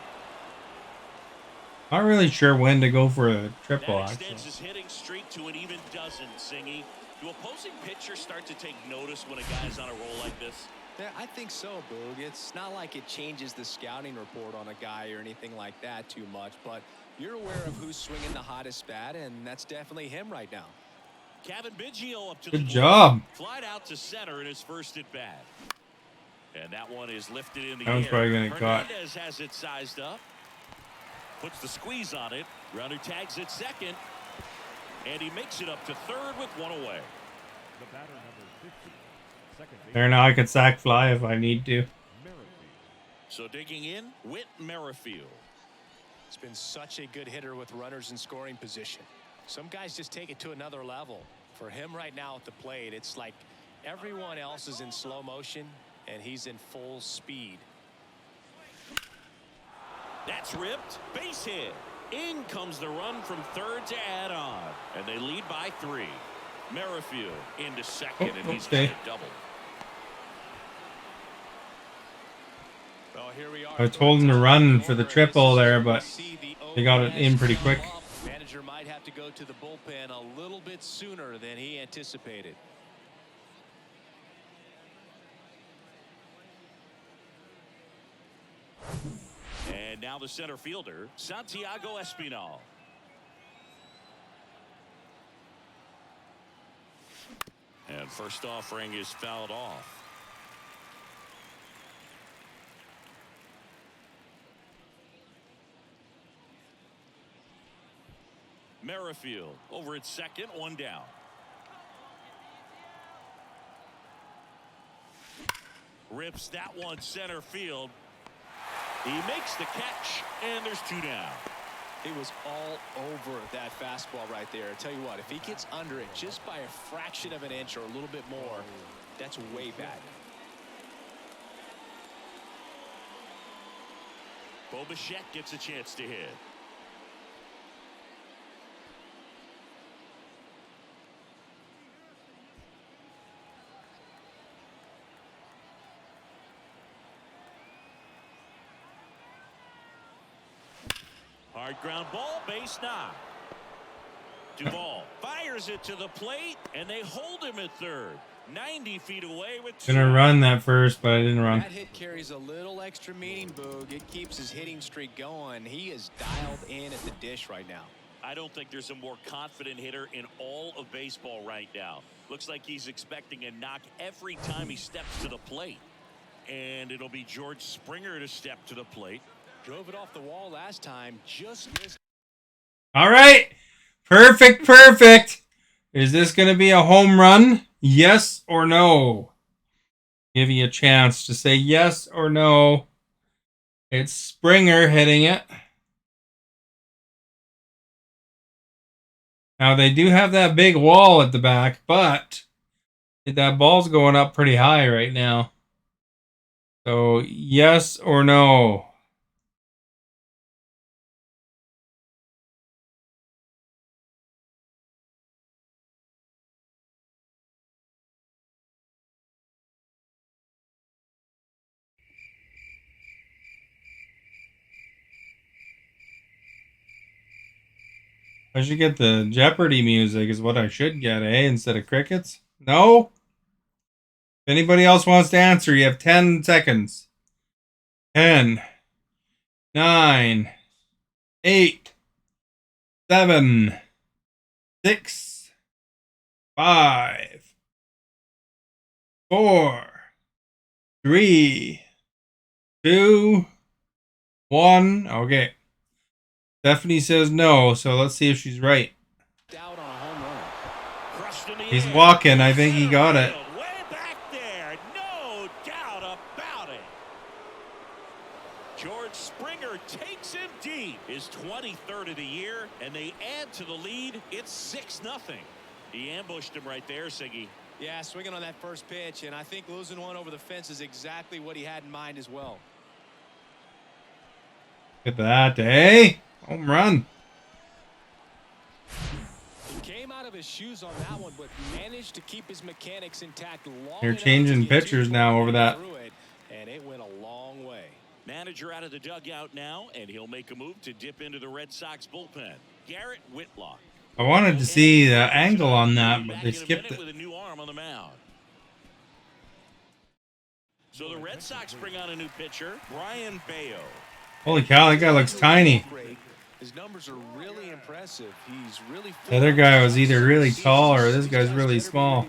Not really sure when to go for a triple, That actually. extends his hitting streak to an even dozen, Singy. Do opposing pitchers start to take notice when a guy's on a roll like this? Yeah, I think so, Boog. It's not like it changes the scouting report on a guy or anything like that too much, but you're aware of who's swinging the hottest bat, and that's definitely him right now. Kevin Biggio up to the Good plate. job. Flied out to center in his first at bat. And that one is lifted in the That one's air. probably gonna cut. Hernandez has it sized up. Puts the squeeze on it. Runner tags it second. And he makes it up to third with 1 away. The batter, number 50, second base. There, now I could sack fly if I need to. Merrifield. So digging in, Whit Merrifield. He's been such a good hitter with runners in scoring position. Some guys just take it to another level. For him right now at the plate, it's like everyone else is in slow motion, and he's in full speed. That's ripped. Base hit. In comes the run from third to add on. And they lead by 3. Merrifield into second, and he's got okay. a double. Well, here we are. I told him to run for the triple there, but they got it in pretty quick. Manager might have to go to the bullpen a little bit sooner than he anticipated. And now the center fielder, Santiago Espinal. And first offering is fouled off. Merrifield over at second, 1 down. Rips that one center field. He makes the catch, and there's 2 down. It was all over that fastball right there. I tell you what, if he gets under it just by a fraction of an inch or a little bit more, that's way bad. Bo Bichette gets a chance to hit. Hard ground ball, base knock. Duvall fires it to the plate, and they hold him at third. 90 feet away with 2. Gonna run that first, but I didn't run. That hit carries a little extra meaning, Boog. It keeps his hitting streak going. He is dialed in at the dish right now. I don't think there's a more confident hitter in all of baseball right now. Looks like he's expecting a knock every time he steps to the plate. And it'll be George Springer to step to the plate. Drove it off the wall last time. Just missed. All right. Perfect. Is this going to be a home run? Yes or no? Give you a chance to say yes or no. It's Springer hitting it. Now, they do have that big wall at the back, but that ball's going up pretty high right now. So, yes or no? I should get the Jeopardy music is what I should get, instead of crickets. No? If anybody else wants to answer, you have 10 seconds. 10, 9, 8, 7, 6, 5, 4, 3, 2, 1. Okay. Stephanie says no, so let's see if she's right. Out on a home run. He's walking. I think he got it. Way back there. No doubt about it. George Springer takes him deep. His 23rd of the year, and they add to the lead. It's 6-0. He ambushed him right there, Siggy. Yeah, swinging on that first pitch, and I think losing one over the fence is exactly what he had in mind as well. Look at that, home run. He came out of his shoes on that one, but managed to keep his mechanics intact long. They're changing pitchers now over that. And it went a long way. Manager out of the dugout now, and he'll make a move to dip into the Red Sox bullpen. Garrett Whitlock. I wanted to see the angle on that, but they skipped it. With a new arm on the mound. So the Red Sox bring on a new pitcher, Brian Bayo. Holy cow, that guy looks tiny. His numbers are really impressive. He's really The other guy was either really tall or this guy's really small.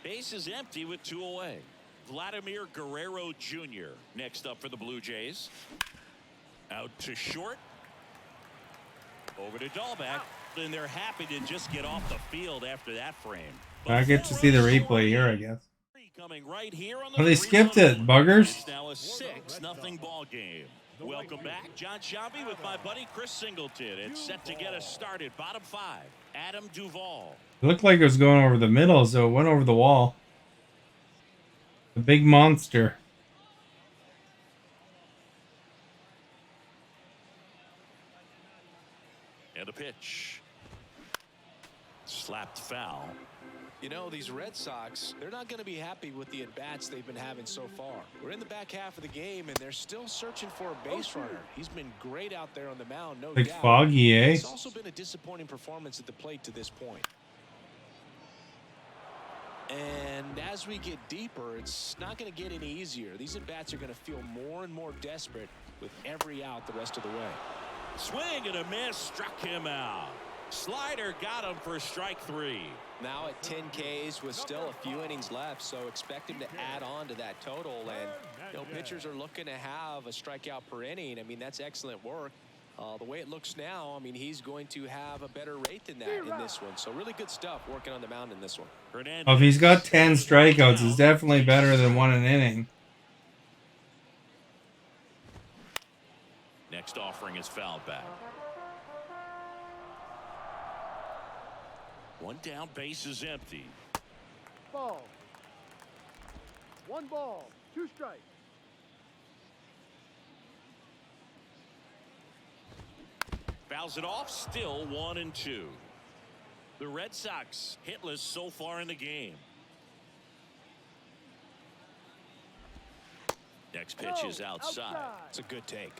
Base is empty with 2 away. Vladimir Guerrero Jr. next up for the Blue Jays. Out to short. Over to Dahlback. And they're happy to just get off the field after that frame. I get to see the replay here, I guess. Coming right here on Oh, they skipped it, buggers. It's now a 6-0 ball game. Welcome back, John Shelby with my buddy Chris Singleton. It's set to get us started. Bottom 5, Adam Duvall. It looked like it was going over the middle, so it went over the wall. The big monster. And a pitch. Slapped foul. You know, these Red Sox, they're not going to be happy with the at-bats they've been having so far. We're in the back half of the game, and they're still searching for a base runner. He's been great out there on the mound, no doubt. Foggy, It's also been a disappointing performance at the plate to this point. And as we get deeper, it's not going to get any easier. These at-bats are going to feel more and more desperate with every out the rest of the way. Swing and a miss, struck him out. Slider got him for strike 3. Now at 10 Ks with still a few innings left, so expect him to add on to that total. And you know, pitchers are looking to have a strikeout per inning. I mean, that's excellent work. The way it looks now, I mean, he's going to have a better rate than that in this one. So really good stuff working on the mound in this one. Well, if he's got 10 strikeouts, it's definitely better than 1 an inning. Next offering is fouled back. One down, base is empty. Ball. 1 ball, 2 strikes. Fouls it off, still 1-2. The Red Sox hitless so far in the game. Next pitch is outside. It's a good take.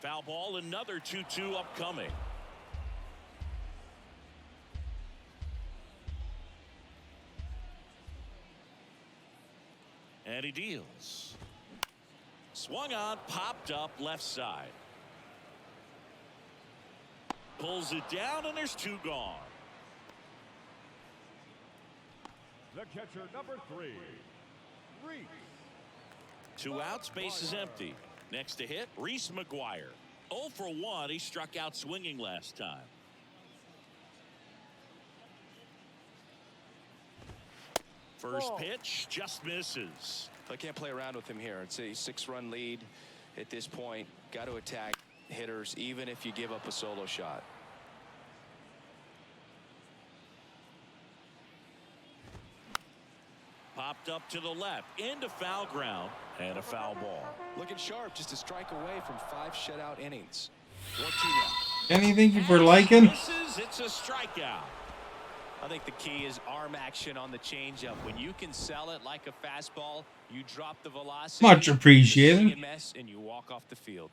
Foul ball, another 2-2 upcoming. And he deals. Swung on, popped up left side. Pulls it down, and there's 2 gone. The catcher, number 3, Reese. 2 outs, base is empty. Next to hit, Reese McGuire. 0 for 1. He struck out swinging last time. First pitch just misses. I can't play around with him here. It's a 6-run lead at this point. Got to attack hitters even if you give up a solo shot. Popped up to the left into foul ground and a foul ball. Looking sharp, just a strike away from 5 shutout innings. 1-2 now. Anything you for liking? Misses, it's a strikeout. I think the key is arm action on the changeup. When you can sell it like a fastball, you drop the velocity. Much appreciated. You see a mess and you walk off the field.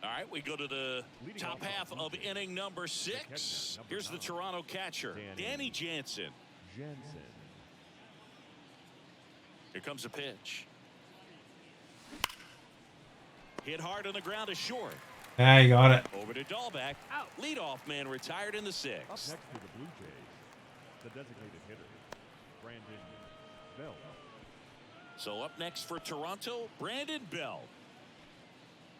All right, we go to the top half of inning number 6. Here's the Toronto catcher, Danny Jansen. Here comes a pitch. Hit hard on the ground is short. Ah, you got it. Over to Dahlbeck. Out. Leadoff man retired in the 6th. Up next to the Blue Jays, the designated hitter, Brandon Bell. So up next for Toronto, Brandon Bell.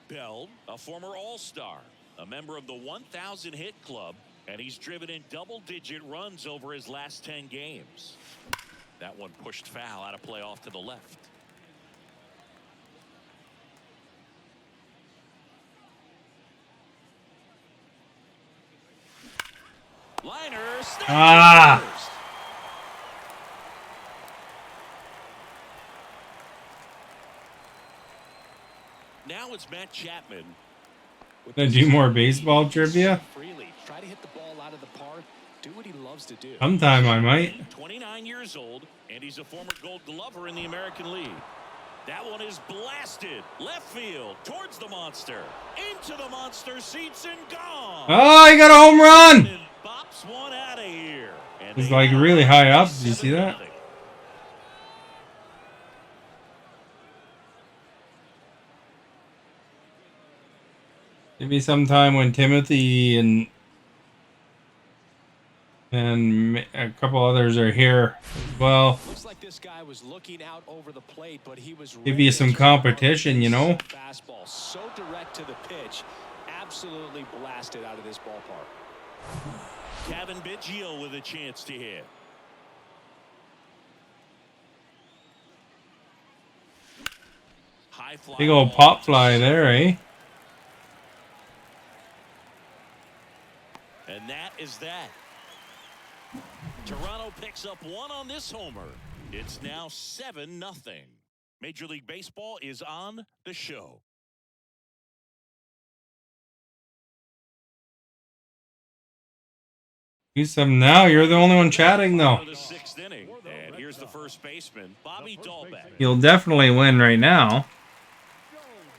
Bell, a former All-Star, a member of the 1,000 hit club, and he's driven in double-digit runs over his last 10 games. That one pushed foul out of play off to the left. Liner. Ah. Now it's Matt Chapman. Gonna do more baseball trivia? Freely try to hit the ball out of the park. Do what he loves to do. Sometime I might. 29 years old, and he's a former Gold Glover in the American League. That one is blasted left field towards the monster, into the monster seats and gone. Oh, he got a home run! And bops one out of here. And He's they like have really high up. Did you see 7-0. that? Maybe sometime when Timothy and a couple others are here as well. Looks like this guy was looking out over the plate, but he was Give you some competition, you know. Fastball so direct to the pitch, absolutely blasted out of this ballpark. Kevin Biggio with a chance to hit. High fly. Big old pop fly there, eh? And that is that. Toronto picks up one on this homer. It's now 7-0. Major League Baseball is on the show. Do some now. You're the only one chatting, though. The 6th inning, and here's the first baseman, Bobby Dahlbeck. You'll definitely win right now.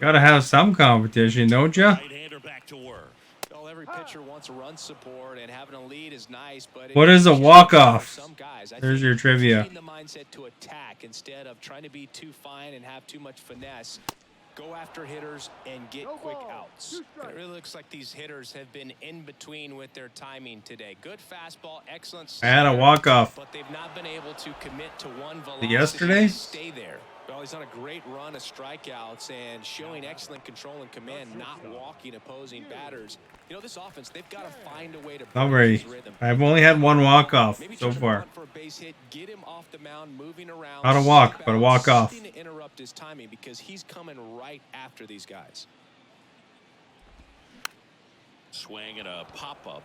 Gotta have some competition, don't you? Right-hander back to work. Well, every pitcher wants run support, and having a lead is nice, but What is a walk-off? some guys, I There's think your trivia. keeping the mindset to attack instead of trying to be too fine and have too much finesse. Go after hitters and get quick outs. It really looks like these hitters have been in between with their timing today. Good fastball, excellent. I had a walk-off. But they've not been able to commit to one velocity. Yesterday? And stay there. Well, he's on a great run of strikeouts and showing excellent control and command, not walking opposing batters. You know, this offense, they've got to find a way to Not break very. his rhythm. I've only had one walk-off Maybe so try to far. run for a base hit, get him off the mound, moving around. Not a walk, step but a out, walk-off. something to interrupt his timing because he's coming right after these guys. Swing and a pop-up.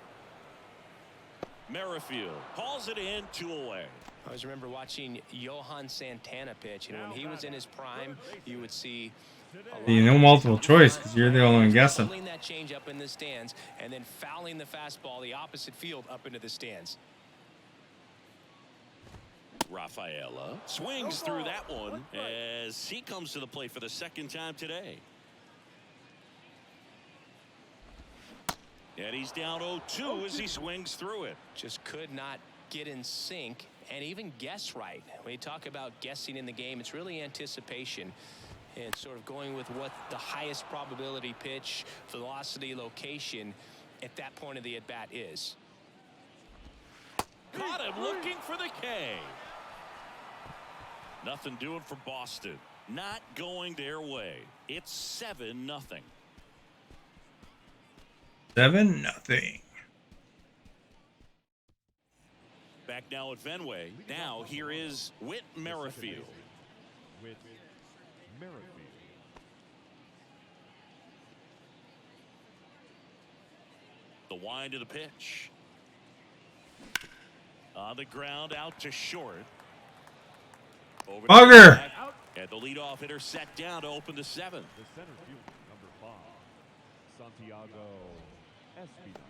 Merrifield calls it in, 2 away. I always remember watching Johan Santana pitch, and when he was in his prime, you would see You know multiple choice because you're the only one guessing. fouling that change up in the stands and then fouling the fastball the opposite field up into the stands. Rafaela swings through that one as he comes to the plate for the 2nd time today. And he's down 0-2 as he swings through it. Just could not get in sync and even guess right. When you talk about guessing in the game, it's really anticipation. And sort of going with what the highest probability pitch, velocity, location at that point of the at-bat is. Caught him looking for the K. Nothing doing for Boston. Not going their way. It's 7-0. 7-0. Back now at Fenway. Now here is Whit Merrifield. Whit Merrifield. The wind of the pitch. On the ground, out to short. Over to Bugger! the back, and the leadoff hitter set down to open the 7th. The center fielder, number 5, Santiago Espinal.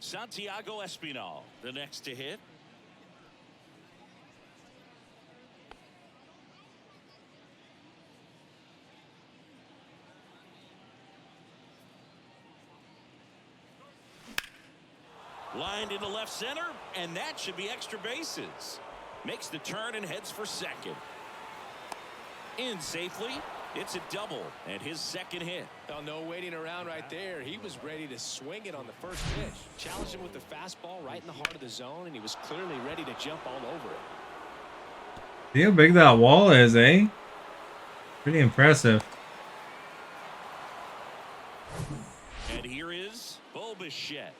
Santiago Espinal, the next to hit. Lined into left center, and that should be extra bases. Makes the turn and heads for second. In safely. It's a double and his second hit. Oh, no waiting around right there. He was ready to swing it on the first pitch. Challenged him with the fastball right in the heart of the zone, and he was clearly ready to jump all over it. See how big that wall is, eh? Pretty impressive. And here is Bo Bichette.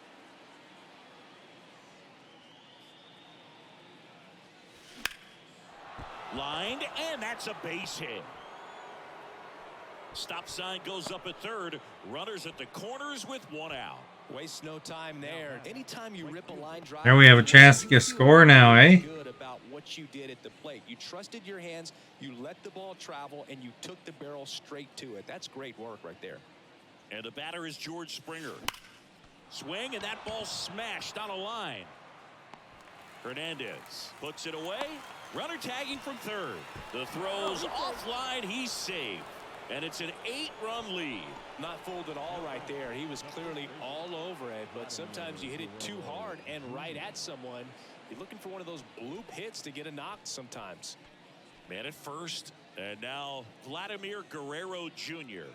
Lined, and that's a base hit. Stop sign goes up at third. Runners at the corners with 1 out. Waste no time there. Anytime you rip a line drive, There we have a chance to get a score now, eh? Good about what you did at the plate. You trusted your hands, you let the ball travel, and you took the barrel straight to it. That's great work right there. And the batter is George Springer. Swing, and that ball smashed on a line. Hernandez puts it away. Runner tagging from third. The throw's offline. He's saved. And it's an 8-run lead. Not fooled at all right there. He was clearly all over it, but sometimes you hit it too hard and right at someone. You're looking for one of those bloop hits to get a knock sometimes. Man at first, and now Vladimir Guerrero Jr.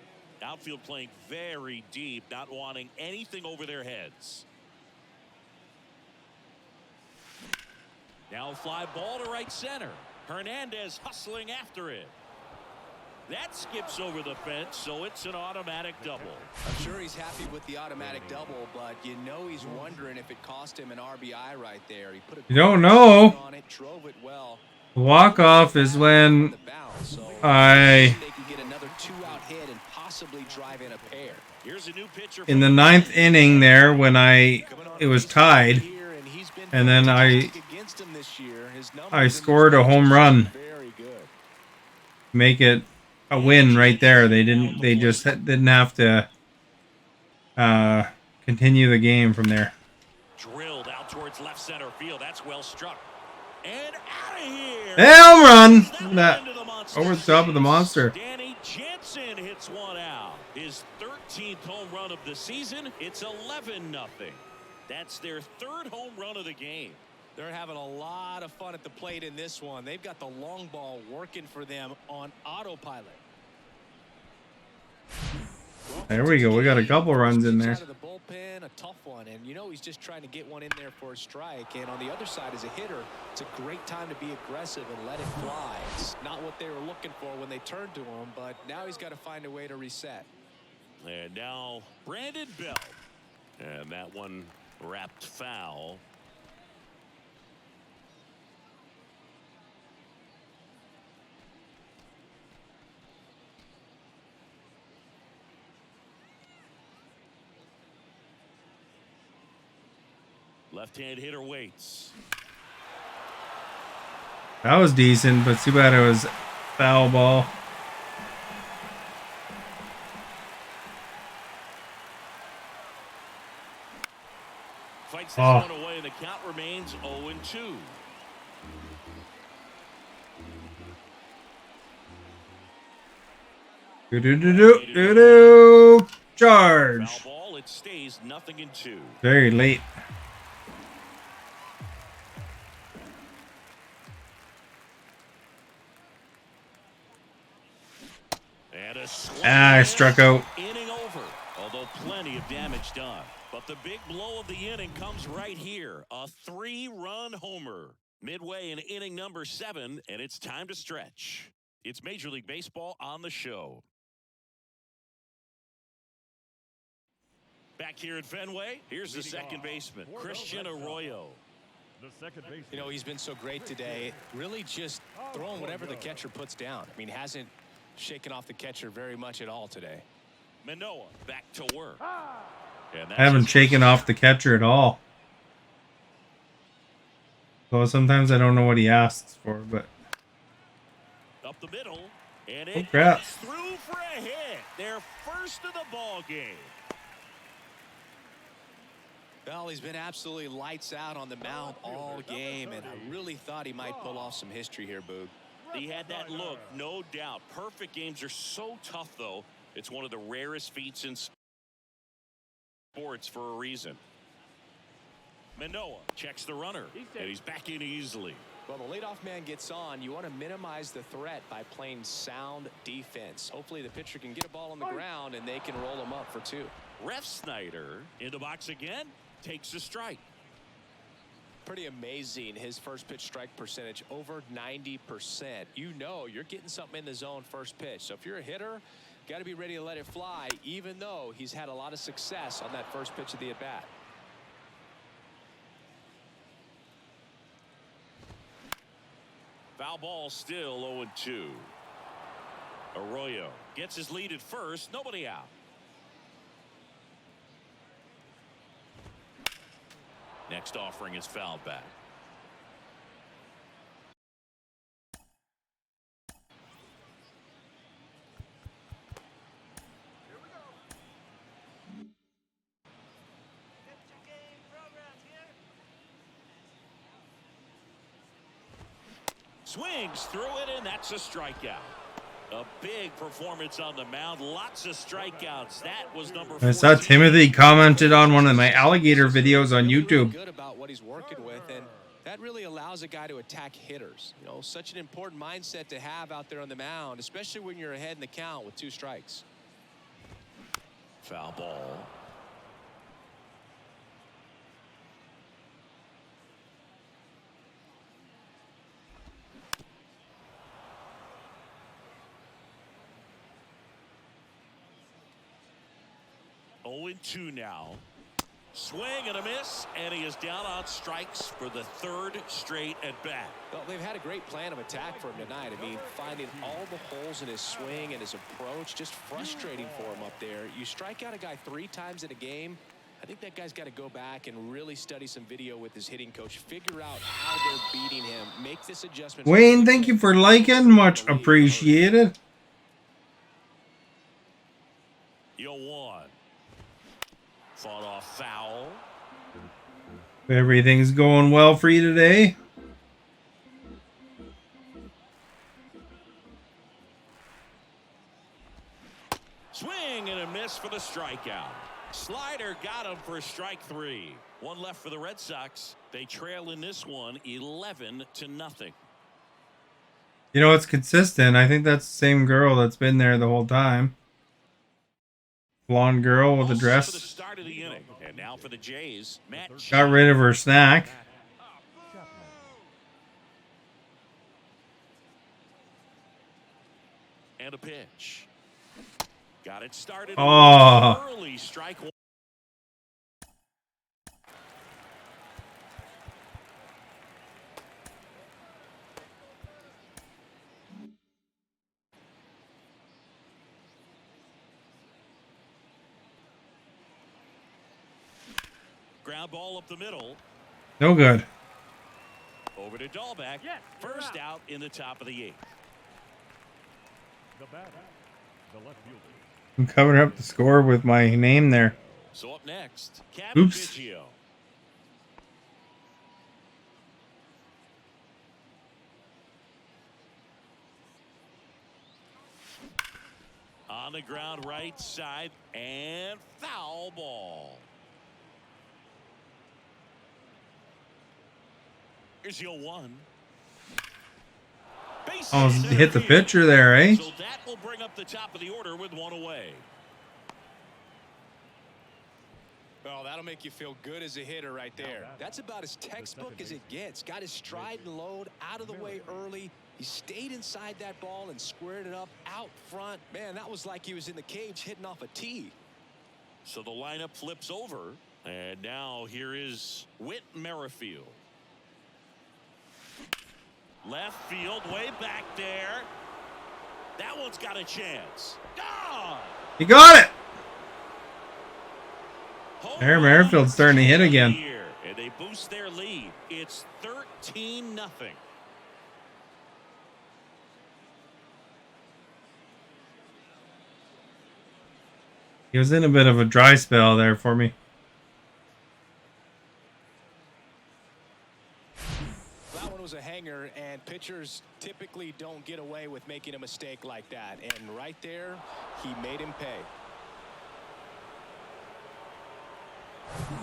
Outfield playing very deep, not wanting anything over their heads. Now fly ball to right center. Hernandez hustling after it. That skips over the fence, so it's an automatic double. I'm sure he's happy with the automatic double, but you know he's wondering if it cost him an RBI right there. He put a You don't know. on it, drove it well. The walk-off is when I, They can get another 2-out hit and possibly drive in a pair. Here's a new pitcher in the 9th inning there, when it was tied, and then I scored a home run. Very good. Make it a win right there. They just didn't have to continue the game from there. drilled out towards left center field. That's well struck. And out of here. Home run! Look at that. Over the top of the monster. Danny Jansen hits one out. His 13th home run of the season. It's 11-0. That's their 3rd home run of the game. They're having a lot of fun at the plate in this one. They've got the long ball working for them on autopilot. There we go. We got a couple runs in there. Out of the bullpen, a tough one, and you know he's just trying to get one in there for a strike. And on the other side, as a hitter, it's a great time to be aggressive and let it fly. It's not what they were looking for when they turned to him, but now he's got to find a way to reset. And now Brandon Bell, and that one wrapped foul. Left-hand hitter waits. That was decent, but too bad it was foul ball. Fights this one away, and the count remains 0-2. Do-do-do-do-do-do. Charge. Foul ball, it stays 0-2. Very late. I struck out. Inning over, although plenty of damage done. But the big blow of the inning comes right here. A 3-run homer. Midway in inning number 7, and it's time to stretch. It's Major League Baseball on the show. Back here at Fenway, here's the second baseman, Christian Arroyo. The second baseman. You know, he's been so great today. Really just throwing whatever the catcher puts down. I mean, hasn't shaken off the catcher very much at all today. Manoah back to work. And I haven't shaken off the catcher at all. So sometimes I don't know what he asks for, but up the middle, and oh it crap! gets through for a hit. Their first of the ball game. Well, he's been absolutely lights out on the mound all game, and I really thought he might pull off some history here, Boog. He had that look, no doubt. Perfect games are so tough, though. It's one of the rarest feats in sports for a reason. Manoah checks the runner, and he's back in easily. Well, the leadoff man gets on. You want to minimize the threat by playing sound defense. Hopefully the pitcher can get a ball on the ground, and they can roll him up for 2. Ref Snyder in the box again, takes a strike. Pretty amazing, his first pitch strike percentage, over 90%. You know you're getting something in the zone first pitch. So if you're a hitter, got to be ready to let it fly, even though he's had a lot of success on that first pitch of the at-bat. Foul ball still 0-2. Arroyo gets his lead at first, nobody out. Next offering is fouled back. Swings through it, and that's a strikeout. A big performance on the mound. Lots of strikeouts. That was number 14. I saw Timothy commented on one of my alligator videos on YouTube. Good about what he's working with, and that really allows a guy to attack hitters. You know, such an important mindset to have out there on the mound, especially when you're ahead in the count with 2 strikes. Foul ball. Oh, 2 now. Swing and a miss, and he is down on strikes for the 3rd straight at bat. Well, they've had a great plan of attack for him tonight. I mean, finding all the holes in his swing and his approach, just frustrating for him up there. You strike out a guy 3 times in a game, I think that guy's got to go back and really study some video with his hitting coach, figure out how they're beating him, make this adjustment. Wayne, thank you for liking. Much appreciated. 0-1. Fought off foul. Everything's going well for you today. Swing and a miss for the strikeout. Slider got him for strike 3. 1 left for the Red Sox. They trail in this one 11-0. You know, it's consistent. I think that's the same girl that's been there the whole time. Blonde girl with a dress. For the start of the inning. And now for the Jays. Matt Got rid of her snack. And a pitch. Got it started. Oh. Early strike 1. Ground ball up the middle. No good. Over to Dahlbeck. First out in the top of the 8th. The batter, the left fielder. I'm covering up the score with my name there. So up next, Oops. Cavavigio. On the ground right side and foul ball. Here's 0-1. Base Almost center hit the field. pitcher there, eh? So that will bring up the top of the order with one away. Well, that'll make you feel good as a hitter right there. That's about as textbook as it gets. Got his stride and load out of the way early. He stayed inside that ball and squared it up out front. Man, that was like he was in the cage hitting off a tee. So the lineup flips over. And now here is Whit Merrifield. Left field, way back there. That one's got a chance. Gone! He got it! There, Merrifield's starting to hit again. And they boost their lead. It's 13-0. He was in a bit of a dry spell there for me. That one was a hanger, and pitchers typically don't get away with making a mistake like that. And right there, he made him pay.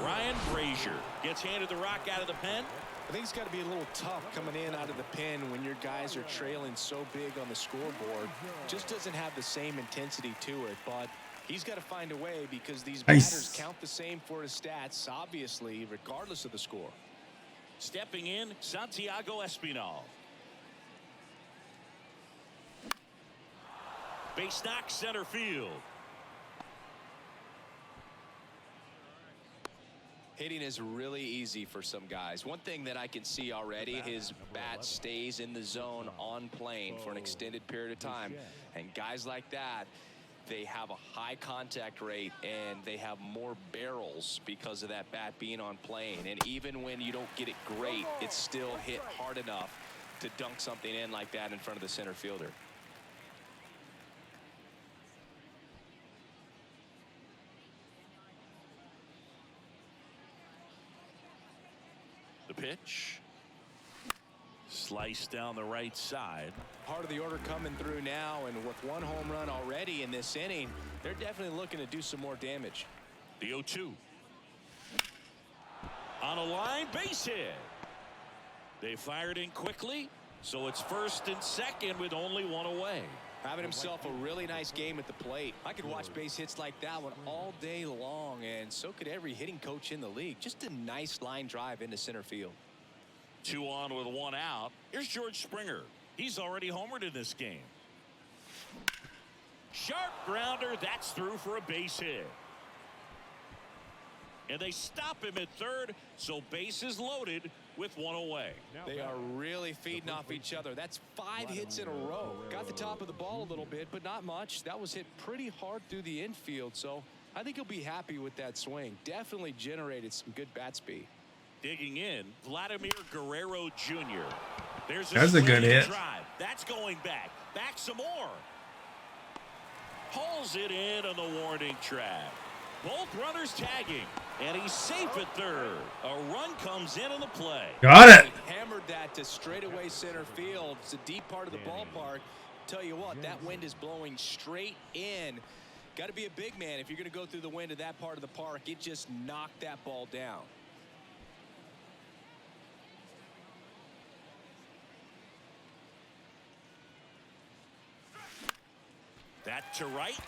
Ryan Brazier gets handed the rock out of the pen. I think it's got to be a little tough coming in out of the pen when your guys are trailing so big on the scoreboard. Just doesn't have the same intensity to it, but he's got to find a way because these batters count the same for his stats, obviously, regardless of the score. Stepping in, Santiago Espinal. Base knock, center field. Hitting is really easy for some guys. One thing that I can see already, his bat stays in the zone on plane for an extended period of time. And guys like that, they have a high contact rate and they have more barrels because of that bat being on plane. And even when you don't get it great, it's still hit hard enough to dunk something in like that in front of the center fielder. The pitch. Slice down the right side. Part of the order coming through now, and with one home run already in this inning, they're definitely looking to do some more damage. The 0-2. On a line, base hit. They fired in quickly, so it's first and second with only one away. Having himself a really nice game at the plate. I could watch base hits like that one all day long, and so could every hitting coach in the league. Just a nice line drive into center field. 2 on with 1 out. Here's George Springer. He's already homered in this game. Sharp grounder. That's through for a base hit. And they stop him at third, so bases loaded with 1 away. They are really feeding off each other. That's 5 hits in a row. Got the top of the ball a little bit, but not much. That was hit pretty hard through the infield, so I think he'll be happy with that swing. Definitely generated some good bat speed. Digging in, Vladimir Guerrero Jr. That's a good hit. Drive. That's going back. Back some more. Pulls it in on the warning track. Both runners tagging, and he's safe at third. A run comes in on the play. Got it. He hammered that to straightaway center field. It's a deep part of the ballpark. Tell you what, that wind is blowing straight in. Got to be a big man if you're going to go through the wind of that part of the park. It just knocked that ball down. That to right.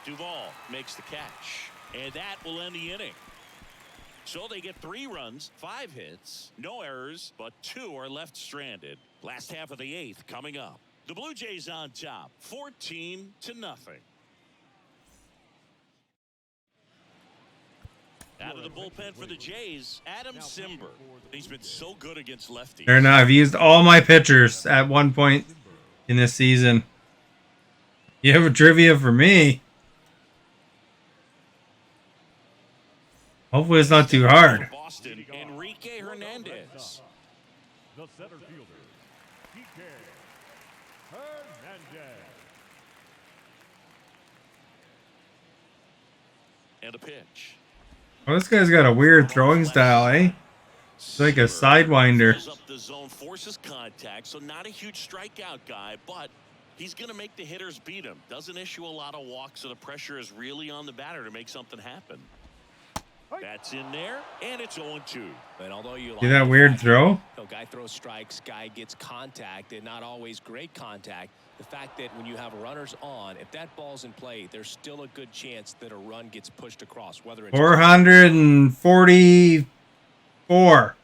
Duvall makes the catch, and that will end the inning. So they get 3 runs, 5 hits, no errors, but 2 are left stranded. Last half of the 8th coming up. The Blue Jays on top, 14-0. Out of the bullpen for the Jays, Adam Simber. He's been so good against lefties. Fair enough. I've used all my pitchers at one point in this season. You have a trivia for me? Hopefully it's not too hard. Boston, Enrique Hernandez. The center fielder, Enrique Hernandez. And a pitch. Oh, this guy's got a weird throwing style, eh? It's like a sidewinder. Fills up the zone, forces contact, so not a huge strikeout guy, but he's going to make the hitters beat him. Doesn't issue a lot of walks, so the pressure is really on the batter to make something happen. That's in there, and it's 0-2. And although you See that weird throw? Guy throws strikes, guy gets contact, and not always great contact. The fact that when you have runners on, if that ball's in play, there's still a good chance that a run gets pushed across. Whether it's 444.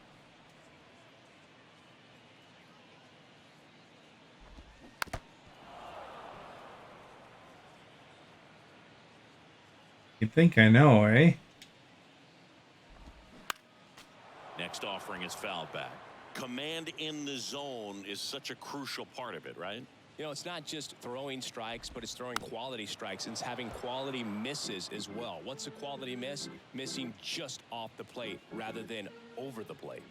You think I know, eh? Next offering is foul back. Command in the zone is such a crucial part of it, right? You know, it's not just throwing strikes, but it's throwing quality strikes. It's having quality misses as well. What's a quality miss? Missing just off the plate rather than over the plate.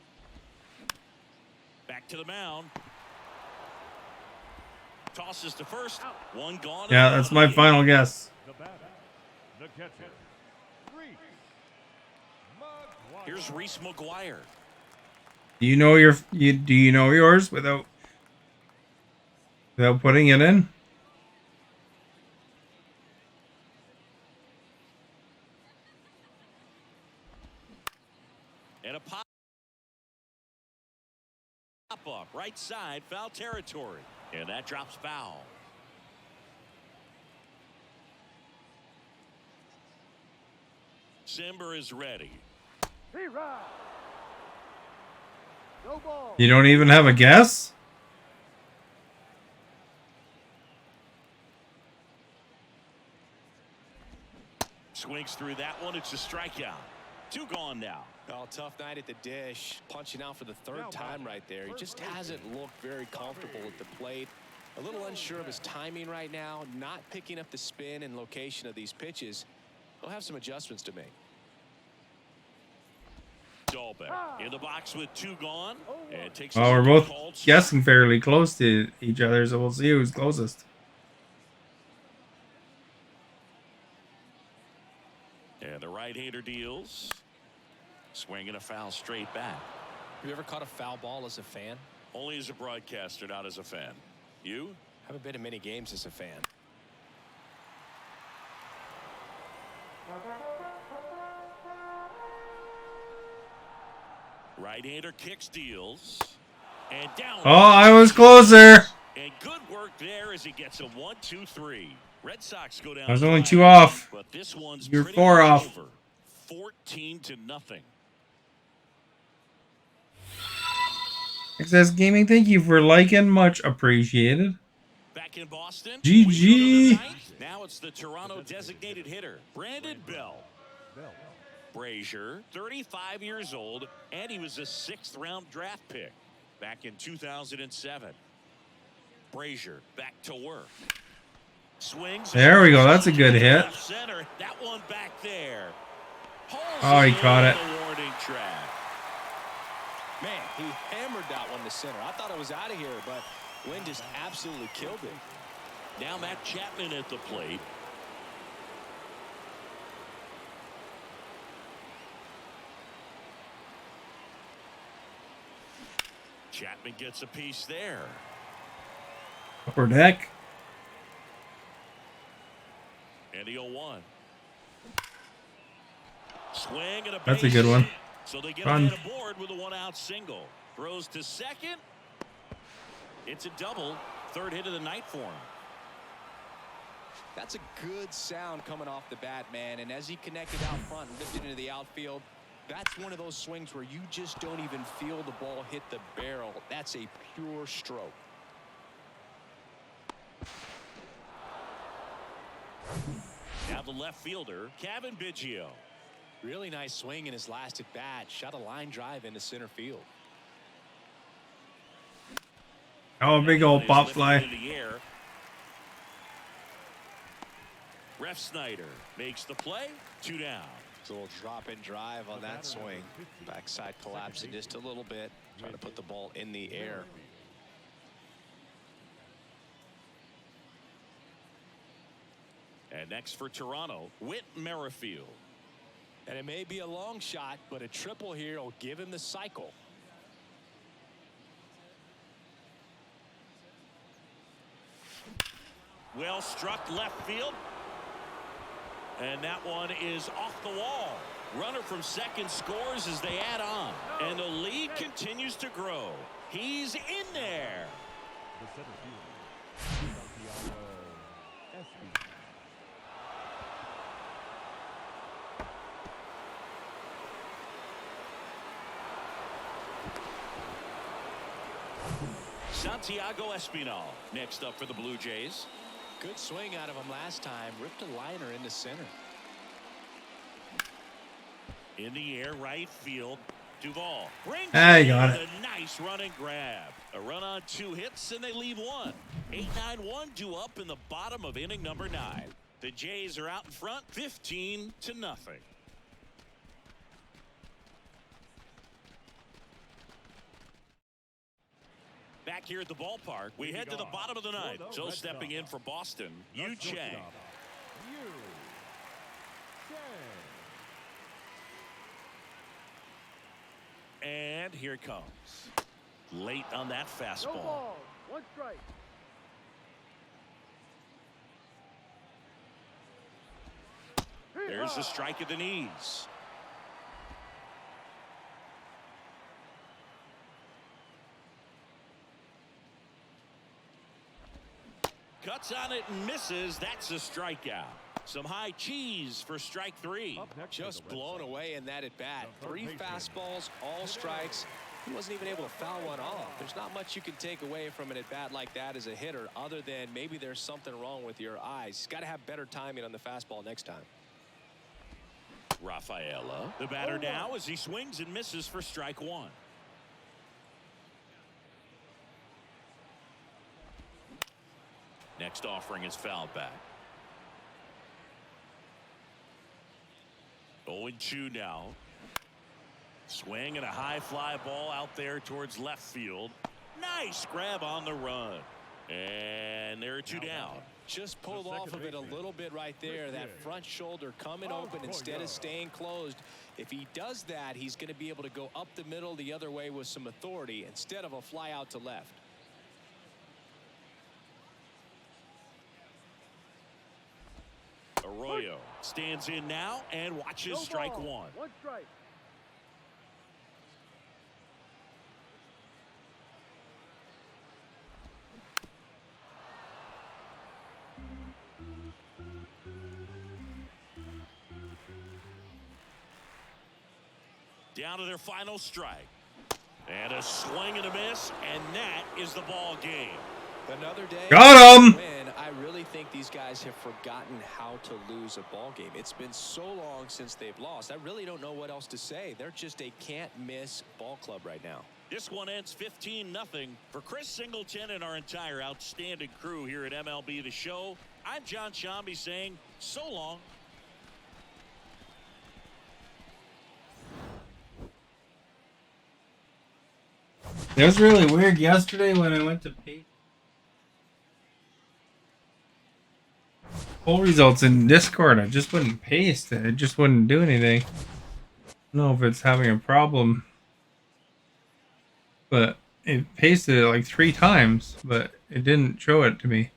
Back to the mound. Tosses to first. One gone. Yeah, that's my final guess. The batter, the catcher, Reese McGuire. Here's Reese McGuire. Do you know yours without putting it in? And a pop up right side, foul territory, and that drops foul. Simber is ready. T-Rod. No ball. You don't even have a guess? Swings through that one. It's a strikeout. 2 gone now. Oh, tough night at the dish. Punching out for the third time right there. He just hasn't looked very comfortable at the plate. A little unsure of his timing right now. Not picking up the spin and location of these pitches. He'll have some adjustments to make. Dahlbeck in the box with 2 gone. And takes Well, we're both guessing fairly close to each other, so we'll see who's closest. And the right-hander deals. Swinging a foul straight back. Have you ever caught a foul ball as a fan? Only as a broadcaster, not as a fan. You? Haven't been to many games as a fan. Right-hander kicks, deals. And down. Oh, I was closer. And good work there as he gets a 1-2-3. Red Sox go down. I was only 2 off. But this one's You're pretty 4 much off. over. 14-0. Access Gaming, thank you for liking. Much appreciated. Back in Boston. GG. we go to the ninth. Now it's the Toronto designated hitter, Brandon Bell. Brazier, 35 years old, and he was a 6th round draft pick back in 2007. Brazier back to work. Swings. There we go. That's a good hit. Left center. That one back there. Oh, he caught it. The warning track. Man, he hammered that one to center. I thought it was out of here, but Wynn just absolutely killed it. Now Matt Chapman at the plate. Chapman gets a piece there. Upper deck. And the 0-1. Swing and a That's a base good one. hit. So they get Run. a man aboard with a 1-out single. Throws to second. It's a double. 3rd hit of the night for him. That's a good sound coming off the bat, man. And as he connected out front and lifted into the outfield, that's one of those swings where you just don't even feel the ball hit the barrel. That's a pure stroke. Now the left fielder, Kevin Biggio. Really nice swing in his last at bat. Shot a line drive into center field. Oh, big old pop fly. In the air. Ref Snyder makes the play. 2 down. It's a little drop and drive on that swing. Backside collapsing just a little bit. Trying to put the ball in the air. And next for Toronto, Whit Merrifield. And it may be a long shot, but a triple here will give him the cycle. Well struck left field. And that one is off the wall. Runner from second scores as they add on. And the lead continues to grow. He's in there. The center fielder, Santiago Espinosa. Santiago Espinal next up for the Blue Jays. Good swing out of him last time. Ripped a liner into center. In the air, right field. Duvall brings You got it. a nice run and grab. A run on 2 hits, and they leave one. 8-9-1 due up in the bottom of inning number 9. The Jays are out in front, 15-0. Back here at the ballpark, we head to the bottom of the ninth. So stepping in for Boston, Yu Chang. And here it comes. Late on that No fastball. ball. 1 strike. There's a strike at the knees. Cuts on it and misses. That's a strikeout. Some high cheese for strike 3. Just blown away in that at bat. 3 fastballs, all strikes. He wasn't even able to foul one off. There's not much you can take away from an at bat like that as a hitter, other than maybe there's something wrong with your eyes. He's got to have better timing on the fastball next time. Rafaela, the batter now as he swings and misses for strike 1. Next offering is fouled back. 0-2 now. Swing and a high fly ball out there towards left field. Nice grab on the run. And there are 2 down. Just pulled off of it a little bit right there. That front shoulder coming open instead of staying closed. If he does that, he's going to be able to go up the middle the other way with some authority instead of a fly out to left. Arroyo stands in now and watches strike 1. 1 strike. Down to their final strike. And a swing and a miss, and that is the ball game. Another day. Got him. Win. I really think these guys have forgotten how to lose a ball game. It's been so long since they've lost. I really don't know what else to say. They're just a can't-miss ball club right now. This one ends 15-0. For Chris Singleton and our entire outstanding crew here at MLB The Show, I'm John Shambi saying so long. It was really weird yesterday when I went to pay poll results in Discord. I just wouldn't paste it. It just wouldn't do anything. I don't know if it's having a problem. But it pasted it like 3 times, but it didn't show it to me.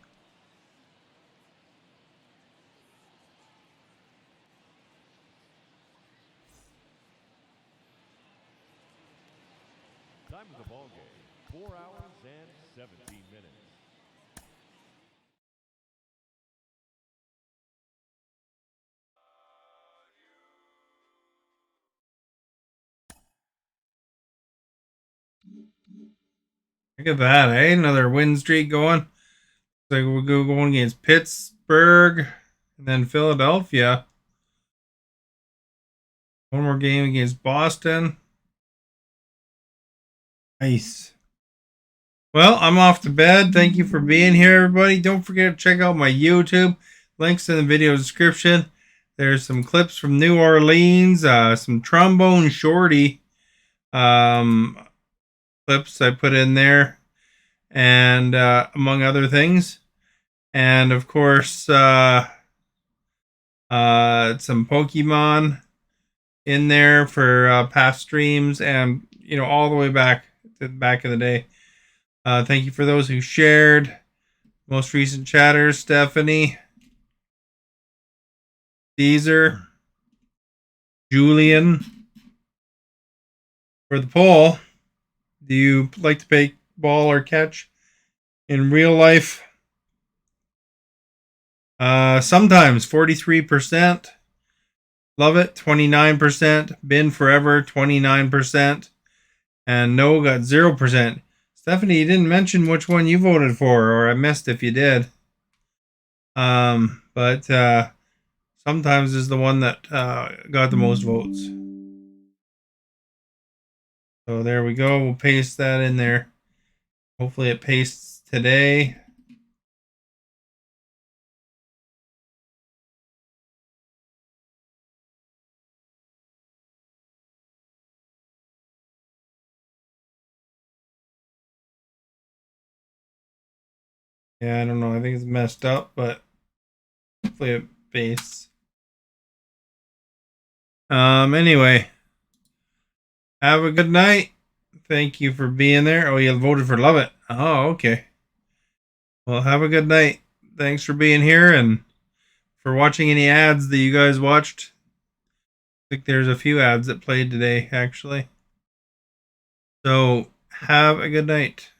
Time of the ball game, 4 hours and 17 minutes. Look at that, eh? Another win streak going. So we'll go going against Pittsburgh and then Philadelphia. One more game against Boston. Nice. Well, I'm off to bed. Thank you for being here, everybody. Don't forget to check out my YouTube. Links in the video description. There's some clips from New Orleans, some trombone shorty clips I put in there, and among other things. And of course, some Pokemon in there for past streams, and all the way back to the back of the day. Thank you for those who shared. Most recent chatters, Stephanie, Caesar, Julian. For the poll, do you like to play ball or catch in real life? Sometimes 43%. Love it, 29%. Been forever, 29%. And no got 0%. Stephanie, you didn't mention which one you voted for, or I missed if you did. But sometimes is the one that got the most votes. So there we go. We'll paste that in there. Hopefully it pastes today. Yeah, I don't know. I think it's messed up, but hopefully it pastes. Anyway, have a good night. Thank you for being there. Oh, you voted for Love It. Oh, okay. Well, have a good night. Thanks for being here and for watching any ads that you guys watched. I think there's a few ads that played today, actually. So, have a good night.